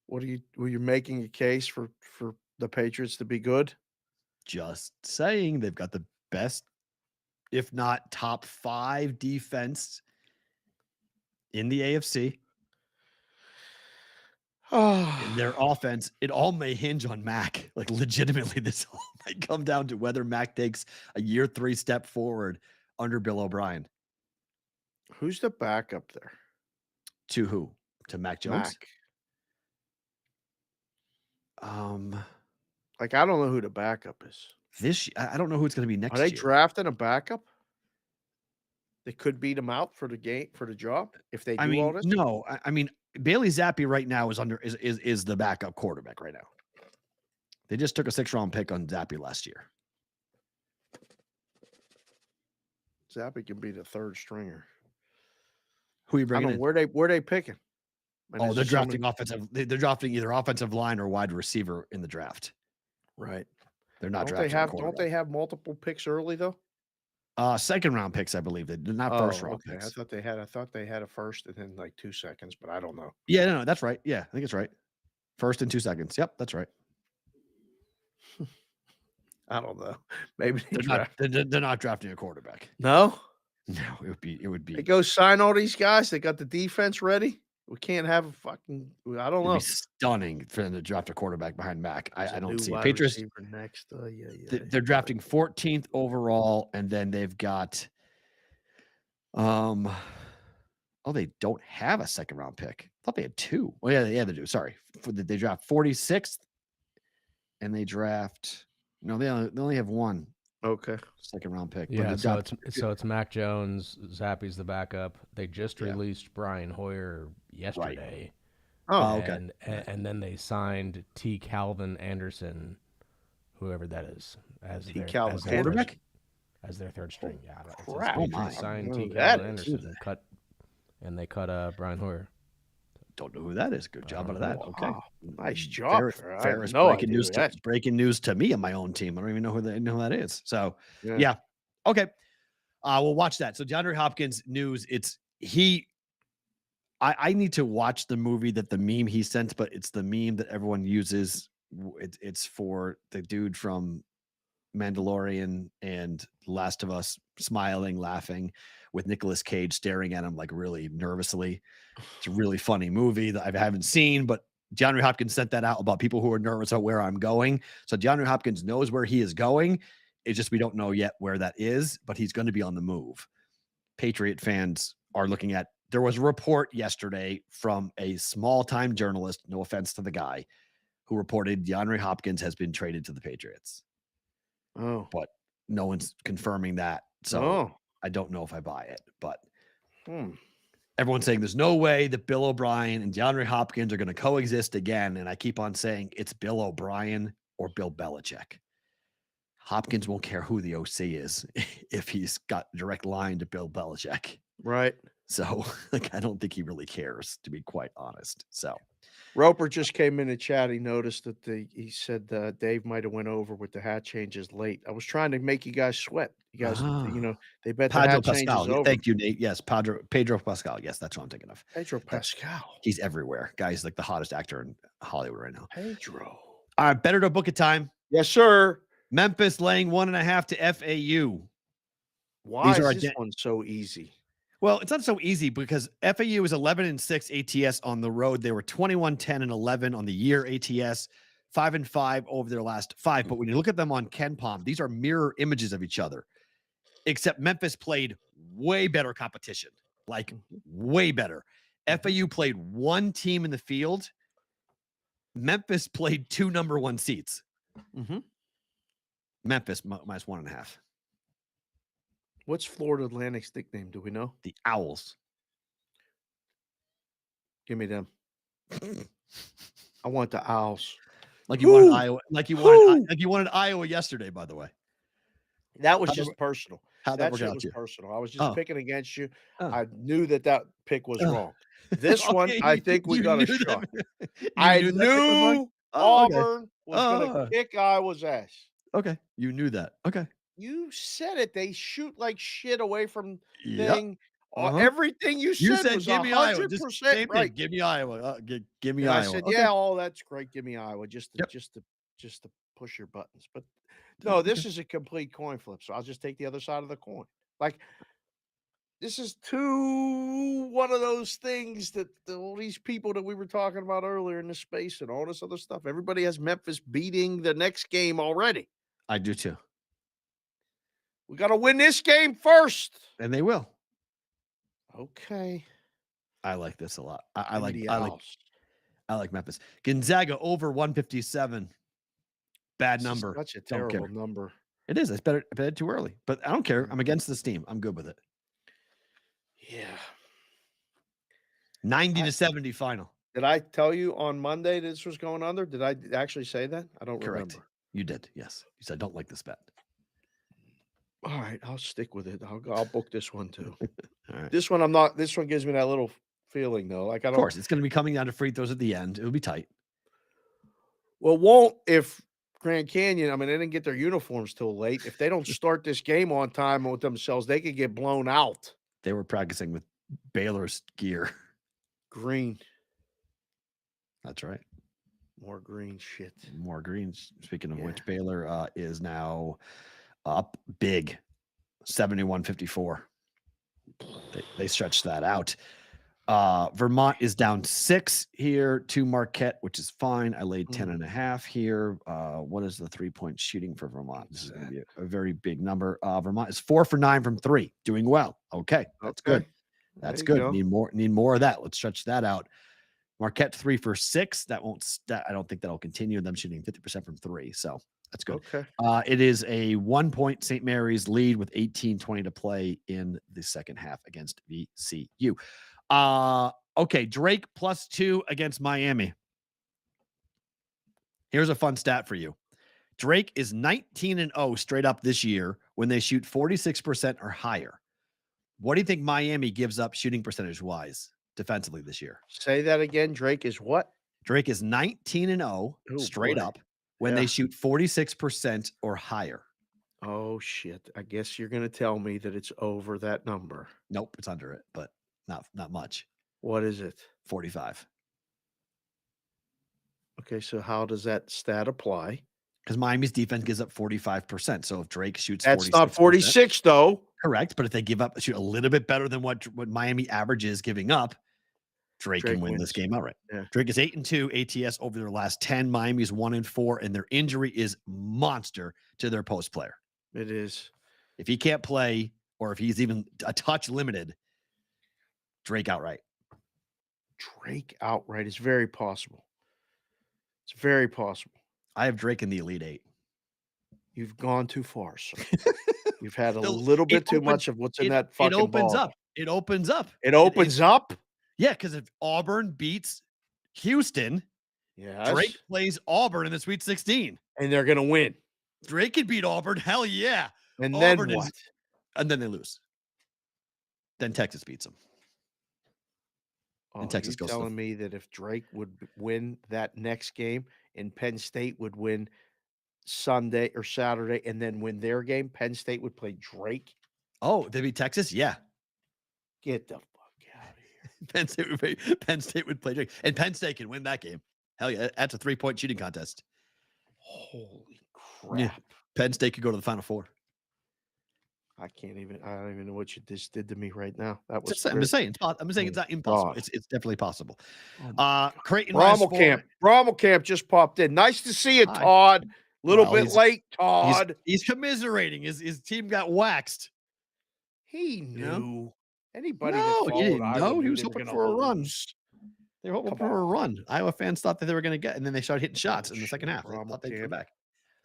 Were you making a case for the Patriots to be good? Just saying, they've got the best, if not top 5 defense in the AFC. In their offense, it all may hinge on Mac. Like legitimately, this all might come down to whether Mac takes a year 3 step forward under Bill O'Brien. Who's the backup there? To who? To Mac Jones? Mac. Like, I don't know who the backup is. I don't know who it's going to be next Are they year. drafting a backup? They could beat him out for the job if they do all this. No, I mean Bailey Zappi right now is the backup quarterback right now. They just took a 6th-round pick on Zappi last year. Zappi can be the 3rd stringer. Who are you bringing in? Where they picking? And they're drafting offensive. They're drafting either offensive line or wide receiver in the draft. Right. They're not drafting. Don't they have multiple picks early though? 2nd-round picks, I believe. They're not 1st-round picks. I thought they had a 1st and then like 2 seconds, but I don't know. Yeah, no, that's right. Yeah, I think it's right. 1st and 2 seconds. Yep, that's right. I don't know. Maybe they're not drafting a quarterback. No, it would be. They go sign all these guys. They got the defense ready. We can't have a fucking. I don't know. It'd be stunning for them to draft a quarterback behind Mac. I don't see Patriots next. Yeah. They're drafting 14th overall, and then they've got. They don't have a 2nd-round pick. I thought they had 2. Oh yeah, they do. Sorry, they draft 46th, and they draft. No, they only have 1. Okay. 2nd-round pick. Yeah, so it's Mac Jones. Zappi's the backup. They just released Brian Hoyer yesterday. Right. Oh, okay. And then they signed T. Calvin Anderson, whoever that is, as their quarterback, as their 3rd string. Yeah, crap. They signed T. Calvin Anderson. They cut Brian Hoyer. Don't know who that is. Good job out of that. Okay, nice job. Ferris, breaking news to me and my own team. I don't even know who that is. So yeah. Okay, we'll watch that. So DeAndre Hopkins news. I need to watch the movie that the meme he sent, but it's the meme that everyone uses. It's for the dude from Mandalorian and Last of Us smiling, laughing, with Nicolas Cage staring at him like really nervously. It's a really funny movie that I haven't seen, but DeAndre Hopkins sent that out about people who are nervous about where I'm going. So DeAndre Hopkins knows where he is going. It's just we don't know yet where that is, but he's going to be on the move. Patriot fans are looking at. There was a report yesterday from a small-time journalist, no offense to the guy, who reported DeAndre Hopkins has been traded to the Patriots. Oh, but no one's confirming that. So I don't know if I buy it, but everyone's saying there's no way that Bill O'Brien and DeAndre Hopkins are going to coexist again. And I keep on saying it's Bill O'Brien or Bill Belichick. Hopkins won't care who the OC is if he's got direct line to Bill Belichick. Right. So I don't think he really cares, to be quite honest. So Roper just came in the chat. He noticed that he said Dave might have went over with the hat changes late. I was trying to make you guys sweat. You guys, they bet the hat changes over. Thank you, Nate. Yes, Pedro Pascal. Yes, that's what I'm thinking of. Pedro Pascal. He's everywhere. Guy's like the hottest actor in Hollywood right now. Pedro. All right, better to book it time. Yes, sir. Memphis laying 1.5 to FAU. Why is this one so easy? Well, it's not so easy because FAU is 11-6 ATS on the road. They were 21-10-11 on the year ATS, 5-5 over their last 5. But when you look at them on KenPom, these are mirror images of each other, except Memphis played way better competition, like way better. FAU played 1 team in the field. Memphis played 2 number 1 seeds. Memphis minus 1.5. What's Florida Atlantic's nickname? Do we know? The Owls. Give me them. I want the Owls. Like you wanted Iowa. Like you wanted Iowa yesterday. By the way, that was just personal. That shit was personal. I was just picking against you. I knew that pick was wrong. This one, I think we got a shot. I knew Auburn was going to kick Iowa's ass. Okay, you knew that. Okay. You said it. They shoot like shit away from thing. Everything you said was give me Iowa. Just right. Give me Iowa. Give me and Iowa. I said, yeah, that's great. Give me Iowa. Just to push your buttons. But no, this is a complete coin flip. So I'll just take the other side of the coin. Like this is one of those things that all these people that we were talking about earlier in the space and all this other stuff. Everybody has Memphis beating the next game already. I do too. We got to win this game first. And they will. Okay. I like this a lot. In I the like house. Memphis. Gonzaga over 157. Bad This is number. such a Don't care. terrible number. It is. I bet it too early, but I don't care. I'm against this team. I'm good with it. Yeah. 90-70 final. Did I tell you on Monday this was going under? Did I actually say that? I don't Correct. remember. You did. Yes. You said don't like this bet. All right, I'll stick with it. I'll book this one too. All right. This one I'm not. This one gives me that little feeling though. Like I Of don't. course, it's going to be coming down to free throws at the end. It'll be tight. Well, won't if Grand Canyon. I mean, they didn't get their uniforms till late. If they don't start this game on time with themselves, they could get blown out. They were practicing with Baylor's gear. Green, That's right. more green shit. More greens. Speaking of Yeah. which, Baylor is now up big, 71-54. They stretched that out. Vermont is down 6 here to Marquette, which is fine. I laid 10.5 here. What is the 3-point shooting for Vermont? This is going to be a very big number. Vermont is 4 for 9 from 3, doing well. Okay, that's good. That's good. Go. Need more of that. Let's stretch that out. Marquette 3 for 6. I don't think that'll continue. Them shooting 50% from 3. So that's good. Okay. It is a 1-point St. Mary's lead with 18:20 to play in the second half against VCU. Okay, Drake +2 against Miami. Here's a fun stat for you. Drake is 19-0 straight up this year when they shoot 46% or higher. What do you think Miami gives up shooting percentage wise defensively this year? Say that again. Drake is what? Drake is 19-0 straight boy. up when they shoot 46% or higher. Oh shit! I guess you're gonna tell me that it's over that number. Nope, it's under it, but not much. What is it? 45. Okay, so how does that stat apply? Because Miami's defense gives up 45%. So if Drake shoots That's 46%, not 46 though. correct. But if they shoot a little bit better than what Miami average is giving up, Drake can win wins. this game outright. Yeah. Drake is 8-2 ATS over their last 10. Miami's 1-4, and their injury is monster to their post player. It is. If he can't play, or if he's even a touch limited, Drake outright. Drake outright is very possible. It's very possible. I have Drake in the Elite 8. You've gone too far, sir. You've had a little bit too much of what's in that fucking It opens ball. up. It opens up. It opens up? Yeah, because if Auburn beats Houston, Yes. Drake plays Auburn in the Sweet 16. And they're going to win. Drake could beat Auburn. Hell yeah. And Auburn then what? And then they lose. Then Texas beats them. Oh, and Texas you're goes to the- telling me that if Drake would win that next game and Penn State would win Sunday or Saturday and then win their game, Penn State would play Drake? Oh, they beat Texas? Yeah. Get the fuck out of here. Penn State would play Drake. And Penn State can win that game. Hell yeah. That's a 3-point shooting contest. Holy crap. Yeah. Penn State could go to the Final Four. I don't even know what you just did to me right now. That was I'm just saying. It's not impossible. God. It's definitely possible. Oh Creighton Brommel Camp just popped in. Nice to see you, Hi. Todd. Little Well, bit he's- late, Todd. He's commiserating. His team got waxed. He knew. know? Anybody No, that he followed didn't Iowa know. He knew was they were hoping gonna for a run. lose. They were hoping Come for a on. run. Iowa fans thought that they were going to get, and then they started hitting shots in the second half. They Brommel thought they'd come Camp. back.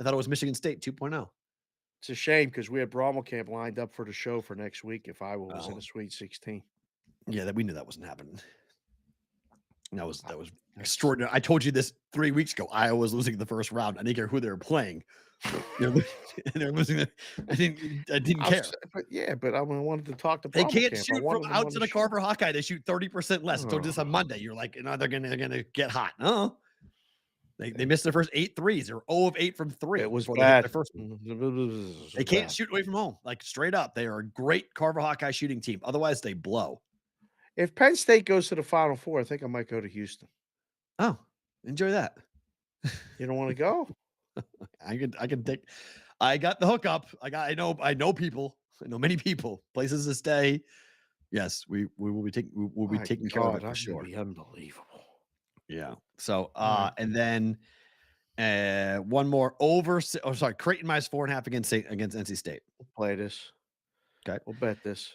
I thought it was Michigan State 2.0. It's a shame because we had Brommel Camp lined up for the show for next week if Iowa was in Oh. a Sweet 16. Yeah, we knew that wasn't happening. That was extraordinary. I told you this 3 weeks ago. Iowa was losing the first round. I didn't care who they were playing. They're losing. I didn't care. But I wanted to talk to They Brommel can't Camp. I shoot wanted from them on outside the of Carver Hawkeye. They shoot 30% less. I told you this on Oh. Monday. You're like, they're gonna get hot. No, they missed their first 8 threes. They were 0 of 8 from 3. It was before they hit bad. their first one. It was They can't bad. shoot away from home. Like straight up, they are a great Carver Hawkeye shooting team. Otherwise, they blow. If Penn State goes to the Final Four, I think I might go to Houston. Oh, enjoy that. You don't want to go? I can take. I got the hookup. I know people. I know many people. Places to stay. Yes, we will be taking. We'll be My taking care of God, it for that'd sure. be unbelievable. Yeah. So, my and then one more over. Oh, sorry, Creighton minus 4.5 against NC State. We'll play this. Okay. We'll bet this.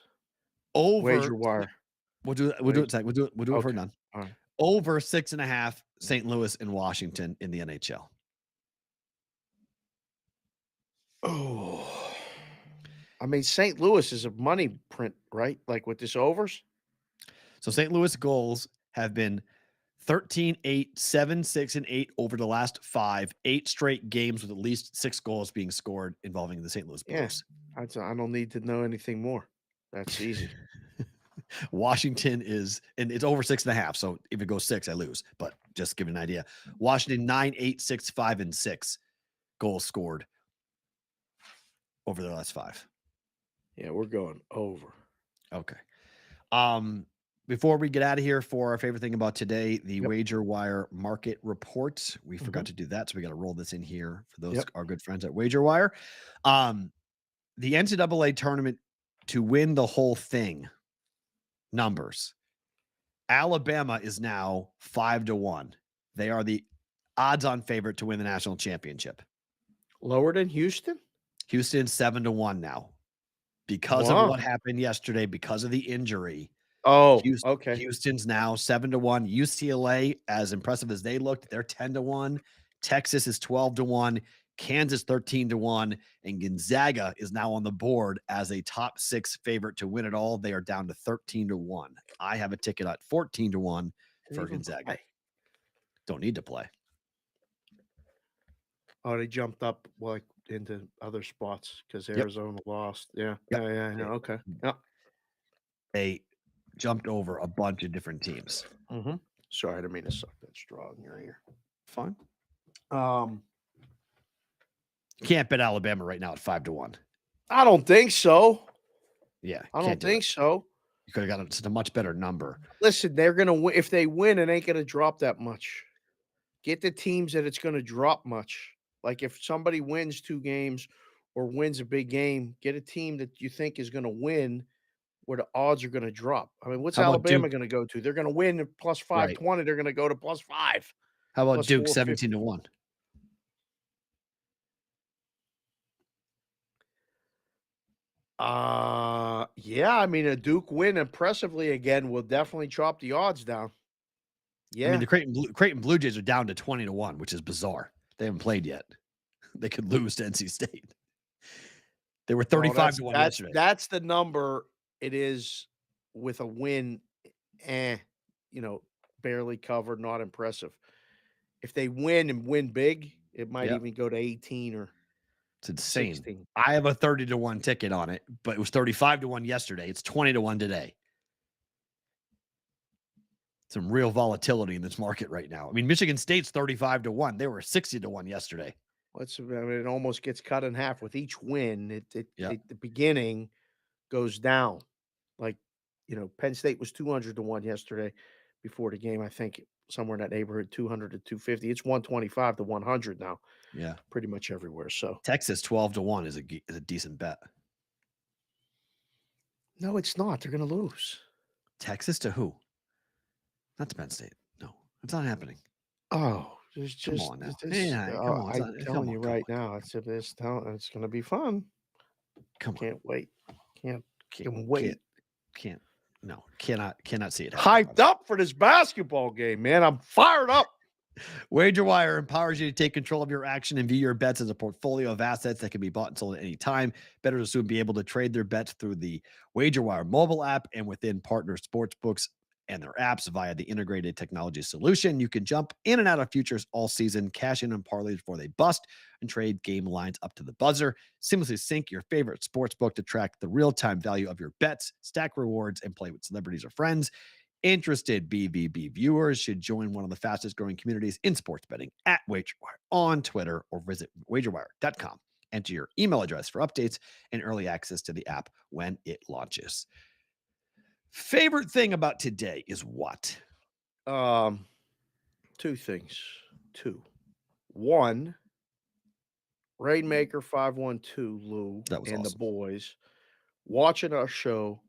Over Wager wire. We'll do it. We'll do it. We'll do it. We'll do it for Okay. none. All right. Over 6.5. St. Louis and Washington in the NHL. Oh, I mean, St. Louis is a money print, right? Like with this overs. So St. Louis goals have been 13-8, 7-6, and 8 over the last 5. 8 straight games with at least 6 goals being scored involving the St. Louis Blues. I don't need to know anything more. That's easy. Washington is, and it's over 6.5. So if it goes 6, I lose. But just give you an idea. Washington 9, 8, 6, 5, and 6 goals scored over the last 5. Yeah, we're going over. Okay. Before we get out of here, for our favorite thing about today, the Wager Wire market report. We forgot to do that, so we got to roll this in here for those our good friends at Wager Wire. The NCAA tournament to win the whole thing. Numbers. Alabama is now 5-1. They are the odds-on favorite to win the national championship. Lower than Houston? Houston's 7-1 now. Because of what happened yesterday, because of the injury. Oh, Houston, okay. Houston's now 7-1. UCLA, as impressive as they looked, they're 10-1. Texas is 12-1. Kansas 13-1, and Gonzaga is now on the board as a top 6 favorite to win it all. They are down to 13-1. I have a ticket at 14-1 for Gonzaga. Don't need to play. Oh, they jumped up like into other spots because Arizona lost. Yeah. Okay. Yeah. They jumped over a bunch of different teams. Mm-hmm. Sorry, I didn't mean to suck that straw in your ear. Fine. You can't bet Alabama right now at 5-1. I don't think so. Yeah, I don't think so. You could have got a much better number. Listen, they're gonna win. If they win, it ain't gonna drop that much. Get the teams that it's gonna drop much. Like if somebody wins 2 games or wins a big game, get a team that you think is gonna win where the odds are gonna drop. I mean, what's Alabama gonna go to? They're gonna win at plus 520. They're gonna go to plus 5. How about plus Duke 17-1? Yeah, I mean, a Duke win impressively again will definitely chop the odds down. Yeah. I mean, the Creighton Blue Jays are down to 20-1, which is bizarre. They haven't played yet. They could lose to NC State. They were 35-1 yesterday. That's the number it is with a win. Barely covered, not impressive. If they win and win big, it might even go to 18 or it's insane. 16. I have a 30-1 ticket on it, but it was 35-1 yesterday. It's 20-1 today. Some real volatility in this market right now. I mean, Michigan State's 35-1. They were 60-1 yesterday. It almost gets cut in half with each win. The beginning goes down. Like, Penn State was 200-1 yesterday before the game. I think somewhere in that neighborhood, 200 to 250. It's 125 to 100 now. Yeah, pretty much everywhere. So Texas 12-1 is a decent bet. No, it's not. They're going to lose. Texas to who? Not to Penn State. No, it's not happening. Oh, come on now. Come on. I'm telling you right now, it's going to be fun. Come on. Can't wait. Can't cannot see it. Hyped up for this basketball game, man. I'm fired up. Wager Wire empowers you to take control of your action and view your bets as a portfolio of assets that can be bought and sold at any time. Bettors will soon be able to trade their bets through the Wager Wire mobile app and within partner sportsbooks and their apps via the integrated technology solution. You can jump in and out of futures all season, cash in on parlays before they bust, and trade game lines up to the buzzer. Seamlessly sync your favorite sportsbook to track the real-time value of your bets, stack rewards, and play with celebrities or friends. Interested BVB viewers should join one of the fastest growing communities in sports betting at WagerWire on Twitter or visit wagerwire.com. Enter your email address for updates and early access to the app when it launches. Favorite thing about today is what? 2 things. 2. 1, Rainmaker 512 Lou and awesome. The boys watching our show,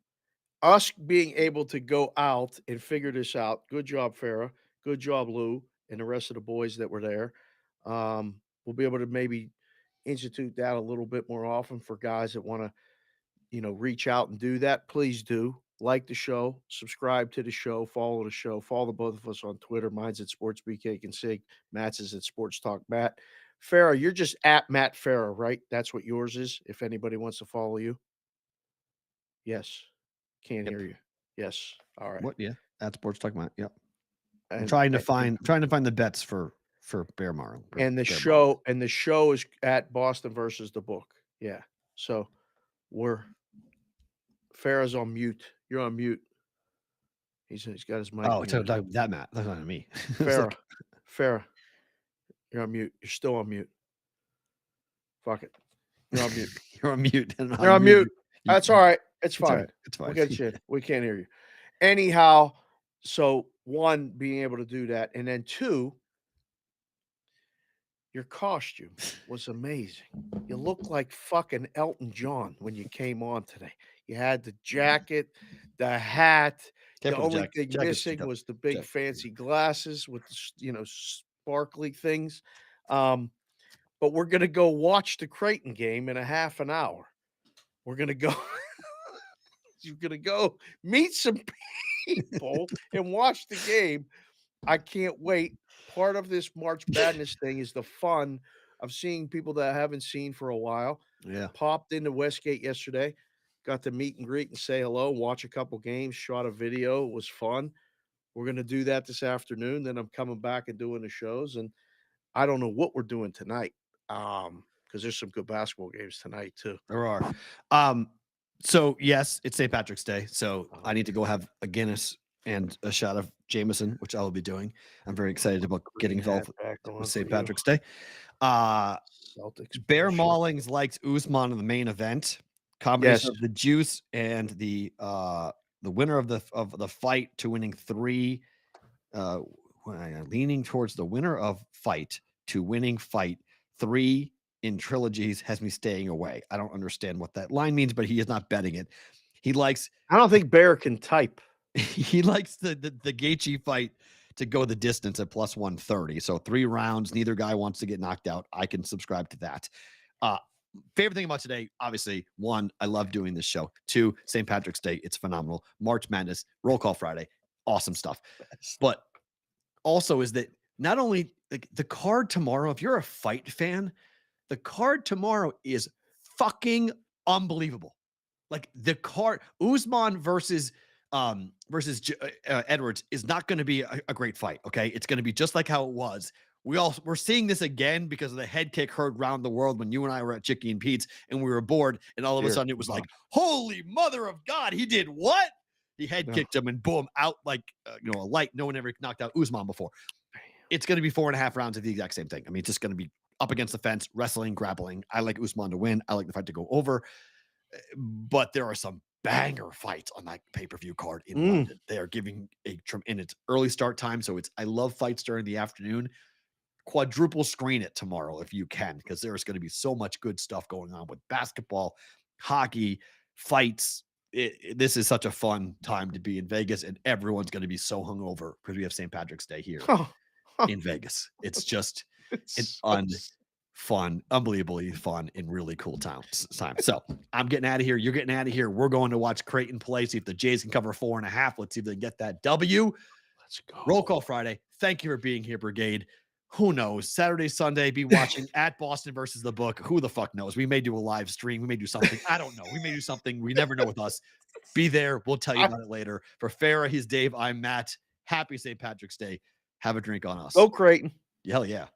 us being able to go out and figure this out. Good job, Farra. Good job, Lou, and the rest of the boys that were there. We'll be able to maybe institute that a little bit more often for guys that want to, reach out and do that. Please do. like the show, subscribe to the show, follow the show, follow both of us on Twitter. Mine's at SportsBCakeAndSig. Matt's is at Sports Talk Matt. Farra, you're just at Matt Farra, right? That's what yours is. If anybody wants to follow you. Yes. Can't hear you. Yes. All right. What? Yeah. That's Sports Talk Matt. Yep. I'm And, trying to find the bets for Bear Marl. and the show is at Boston versus the book. Yeah. So Farrah's on mute. You're on mute. He's got his mic. Oh, it's that Matt. That's not me. Farra, you're on mute. You're still on mute. Fuck it. You're on mute. You're on mute. You're on mute. That's all right. It's fine. All right. It's fine. We'll get you. We can't hear you. Anyhow, so one, being able to do that, and then two, your costume was amazing. You looked like fucking Elton John when you came on today. You had the jacket, the hat. Can't The put the only thing jacket's missing was the big jacket. fancy glasses with the, sparkly things. But we're gonna go watch the Creighton game in a half an hour. We're gonna go. You're gonna go meet some people and watch the game. I can't wait. Part of this March Madness thing is the fun of seeing people that I haven't seen for a while. Yeah. Popped into Westgate yesterday, got to meet and greet and say hello, watch a couple games, shot a video. It was fun. We're going to do that this afternoon. Then I'm coming back and doing the shows. And I don't know what we're doing tonight because there's some good basketball games tonight too. There are. So yes, it's St. Patrick's Day. So I need to go have a Guinness and a shot of Jameson, which I will be doing. I'm very excited about getting involved with St. Patrick's Day. Celtics. Bear Maulings likes Usman in the main event. Combination of the juice and the winner of the fight to winning 3. Leaning towards the winner of fight to winning fight 3 in trilogies has me staying away. I don't understand what that line means, but he is not betting it. He likes. I don't think Bear can type. He likes the Gaethje fight to go the distance at plus 130. So 3 rounds. Neither guy wants to get knocked out. I can subscribe to that. Favorite thing about today, obviously, 1, I love doing this show. 2, St. Patrick's Day. It's phenomenal. March Madness, Roll Call Friday. Awesome stuff. But also is that not only like the card tomorrow, if you're a fight fan, the card tomorrow is fucking unbelievable. Like the card, Usman versus Edwards is not going to be a great fight. Okay. It's going to be just like how it was. We're seeing this again because of the head kick heard around the world when you and I were at Chicky and Pete's and we were bored. And all of a sudden it was like, holy mother of God, he did what? He head kicked him and boom, out like, a light. No one ever knocked out Usman before. It's going to be 4.5 rounds of the exact same thing. I mean, it's just going to be up against the fence, wrestling, grappling. I like Usman to win. I like the fight to go over. But there are some banger fights on that pay-per-view card in London. They are giving in its early start time. So I love fights during the afternoon. Quadruple screen it tomorrow if you can, because there's going to be so much good stuff going on with basketball, hockey, fights. This is such a fun time to be in Vegas, and everyone's going to be so hungover because we have St. Patrick's Day here in Vegas. It's just unbelievably fun and really cool time. So I'm getting out of here. You're getting out of here. We're going to watch Creighton play. See if the Jays can cover 4.5. Let's see if they get that W. Let's go. Roll Call Friday. Thank you for being here, Brigade. Who knows? Saturday, Sunday, be watching at Boston versus the book. Who the fuck knows? We may do a live stream. We may do something. I don't know. We may do something. We never know with us. Be there. We'll tell you about it later. For Farra, he's Dave. I'm Matt. Happy St. Patrick's Day. Have a drink on us. Go Creighton. Hell yeah.